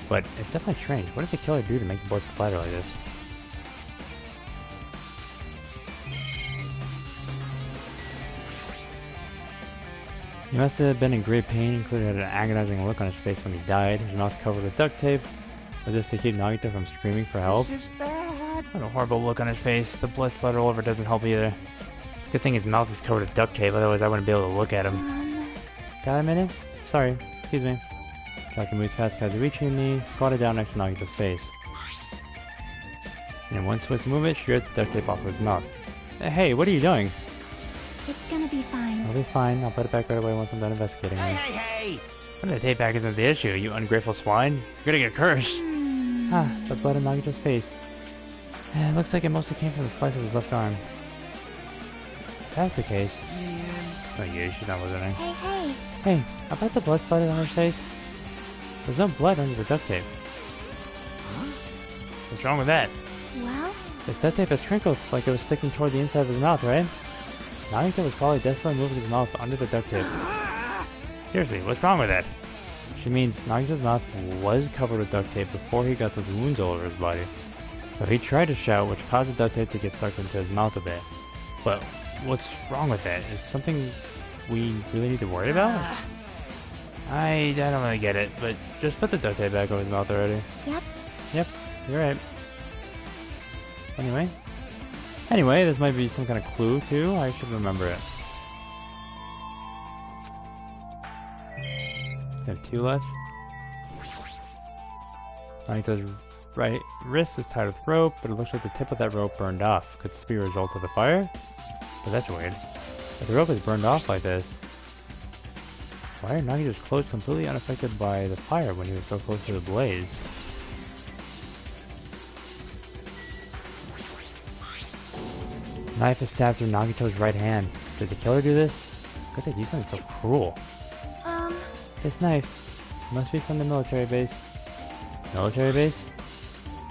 But it's definitely strange. What did the killer do to make the blood splatter like this? He must have been in great pain, including had an agonizing look on his face when he died. His mouth covered with duct tape. Was this to keep Nagito from screaming for help? This is bad. What a horrible look on his face. The blood splatter all over doesn't help either. Good thing his mouth is covered with duct tape, otherwise I wouldn't be able to look at him. Got a minute? Sorry, excuse me. Chiaki moved past Kazuichi and me, squatted down next to Nagito's face. In one swift movement, she ripped the duct tape off of his mouth. Hey, what are you doing? It's gonna be fine. I'll be fine. I'll put it back right away once I'm done investigating Hey, him. hey, hey! Putting the tape back isn't the issue, you ungrateful swine. You're gonna get cursed. Ah, the blood on Nagito's face. It looks like it mostly came from the slice of his left arm. If that's the case. It's not you, she's not listening. Hey. Hey, about the blood splattered on her face? There's no blood under the duct tape. What's wrong with that? Well? This duct tape has crinkles, like it was sticking toward the inside of his mouth, right? Nagito was probably desperately moving his mouth under the duct tape. Seriously, what's wrong with that? She means Nagito's mouth was covered with duct tape before he got those wounds all over his body. So he tried to shout, which caused the duct tape to get stuck into his mouth a bit. But what's wrong with that? Is something we really need to worry about? I don't really get it, but just put the duct tape back over his mouth already. Yep, you're right. Anyway, this might be some kind of clue too. I should remember it. We have 2 left. Nagito's right wrist is tied with rope, but it looks like the tip of that rope burned off. Could this be a result of the fire? But that's weird. If the rope is burned off like this, why are Nagito's clothes completely unaffected by the fire when he was so close to the blaze? Knife is stabbed through Nagito's right hand. Did the killer do this? How could they do something so cruel? This knife must be from the military base. Military base?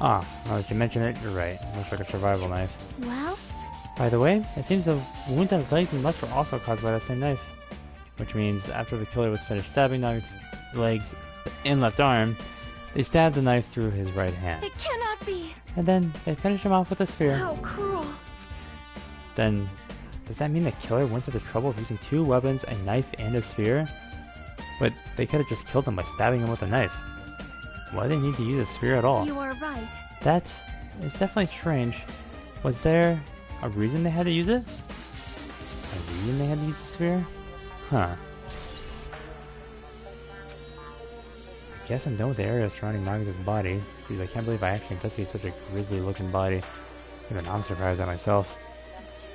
Ah, now that you mention it, you're right. It looks like a survival knife. Well? By the way, it seems the wounds on his legs and left were also caused by that same knife. Which means after the killer was finished stabbing Nagito's legs and left arm, they stabbed the knife through his right hand. It cannot be! And then they finished him off with a spear. How cruel! Then, does that mean the killer went to the trouble of using 2 weapons, a knife and a spear? But they could have just killed him by stabbing him with a knife. Why do they need to use a spear at all? You are right. That is definitely strange. Was there a reason they had to use it? A reason they had to use a spear? Huh. I guess I'm done with the area surrounding Nagito's body. Geez, I can't believe I actually investigated such a grisly looking body. Even I'm surprised at myself.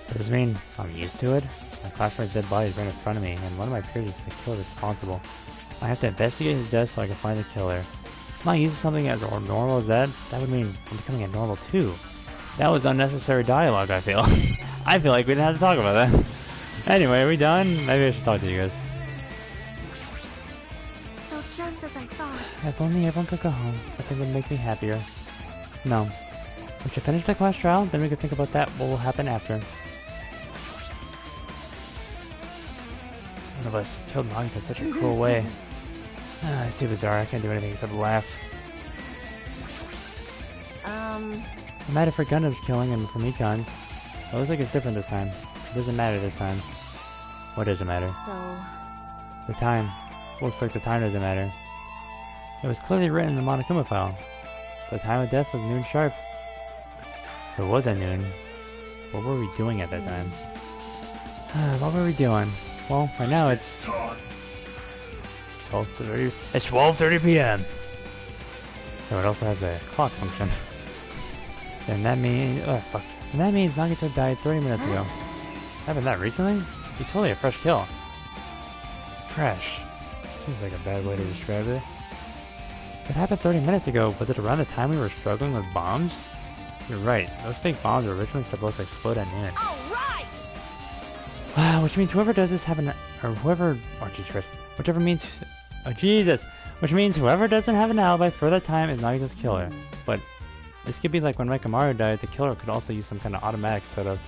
Does this mean I'm used to it? My classmate's dead body is right in front of me, and one of my peers is the killer responsible. I have to investigate his death so I can find the killer. I'm not used to something as normal as that. That would mean I'm becoming abnormal too. That was unnecessary dialogue, I feel. I feel like we didn't have to talk about that. Anyway, are we done? Maybe I should talk to you guys. So just as I thought. If only everyone could go home, I think it would make me happier. No. We should finish the class trial, then we could think about that, what will happen after. One of us killed Nagito in such a cruel way. It's too bizarre, I can't do anything except laugh. I might have forgotten his killing him from Econ's. It looks like it's different this time. It doesn't matter this time. What doesn't matter? So... The time. Looks like the time doesn't matter. It was clearly written in the Monokuma file. The time of death was noon sharp. If it was at noon, what were we doing at that time? What were we doing? Well, right now it's 12:30. It's 12:30 p.m. So it also has a clock function. Then that means, fuck. And that means Nagito died 30 minutes ago. Happened that recently? He's totally a fresh kill. Fresh. Seems like a bad way to describe it. It happened 30 minutes ago. Was it around the time we were struggling with bombs? You're right. Those fake bombs were originally supposed to explode at noon. Which means whoever does this have an... Or whoever... Oh, Jesus Christ. Whichever means... Oh, Jesus! Which means whoever doesn't have an alibi for that time is Nagito's killer. But this could be like when Mekamaru died, the killer could also use some kind of automatic setup.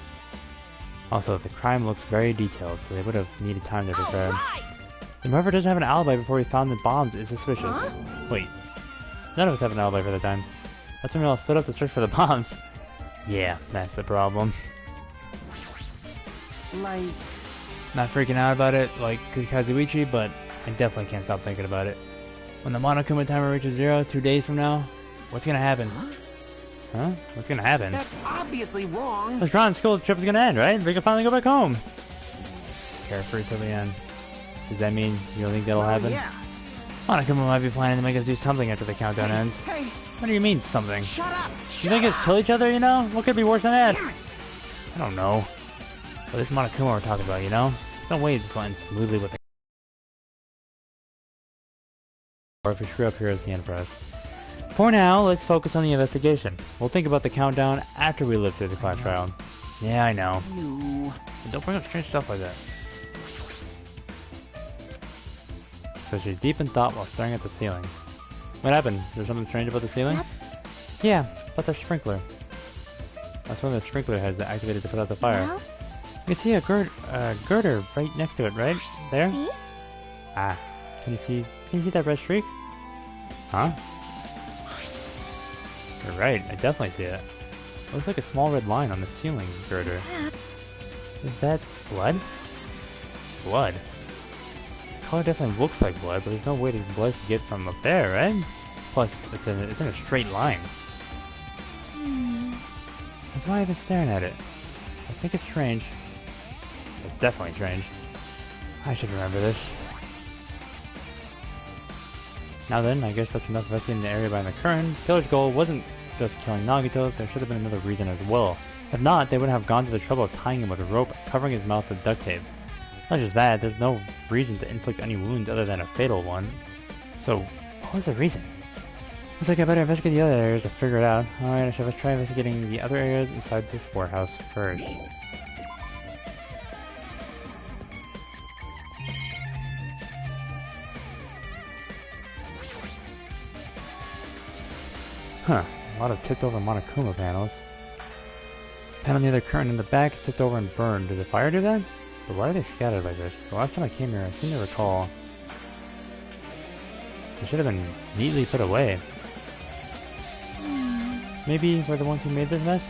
Also, the crime looks very detailed, so they would have needed time to prepare. And whoever doesn't have an alibi before we found the bombs is suspicious. Wait. None of us have an alibi for the time. That's when we all split up to search for the bombs. Yeah, that's the problem. Like... Not freaking out about it like Kazuichi, but I definitely can't stop thinking about it. When the Monokuma timer reaches 0, 2 days from now, what's gonna happen? Huh? What's gonna happen? That's obviously wrong. This Ron school trip is gonna end, right? We can finally go back home. Carefree till the end. Does that mean you don't think that'll happen? Yeah. Monokuma might be planning to make us do something after the countdown ends. Hey, What do you mean, something? shut up! You think us kill each other, you know? What could be worse than that? Damn it! I don't know. But this Monokuma we're talking about, you know? There's no way this will end smoothly with Or if we screw up here, it's the end for us. For now, let's focus on the investigation. We'll think about the countdown after we live through the class trial. Yeah, I know. But don't bring up strange stuff like that. So she's deep in thought while staring at the ceiling. What happened? Is there something strange about the ceiling? Yep. Yeah, about the sprinkler. That's one of the sprinkler heads that activated to put out the fire. Well, You can see a girder right next to it, right? There? see? Ah. Can you see that red streak? Huh? You're right, I definitely see it. It looks like a small red line on the ceiling girder. Perhaps. Is that blood? Blood? The color definitely looks like blood, but there's no way the blood could get from up there, right? Plus, it's in a straight line. That's why I've been staring at it. I think it's strange. It's definitely strange. I should remember this. Now then, I guess that's enough investigating the area behind the current. Killer's goal wasn't just killing Nagito, there should have been another reason as well. If not, they wouldn't have gone to the trouble of tying him with a rope, covering his mouth with duct tape. Not just that, there's no reason to inflict any wounds other than a fatal one. So, what was the reason? Looks like I better investigate the other areas to figure it out. Alright, I should try investigating the other areas inside this warehouse first. Huh, a lot of tipped over Monokuma panels. Panel near the curtain in the back is tipped over and burned. Did the fire do that? But why are they scattered like this? The last time I came here, I seem to recall they should have been neatly put away. Maybe we're the ones who made this mess?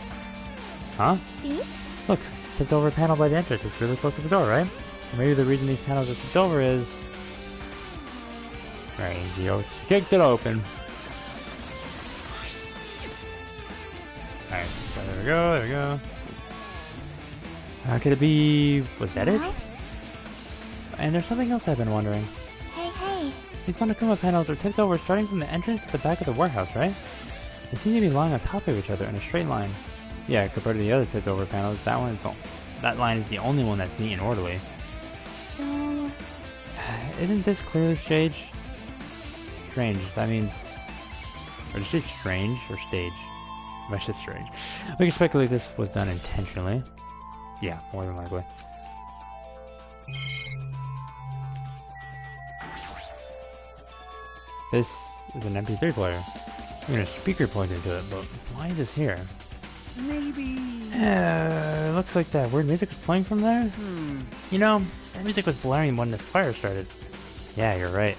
Huh? See? Look, tipped over panel by the entrance. It's really close to the door, right? Or maybe the reason these panels are tipped over is... Rangy kicked it open. Alright, so there we go, there we go. Could it be... was that it? Well? And there's something else I've been wondering. Hey. These Monokuma panels are tipped over starting from the entrance to the back of the warehouse, right? They seem to be lying on top of each other in a straight line. Yeah, compared to the other tipped over panels, that line is the only one that's neat and orderly. So... Isn't this clearly strange? Strange, that means... Or did you say strange or stage? That's just strange. We can speculate this was done intentionally. Yeah, more than likely. This is an MP3 player. Even a speaker plugged into it, but why is this here? Maybe... Looks like that weird music was playing from there. You know, that music was blaring when this fire started. Yeah, you're right.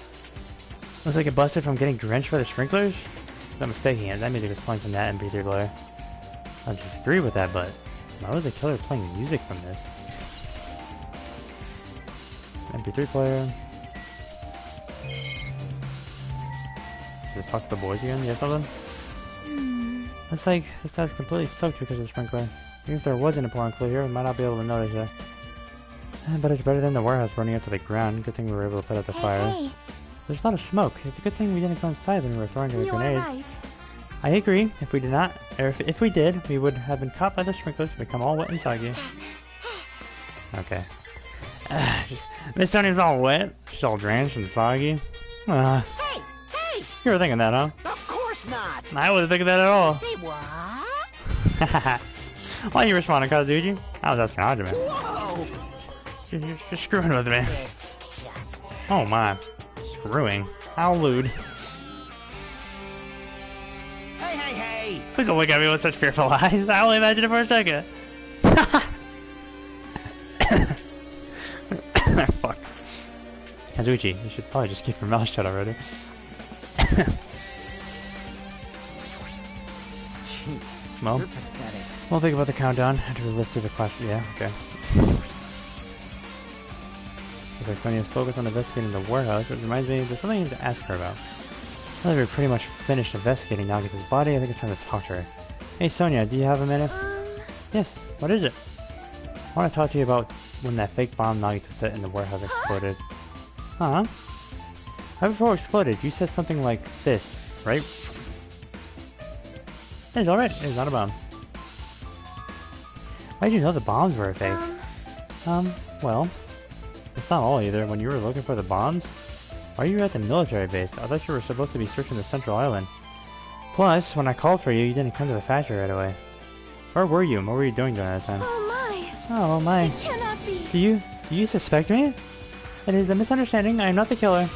Looks like it busted from getting drenched by the sprinklers? If I'm mistaken, that music was playing from that MP3 player. I disagree with that, but why was the killer playing music from this? MP3 player. Just talk to the boys again? You have something? Looks like this side's completely soaked because of the sprinkler. Even if there was an important clue here, we might not be able to notice it. But it's better than the warehouse burning up to the ground. Good thing we were able to put out the fire. Hey. There's a lot of smoke. It's a good thing we didn't go inside when we were throwing the You are grenades. right. I agree. If we did not, or if we did, we would have been caught by the sprinklers and become all wet and soggy. Okay. Miss Tony's all wet. She's all drenched and soggy. Hey! You were thinking that, huh? Of course not! I wasn't thinking that at all. Say what? Why are you responding, Kazuji? I was asking Hajime. Whoa! You're screwing with me. Disgusting. Oh my. Screwing. How lewd. Hey! Please don't look at me with such fearful eyes. I only imagined it for a second. Fuck. Kazuchi, you should probably just keep your mouth shut already. Jeez, Well, you're pathetic. we'll think about the countdown after we live through the class. Yeah, okay. Looks like Sonia's focused on investigating the warehouse, which reminds me there's something I need to ask her about. Now that we're pretty much finished investigating Nagita's body, I think it's time to talk to her. Hey Sonia, do you have a minute? Yes, what is it? I want to talk to you about when that fake bomb Nagita set in the warehouse exploded. Huh? Right before it exploded, you said something like this, right? It's alright, it's not a bomb. Why did you know the bombs were fake? Well, it's not all either. When you were looking for the bombs, Why are you at the military base? I thought you were supposed to be searching the central island. Plus, when I called for you, you didn't come to the factory right away. Where were you and what were you doing during that time? Oh my! Oh my. It cannot be! Do you suspect me? It is a misunderstanding. I am not the killer.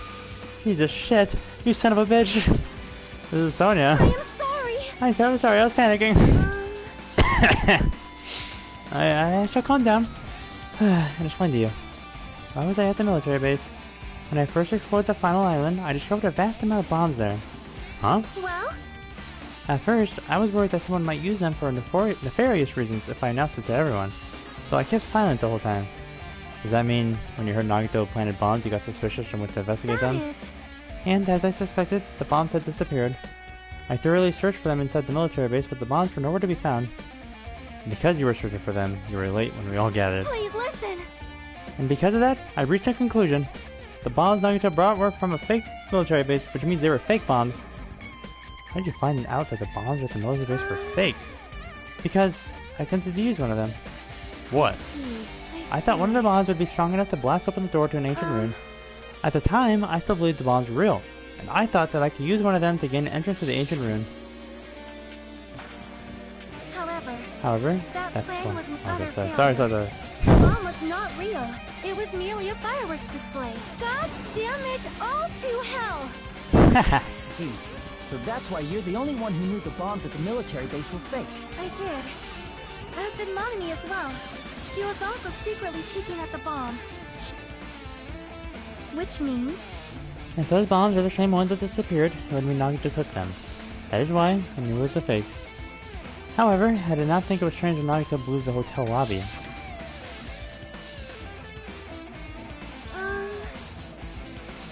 Jesus shit. You son of a bitch. This is Sonia. I am sorry! I'm so sorry, I was panicking. I shall calm down. And explain to you. Why was I at the military base? When I first explored the final island, I discovered a vast amount of bombs there. Huh? Well? At first, I was worried that someone might use them for nefarious reasons if I announced it to everyone. So I kept silent the whole time. Does that mean when you heard Nagito planted bombs, you got suspicious and went to investigate them? Is... And as I suspected, the bombs had disappeared. I thoroughly searched for them inside the military base, but the bombs were nowhere to be found. And because you were searching for them, you were late when we all gathered. Please listen! And because of that, I reached a conclusion. The bombs Nagito brought were from a fake military base, which means they were fake bombs. How did you find out that the bombs at the military base were fake? Because I attempted to use one of them. What? I thought one of the bombs would be strong enough to blast open the door to an ancient ruin. At the time, I still believed the bombs were real, and I thought that I could use one of them to gain entrance to the ancient ruin. However, that plan was an utter sorry. The bomb was not real. It was merely a fireworks display. God damn it, all to hell! I see. So that's why you're the only one who knew the bombs at the military base were fake. I did. As did Monami as well. She was also secretly peeking at the bomb. Which means... If those bombs are the same ones that disappeared when Nagito took them. That is why I knew it was a fake. However, I did not think it was strange when Nagito blew the hotel lobby.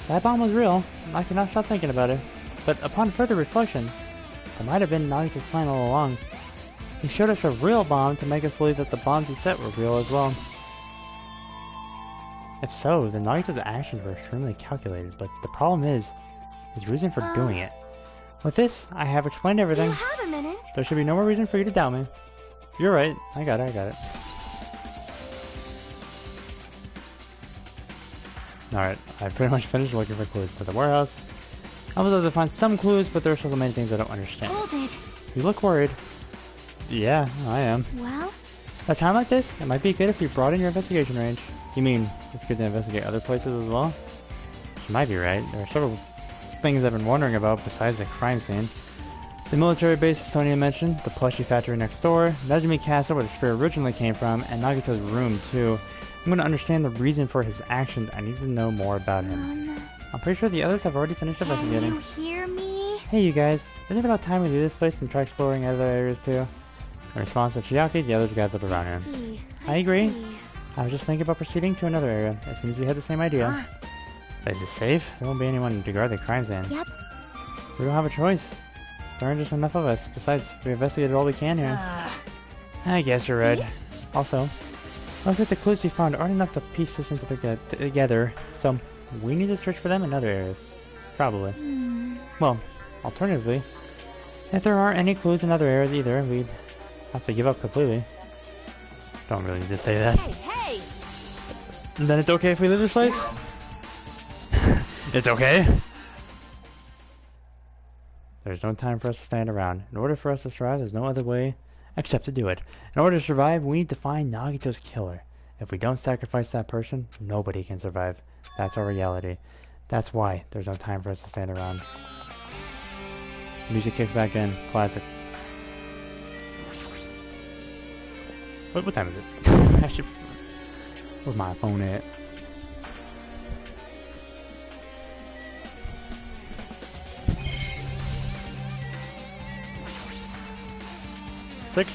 That bomb was real, and I could not stop thinking about it. But upon further reflection, it might have been Nagito's plan all along. He showed us a real bomb to make us believe that the bombs he set were real as well. If so, then Nagito's actions were extremely calculated, but the problem is his reason for doing it. With this, I have explained everything. Do you have a minute? There should be no more reason for you to doubt me. You're right. I got it. Alright, I pretty much finished looking for clues to the warehouse. I was able to find some clues, but there are still so many things I don't understand. Hold it. You look worried. Yeah, I am. Well? At a time like this, it might be good if you broaden your investigation range. You mean, it's good to investigate other places as well? You might be right. There are several things I've been wondering about besides the crime scene. The military base Sonia mentioned, the plushie factory next door, Najimi Castle where the spear originally came from, and Nagito's room too. I'm going to understand the reason for his actions. I need to know more about him. I'm pretty sure the others have already finished investigating. Can you hear me? Hey you guys, isn't it about time we leave this place and try exploring other areas too? In response to Chiaki, the others gathered around him. I agree. I was just thinking about proceeding to another area. It seems we had the same idea. Is it safe? There won't be anyone to guard the crime scene. Yep. We don't have a choice. There aren't just enough of us. Besides, we investigated all we can here. I guess you're right. Also, looks like the clues we found aren't enough to piece this into together, so we need to search for them in other areas. Probably. Well, alternatively, if there aren't any clues in other areas either, we'd have to give up completely. Don't really need to say that. Hey! And then it's okay if we leave this place? It's okay? There's no time for us to stand around. In order for us to survive, there's no other way except to do it. In order to survive, we need to find Nagito's killer. If we don't sacrifice that person, nobody can survive. That's our reality. That's why there's no time for us to stand around. Music kicks back in. Classic. What time is it? I should... Where's my phone at? Six?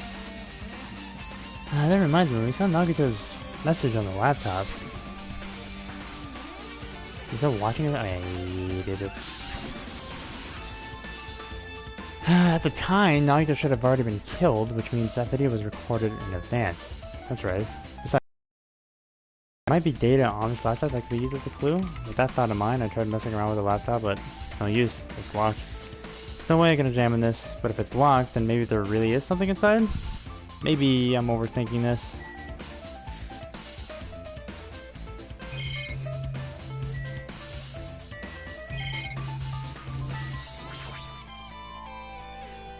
That reminds me, we saw Nagito's message on the laptop. Is still watching it? I did it. At the time, Nagito should have already been killed, which means that video was recorded in advance. That's right. Besides, there might be data on this laptop that could be used as a clue. With that thought in mind, I tried messing around with the laptop, but it's no use. It's locked. There's no way I can examine this, but if it's locked, then maybe there really is something inside? Maybe I'm overthinking this.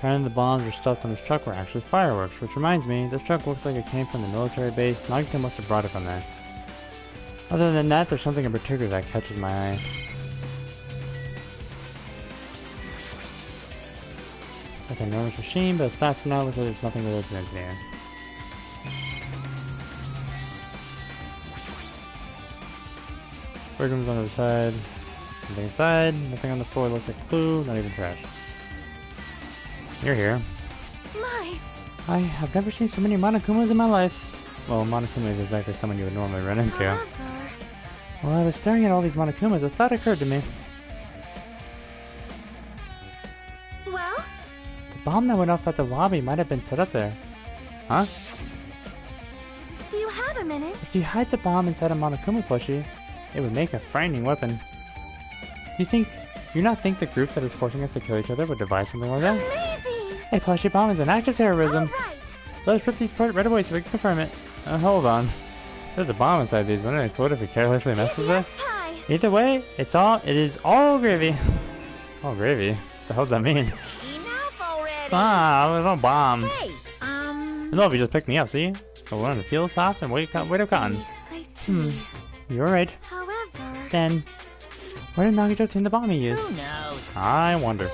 Apparently the bombs were stuffed on this truck were actually fireworks, which reminds me, this truck looks like it came from the military base. Nagito must have brought it from there. Other than that, there's something in particular that catches my eye. That's an enormous machine, but aside from now, looks like it's nothing related to engineering. Rhythms on the other side. Nothing inside. Nothing on the floor. Looks like a clue. Not even trash. You're here. My. I have never seen so many Monokumas in my life. Well, Monokuma is exactly someone you would normally run into. However... While I was staring at all these Monokumas, a thought occurred to me. Well? The bomb that went off at the lobby might have been set up there. Huh? Do you have a minute? If you hide the bomb inside a Monokuma plushie, it would make a frightening weapon. Do you not think the group that is forcing us to kill each other would devise something like that? Amazing! A plushie bomb is an act of terrorism. Alright! Let's rip these apart right away so we can confirm it. Hold on. There's a bomb inside these. Wouldn't it explode if we carelessly mess with it? Pie! Either way, it is all gravy. All gravy? What the hell does that mean? Enough already! Ah, there's no bomb. Hey, No, if you just picked me up, see? I want to feel soft and weight of cotton. I see. You're right. However... Then, where did Nagito turn the bomb he used? who knows? I wonder.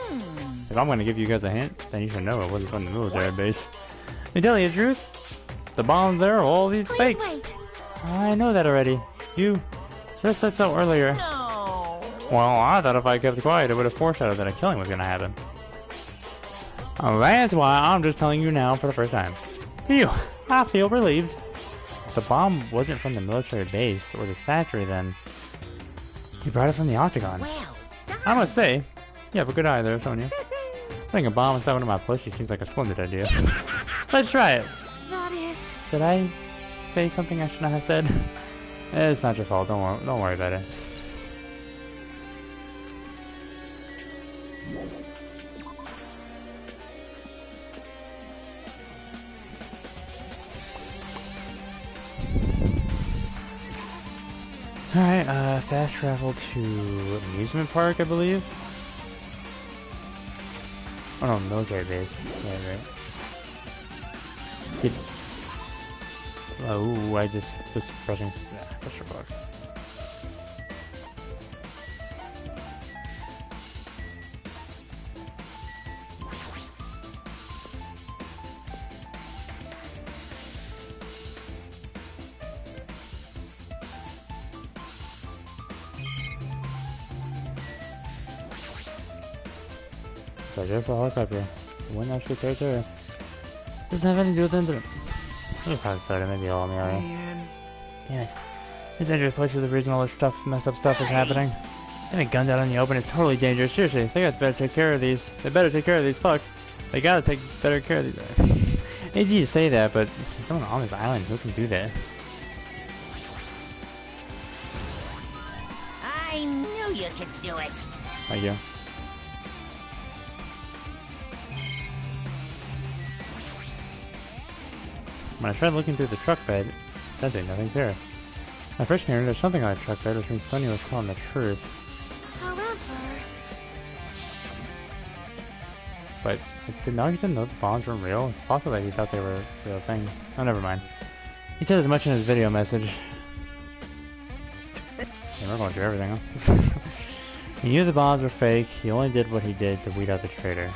If I'm going to give you guys a hint, then you should know it wasn't from the military base. To tell you the truth, the bombs there are all these Please fakes. wait. I know that already. You just said so earlier. No! Well, I thought if I kept quiet, it would have foreshadowed that a killing was going to happen. Oh, that's why I'm just telling you now for the first time. Phew, I feel relieved. If the bomb wasn't from the military base or this factory, then he brought it from the Octagon. Well, I must say, you have a good eye there, Sonia. Putting a bomb inside one of my plushies seems like a splendid idea. Let's try it. That is... Did I say something I should not have said? It's not your fault. Don't worry about it. Alright, fast travel to amusement park, I believe. Oh no, military base. Yeah, right. Oh, I just was pressing pressure box. So just a helicopter. When actually territory. Doesn't have anything to do with the incident. Just how it started, maybe all in the area. man. Damn it. This dangerous place is the reason all this stuff, messed up stuff is happening. Having guns out in the open is totally dangerous. Seriously, they better take care of these. They better take care of these. Fuck. They gotta take better care of these. Easy to say that, but there's someone on this island who can do that. I knew you could do it. Thank you. When I tried looking through the truck bed, nothing's there. My first came there's something on the truck bed, which means Sonia was telling the truth. However... But did Nagito know the bombs weren't real? It's possible that he thought they were real things. Oh, never mind. He said as much in his video message. Yeah, we're going through everything, huh? He knew the bombs were fake. He only did what he did to weed out the traitor.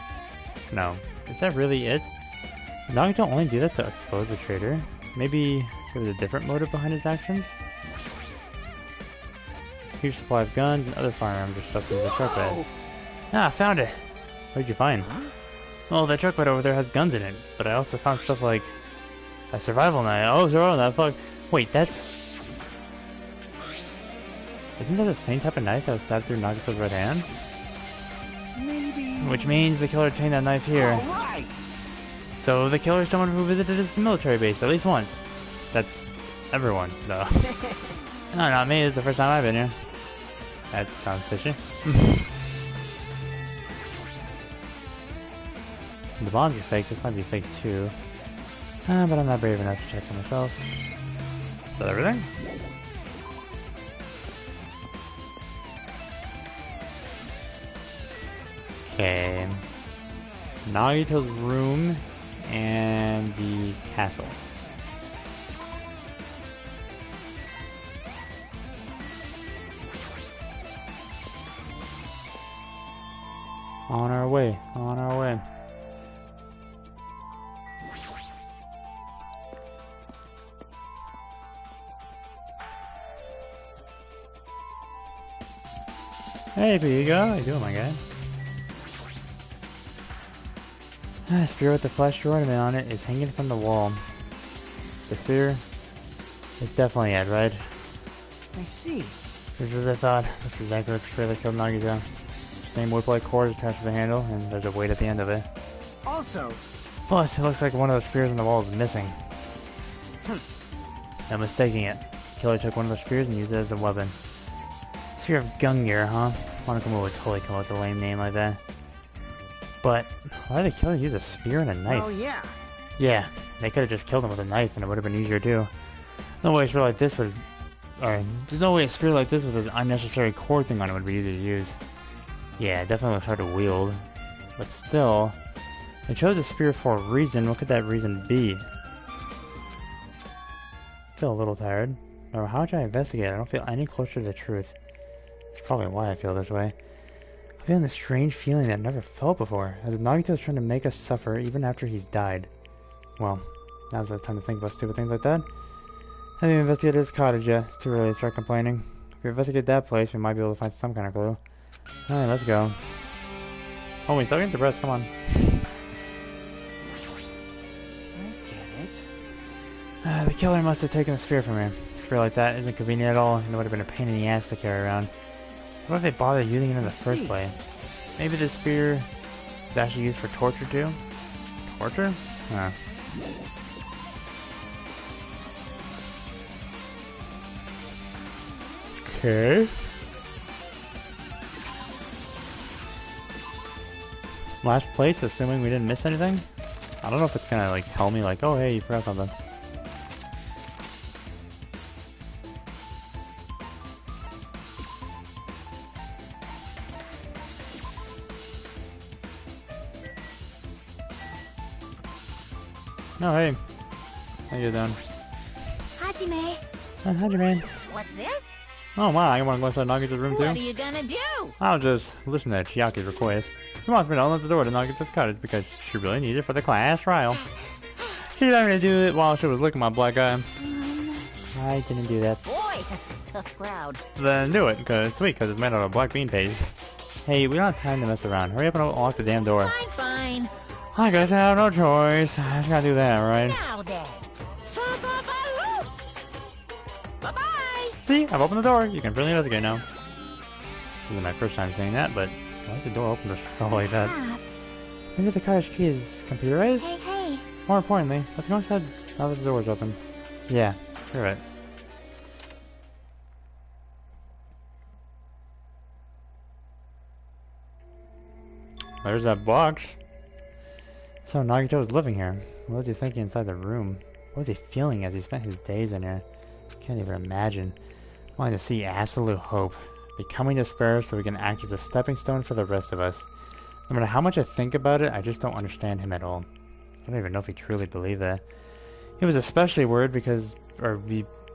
No. Is that really it? Did Nagito only do that to expose the traitor? Maybe there was a different motive behind his actions? Huge supply of guns and other firearms are stuffed into the truck bed. Ah, I found it! What did you find? Huh? Well, that truck bed over there has guns in it, but I also found stuff like a survival knife. Oh, survival knife, fuck. Wait, that's... Isn't that the same type of knife that was stabbed through Nagito's right hand? Maybe. Which means the killer obtained that knife here. Alright! So the killer is someone who visited this military base at least once. That's everyone, though. No, not me. This is the first time I've been here. That sounds fishy. The bombs are fake. This might be fake too. But I'm not brave enough to check for myself. Is that everything? Okay. Nagito's room and the castle. On our way, on our way. Hey, Vigo, how you doing, my guy? A spear with the flesh ornament on it is hanging from the wall. The spear is definitely it, right? I see. This is, I thought, this is exactly what the spear that killed Nagito. Same whip-like cord attached to the handle, and there's a weight at the end of it. Also, Plus, it looks like one of the spears on the wall is missing. I'm mistaking it. The killer took one of the spears and used it as a weapon. Spear of Gungnir, huh? Monokumo would totally come up with a lame name like that. But, why did the killer use a spear and a knife? oh yeah. Yeah, they could have just killed him with a knife and it would have been easier too. No way a spear like this was... Or, there's no way a spear like this with this unnecessary cord thing on it would be easy to use. Yeah, it definitely was hard to wield. But still, they chose a spear for a reason. What could that reason be? I feel a little tired. No matter how much I investigate, I don't feel any closer to the truth. That's probably why I feel this way. I'm feeling this strange feeling that I never felt before, as if Nagito is trying to make us suffer even after he's died. Well, now's the time to think about stupid things like that. Have you investigated his cottage yet? It's too early to start complaining. If we investigate that place, we might be able to find some kind of clue. Alright, let's go. Homie, stop getting depressed, come on. I get it. The killer must have taken a spear from me. A spear like that isn't convenient at all, and it would have been a pain in the ass to carry around. What if they bothered using it in the first place? Maybe the spear is actually used for torture too? Torture? Huh. Okay. Last place, assuming we didn't miss anything? I don't know if it's gonna like tell me like, oh hey, you forgot something. Oh hey, how you doing? Hajime. Hajime. What's this? Oh wow, you wanna go inside Nagito's room What are too? you gonna do? I'll just listen to Chiaki's request. She wants me to unlock the door to Nagito's cottage because she really needs it for the class trial. She let me to do it while she was licking my black eye. I didn't do that. Boy, tough crowd. Then do it, because sweet, because it's made out of black bean paste. Hey, we don't have time to mess around. Hurry up and unlock the damn door. Fine. I guess I have no choice. I just gotta do that, right? Now then. Loose. Bye-bye. See, I've opened the door. You can freely investigate now. This isn't my first time saying that, but why is the door open to spell like that? Perhaps. Maybe the cottage key is computerized? Hey, hey. More importantly, let's go inside now that the door's open. Yeah, you're right. There's that box. So Nagito was living here. What was he thinking inside the room? What was he feeling as he spent his days in here? Can't even imagine. Wanting to see absolute hope. Becoming despair so we can act as a stepping stone for the rest of us. No matter how much I think about it, I just don't understand him at all. I don't even know if he truly believed that. He was especially worried because,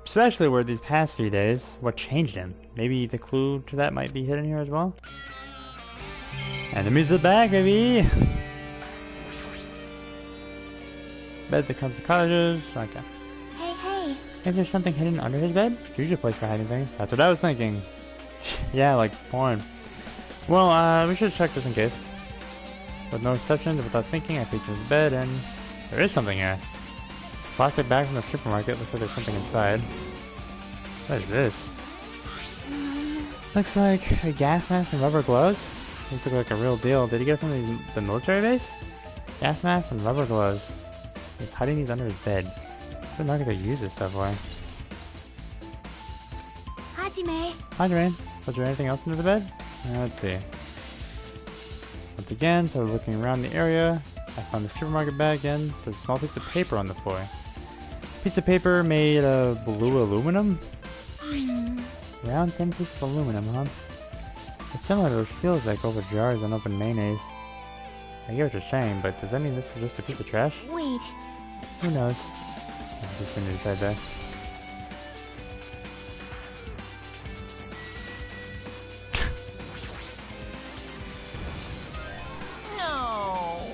especially worried these past few days. What changed him? Maybe the clue to that might be hidden here as well? And the music back, baby! Bed that comes to cottages. Okay. Hey, hey. Maybe there's something hidden under his bed? It's usually a place for hiding things. That's what I was thinking. Yeah, like porn. Well, we should check just in case. With no exceptions, without thinking, I peeked into his bed and there is something here. Plastic bag from the supermarket. Looks like there's something inside. What is this? Looks like a gas mask and rubber gloves. These look like a real deal. Did he get it from the military base? Gas mask and rubber gloves. He's hiding these under his bed. What not gonna use this stuff for? Hajime. Hi, Jermaine. Was there anything else under the bed? Let's see. Once again, so looking around the area, I found the supermarket bag again. There's a small piece of paper on the floor. Piece of paper made of blue aluminum? Round thin piece of aluminum, huh? It's similar to those seals that go over jars and open mayonnaise. I get what you're saying, but does that mean this is just a piece of trash? Wait. Who knows? I'm just gonna decide that. No.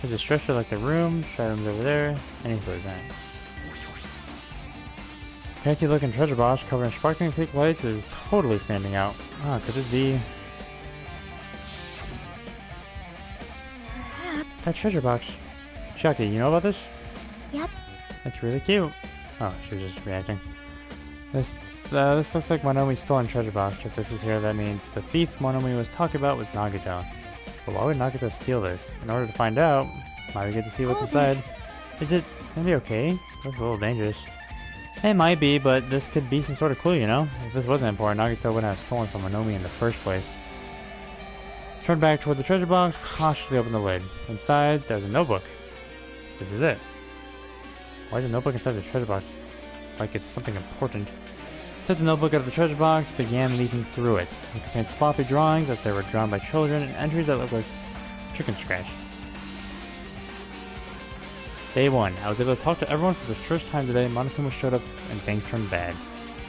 So the structure like the room, room's over there, any sort of that. Fancy looking treasure box covered in sparkling pink lights is totally standing out. Oh, could this be Perhaps. that treasure box? Chucky, you know about this? Yep. It's really cute. Oh, she was just reacting. This looks like Monomi's stolen treasure box. If this is here, that means the thief Monomi was talking about was Nagito. But why would Nagito steal this? In order to find out, might we get to see what's inside? Is it gonna be okay? Looks a little dangerous. It might be, but this could be some sort of clue, you know? If this wasn't important, Nagito wouldn't have stolen from Monomi in the first place. Turn back toward the treasure box, cautiously open the lid. Inside, there's a notebook. This is it. Why is a notebook inside the treasure box? Like it's something important. Took the notebook out of the treasure box, began leafing through it. It contained sloppy drawings that they were drawn by children and entries that looked like chicken scratch. Day 1. I was able to talk to everyone for the first time today. Monokuma showed up and things turned bad.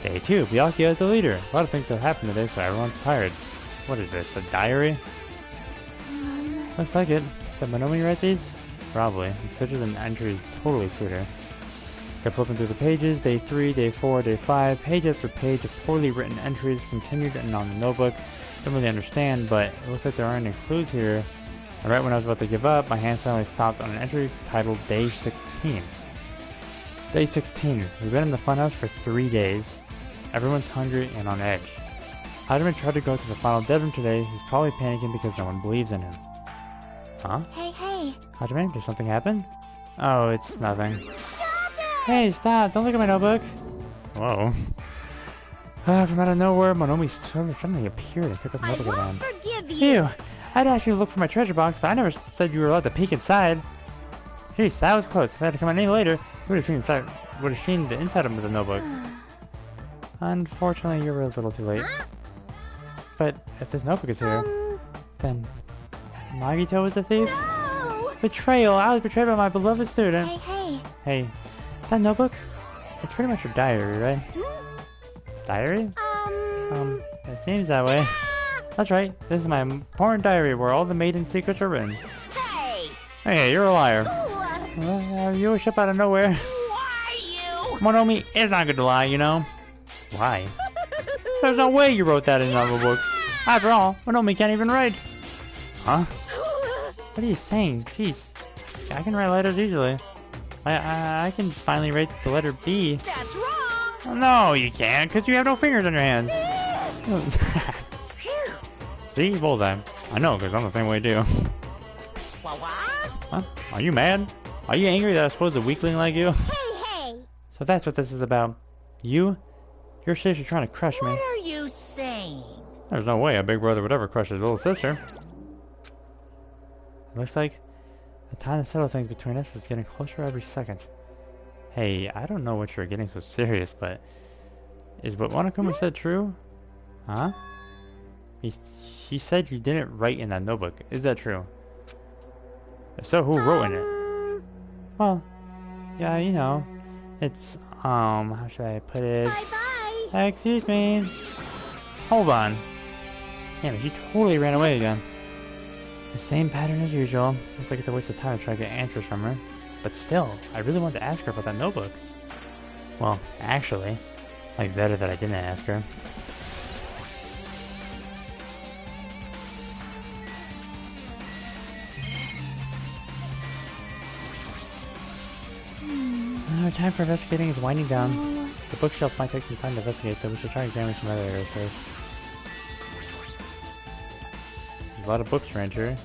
Day 2. Byakuya is the leader. A lot of things have happened today, so everyone's tired. What is this? A diary? Looks like it. Did Monomi write these? Probably. These pictures and entries totally suit her. Kept flipping through the pages. Day 3, Day 4, Day 5. Page after page of poorly written entries continued and on the notebook. Don't really understand, but it looks like there aren't any clues here. And right when I was about to give up, my hand suddenly stopped on an entry titled Day 16. Day 16. We've been in the funhouse for 3 days. Everyone's hungry and on edge. Hajime tried to go to the final dead room today. He's probably panicking because no one believes in him. Huh? Hey, hey. Hajime, did something happen? Oh, it's nothing. Stop it! Hey, stop! Don't look at my notebook! Whoa. From out of nowhere, Monomi suddenly appeared and took up the I notebook won't again. forgive you. Ew! I'd actually look for my treasure box, but I never said you were allowed to peek inside. Jeez, that was close. If I had to come out any later, you would have seen the inside of the notebook. Unfortunately, you were a little too late. But if this notebook is here, then Nagito was the thief? No! Betrayal! I was betrayed by my beloved student. Hey, hey. Hey, that notebook? It's pretty much your diary, right? Diary? It seems that way. That's right. This is my important diary where all the maiden secrets are written. Hey! Hey, you're a liar. You always ship out of nowhere. Why you? Monomi is not good to lie, you know. Why? There's no way you wrote that in the book. After all, Monomi can't even write. Huh? What are you saying? Jeez. I can write letters easily. I can finally write the letter B. That's wrong. No, you can't, because you have no fingers on your hands. See? Bullseye. I know, because I'm the same way too. What? Huh? Are you mad? Are you angry that I suppose a weakling like you? Hey, hey! So that's what this is about. You're seriously trying to crush me. What are you saying? There's no way a big brother would ever crush his little sister. It looks like the time to settle things between us is getting closer every second. Hey, I don't know what you're getting so serious, but is what Monokuma said true? Huh? He said you didn't write in that notebook. Is that true? If so, who wrote in it? Well, yeah, you know, it's, how should I put it? Bye-bye. Excuse me. Hold on. Damn it, she totally ran away again. The same pattern as usual. Looks like it's a waste of time to try to get answers from her. But still, I really wanted to ask her about that notebook. Well, actually, like better that I didn't ask her. Our time for investigating is winding down. The bookshelf might take some time to investigate, so we should try examining some other areas first. There's a lot of books around here. In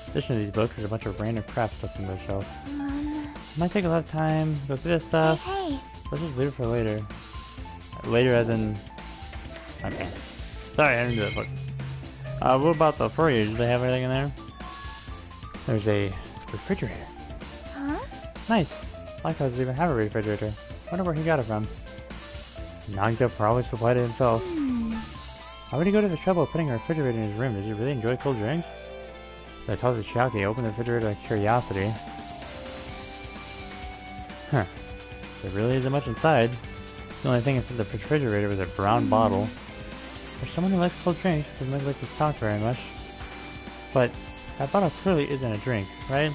addition to these books, there's a bunch of random crap stuff in the shelf. It might take a lot of time to go through this stuff. Hey, hey. Let's just leave it for later. Later as in... Okay. Sorry, I didn't do that book. What about the furriers? Do they have anything in there? There's a refrigerator. Huh? Nice. Like how does it even have a refrigerator? Wonder where he got it from. Nagito probably supplied it himself. Why would he go to the trouble of putting a refrigerator in his room? Does he really enjoy cold drinks? So I told Chiaki, open the refrigerator out of curiosity. Huh. There really isn't much inside. The only thing inside the refrigerator was a brown bottle. For someone who likes cold drinks, it doesn't look like he's stocked very much. But that bottle clearly isn't a drink, right?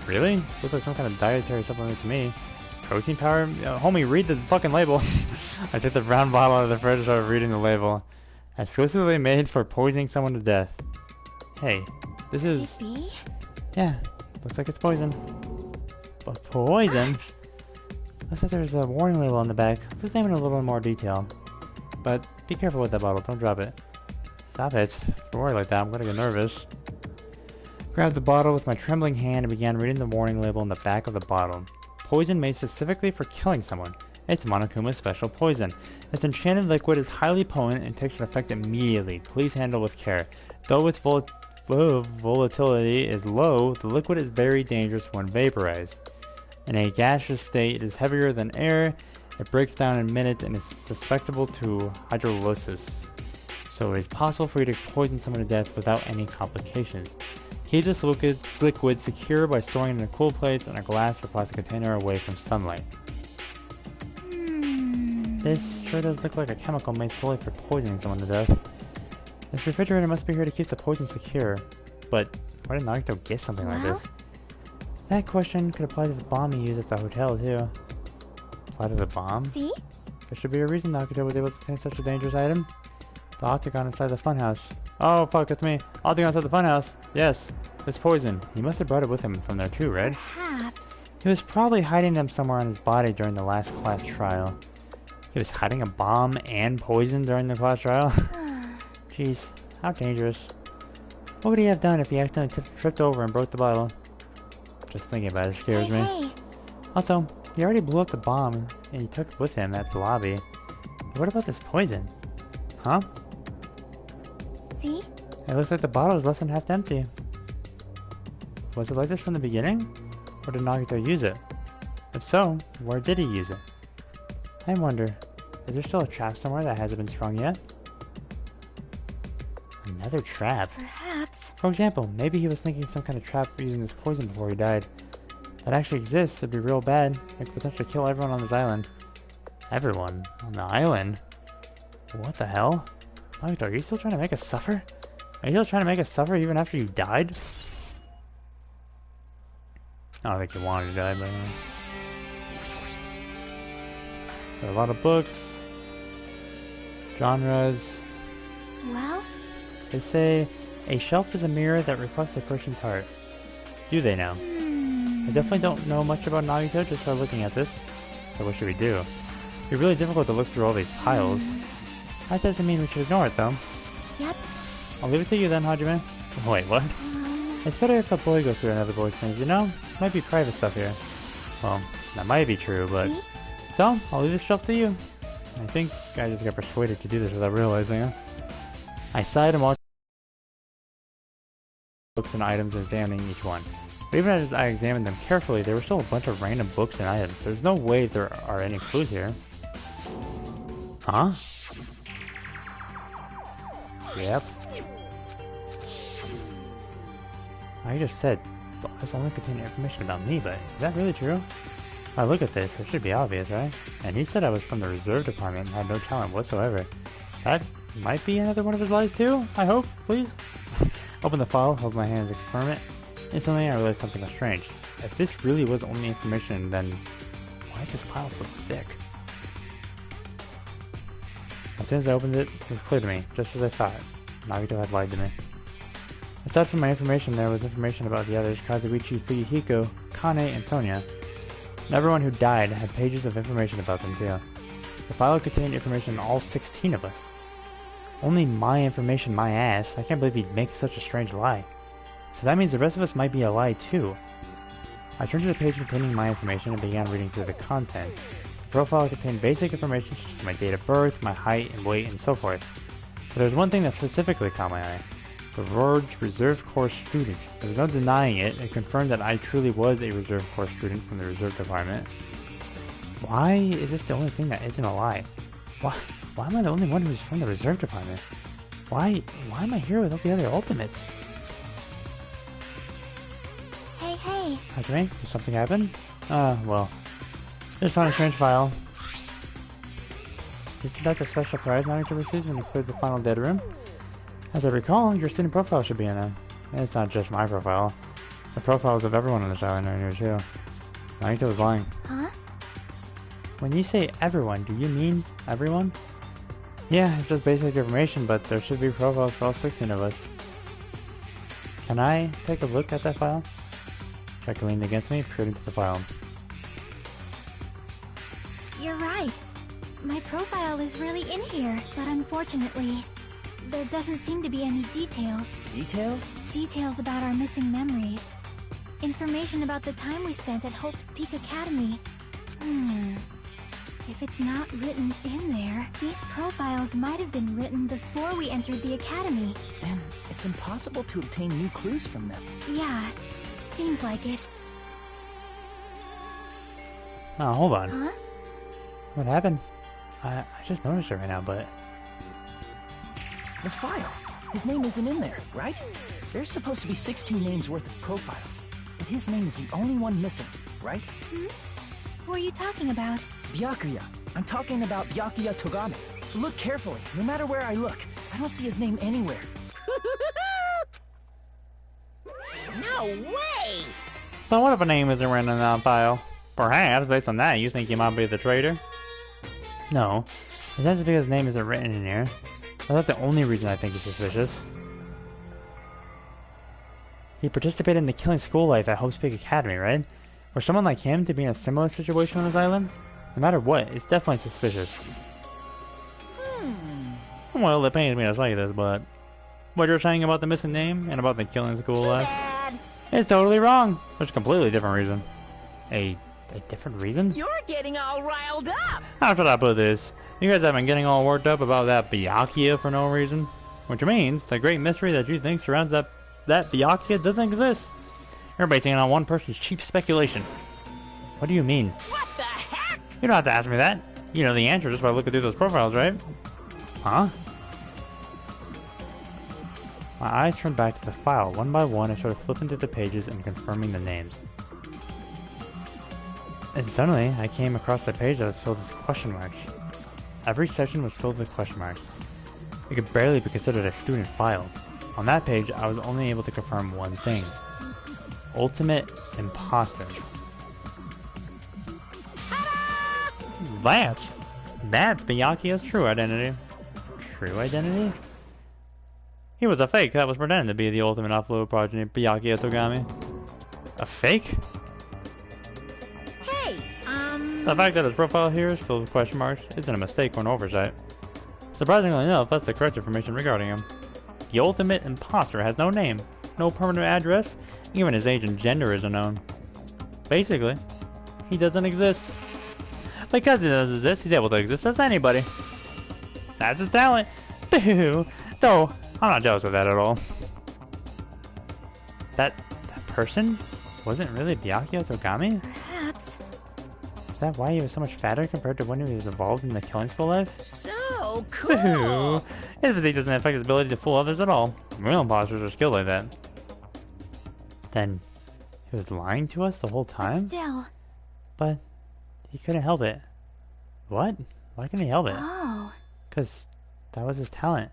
Really? Looks like some kind of dietary supplement to me. Protein powder? Homie, read the fucking label. I took the brown bottle out of the fridge and started reading the label. Exclusively made for poisoning someone to death. Hey, this is... Yeah, looks like it's poison. But poison? Looks like there's a warning label on the back. Let's examine it in a little more detail. But be careful with that bottle, don't drop it. Stop it. Don't worry like that, I'm gonna get nervous. Grabbed the bottle with my trembling hand and began reading the warning label on the back of the bottle. Poison made specifically for killing someone. It's Monokuma's special poison. This enchanted liquid is highly potent and takes an effect immediately. Please handle with care. Though its volatility is low, the liquid is very dangerous when vaporized. In a gaseous state, it is heavier than air. It breaks down in minutes and is susceptible to hydrolysis. So it is possible for you to poison someone to death without any complications. Keep this liquid secure by storing it in a cool place in a glass or plastic container away from sunlight. This sure does look like a chemical made solely for poisoning someone to death. This refrigerator must be here to keep the poison secure. But why did Nagito get something like this? That question could apply to the bomb he used at the hotel too. Apply to the bomb? See? There should be a reason Nagito was able to obtain such a dangerous item. The octagon inside the funhouse. Oh fuck, that's me. Octagon inside the funhouse. Yes, it's poison. He must have brought it with him from there too, right? Perhaps. He was probably hiding them somewhere on his body during the last class trial. He was hiding a bomb and poison during the class trial? Jeez, how dangerous. What would he have done if he accidentally tripped over and broke the bottle? Just thinking about it scares me. Hey. Also, he already blew up the bomb and he took it with him at the lobby. But what about this poison? Huh? See? It looks like the bottle is less than half empty. Was it like this from the beginning? Or did Nagito use it? If so, where did he use it? I wonder, is there still a trap somewhere that hasn't been sprung yet? Another trap? Perhaps. For example, maybe he was thinking some kind of trap for using this poison before he died. If that actually exists, it'd be real bad. It could potentially kill everyone on this island. Everyone? On the island? What the hell? Nagito, are you still trying to make us suffer? Are you still trying to make us suffer even after you died? I don't think you wanted to die, but... There are a lot of books. Genres. Well? They say, a shelf is a mirror that reflects a person's heart. Do they now? I definitely don't know much about Nagito just by looking at this. So what should we do? It'd be really difficult to look through all these piles. That doesn't mean we should ignore it, though. Yep. I'll leave it to you then, Hajime. Wait, what? It's better if a boy goes through another boy's things, you know? Might be private stuff here. Well, that might be true, but... See? So, I'll leave this shelf to you. I think I just got persuaded to do this without realizing it. I sighed and walked books and items, examining each one. But even as I examined them carefully, there were still a bunch of random books and items. There's no way there are any clues here. Huh? Yep. I just said this only contained information about me, but is that really true? If I look at this, it should be obvious, right? And he said I was from the reserve department and had no talent whatsoever. That might be another one of his lies too, I hope, please? Open the file, hold my hand to confirm it. Instantly I realized something was strange. If this really was only information, then why is this pile so thick? As soon as I opened it, it was clear to me, just as I thought. Nagito had lied to me. Aside from my information, there was information about the others, Kazuichi, Fuyuhiko, Kane, and Sonia. And everyone who died had pages of information about them too. The file contained information on all 16 of us. Only my information, my ass. I can't believe he'd make such a strange lie. So that means the rest of us might be a lie too. I turned to the page containing my information and began reading through the content. The profile contained basic information such as my date of birth, my height and weight, and so forth. But there was one thing that specifically caught my eye. The words Reserve Corps student. There was no denying it. It confirmed that I truly was a Reserve Corps student from the Reserve Department. Why is this the only thing that isn't a lie? Why am I the only one who's from the reserve department? Why am I here with all the other ultimates? Hey, hey. Hajime, did something happen? Well. Just found a strange file. Isn't that the special prize manager received when you cleared the final dead room? As I recall, your student profile should be in there. And it's not just my profile. The profiles of everyone on this island are in here too. Naito was lying. Huh? When you say everyone, do you mean everyone? Yeah, it's just basic information, but there should be profiles for all 16 of us. Can I take a look at that file? Jackie leaned against me, peered into the file. You're right. My profile is really in here, but unfortunately, there doesn't seem to be any details. Details? Details about our missing memories. Information about the time we spent at Hope's Peak Academy. If it's not written in there, these profiles might have been written before we entered the academy. And it's impossible to obtain new clues from them. Yeah, seems like it. Oh, hold on. Huh? What happened? I just noticed it right now, but... The file. His name isn't in there, right? There's supposed to be 16 names worth of profiles, but his name is the only one missing, right? Who are you talking about? Byakuya. I'm talking about Byakuya Togame. Look carefully. No matter where I look, I don't see his name anywhere. No way! So what if a name isn't written in that file? Perhaps, based on that, you think he might be the traitor? No. It's just because his name isn't written in here. That's not the only reason I think he's suspicious. He participated in the killing school life at Hope's Peak Academy, right? For someone like him to be in a similar situation on this island, no matter what, it's definitely suspicious. Well, it pains me to say this, but what you're saying about the missing name and about the killing school life, it's totally wrong. There's a completely different reason. A different reason? You're getting all riled up! How should I put this? You guys have been getting all worked up about that Byakuya for no reason. Which means the great mystery that you think surrounds that Byakuya doesn't exist. You're basing it on one person's cheap speculation. What do you mean? What the heck? You don't have to ask me that. You know the answer just by looking through those profiles, right? Huh? My eyes turned back to the file. One by one, I started flipping through the pages and confirming the names. And suddenly, I came across a page that was filled with question marks. Every section was filled with question marks. It could barely be considered a student file. On that page, I was only able to confirm one thing. Ultimate Imposter. That's Byakuya's true identity. True identity? He was a fake that was pretending to be the ultimate offload progeny, Byakuya Togame. A fake? Hey, The fact that his profile here is filled with question marks isn't a mistake or an oversight. Surprisingly enough, that's the correct information regarding him. The ultimate imposter has no name, no permanent address, even his age and gender isn't known. Basically, he doesn't exist. Because he doesn't exist, he's able to exist as anybody. That's his talent. Boo! Though, I'm not jealous of that at all. That person wasn't really Byakuya Togame? Perhaps. Is that why he was so much fatter compared to when he was involved in the killing school life? so Boo! cool! His physique doesn't affect his ability to fool others at all. Real imposters are skilled like that. Then, he was lying to us the whole time? Still. But, he couldn't help it. What? Why couldn't he help it? Oh. Because that was his talent.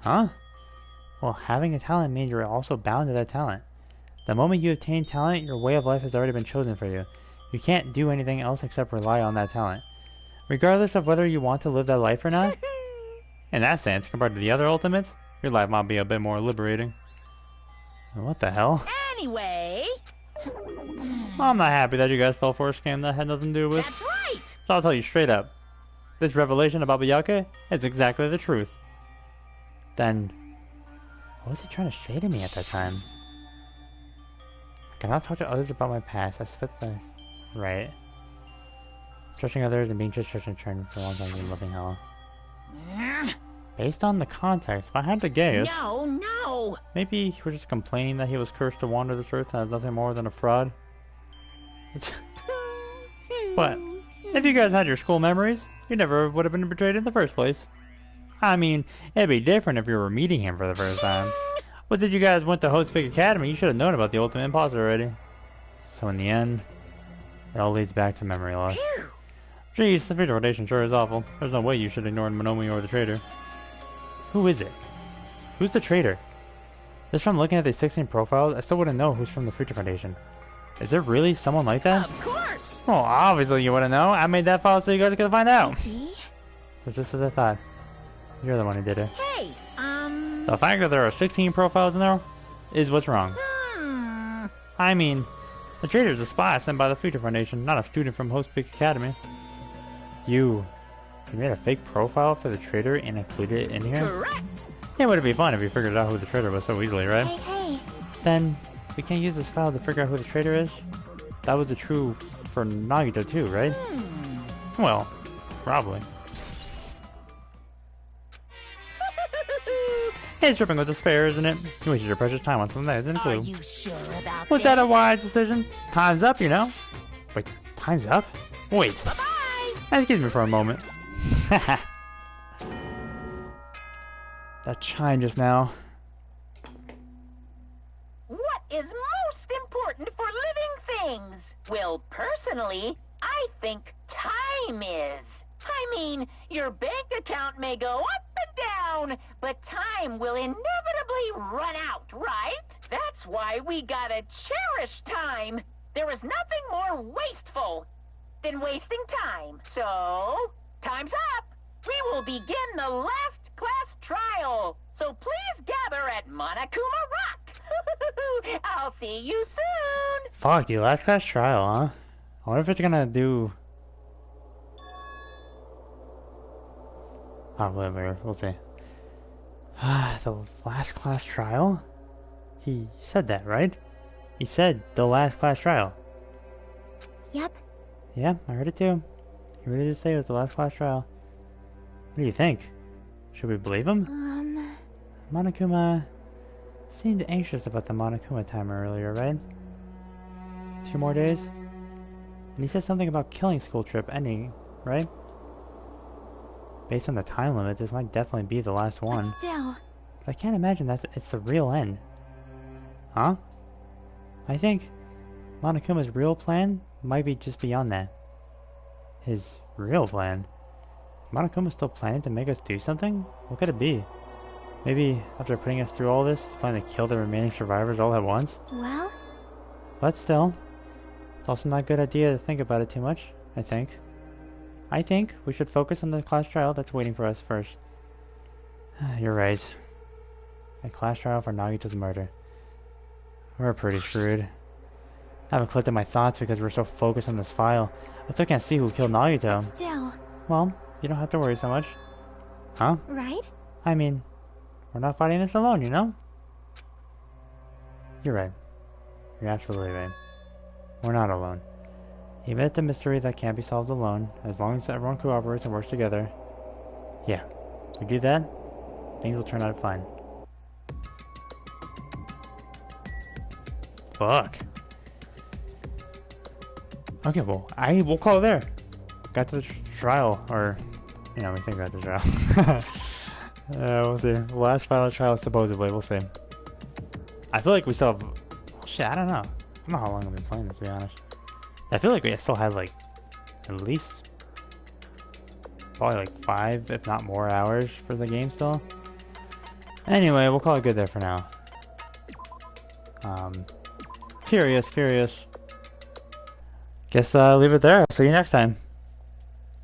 Huh? Well, having a talent means you're also bound to that talent. The moment you obtain talent, your way of life has already been chosen for you. You can't do anything else except rely on that talent. Regardless of whether you want to live that life or not. In that sense, compared to the other ultimates, your life might be a bit more liberating. What the hell? Anyway, I'm not happy that you guys fell for a scam that had nothing to do with. that's right! So I'll tell you straight up. This revelation about Byakuya is exactly the truth. Then, what was he trying to say to me at that time? I cannot talk to others about my past. I spit the... Right. Trusting others and being just in turn for a long time in loving hell. Based on the context, if I had to guess... No! Maybe he was just complaining that he was cursed to wander this earth and has nothing more than a fraud. But If you guys had your school memories, you never would have been betrayed in the first place. I mean, it'd be different if you were meeting him for the first time. But since you guys went to Host Big Academy, you should have known about the ultimate imposter already. So in the end, it all leads back to memory loss. Jeez, the future rotation sure is awful. There's no way you should ignore Monomi or the traitor. Who is it? Who's the traitor? Just from looking at these 16 profiles, I still wouldn't know who's from the Future Foundation. Is there really someone like that? Of course! Well, obviously you wouldn't know. I made that file so you guys could find out. Maybe. So just as I thought. You're the one who did it. Hey, The fact that there are 16 profiles in there is what's wrong. I mean, the traitor is a spy sent by the Future Foundation, not a student from Host Peak Academy. You made a fake profile for the traitor and included it in here? Correct! Yeah, would it be fun if you figured out who the traitor was so easily, right? Hey. Then, we can't use this file to figure out who the traitor is? That was the true for Nagito too, right? Well, probably. It's dripping with despair, isn't it? You wasted your precious time on something that isn't a clue. Are you sure about Was this? that a wise decision? Time's up, you know? Wait, time's up? Wait. Bye-bye! Excuse me for a moment. That chime just now. What is most important for living things? Well, personally, I think time is. I mean, your bank account may go up and down, but time will inevitably run out, right? That's why we gotta cherish time. There is nothing more wasteful than wasting time. So, time's up. We will begin the last class trial. So please gather at Monokuma Rock. I'll see you soon. Fuck, the last class trial, huh? I wonder if it's gonna do... Oh, whatever, we'll see. The last class trial? He said that, right? He said the last class trial. Yep. Yeah, I heard it too. He really did say it was the last class trial. What do you think? Should we believe him? Monokuma seemed anxious about the Monokuma timer earlier, right? 2 more days? And he said something about killing school trip ending, right? Based on the time limit, this might definitely be the last one. But still. But I can't imagine it's the real end. Huh? I think Monokuma's real plan might be just beyond that. His real plan? Monokuma still planning to make us do something? What could it be? Maybe after putting us through all this, he's planning to kill the remaining survivors all at once? Well? But still, it's also not a good idea to think about it too much, I think. I think we should focus on the class trial that's waiting for us first. You're right. A class trial for Nagito's murder. We're pretty screwed. I haven't collected my thoughts because we're so focused on this file. I still can't see who killed Nagito. But still. Well, you don't have to worry so much. Huh? Right? I mean, we're not fighting this alone, you know? You're right. You're absolutely right. We're not alone. Even if the mystery that can't be solved alone, as long as everyone cooperates and works together. Yeah, if we do that, things will turn out fine. Fuck. Okay, well, we'll call it there. Got to the trial, or, you know, we think we're at the trial. We'll see. Last final trial, supposedly, we'll see. I feel like we still have... Oh, shit, I don't know. I don't know how long I've been playing this, to be honest. I feel like we still have, like, at least... probably, like, 5, if not more, hours for the game still. Anyway, we'll call it good there for now. Curious. Guess, leave it there. See you next time.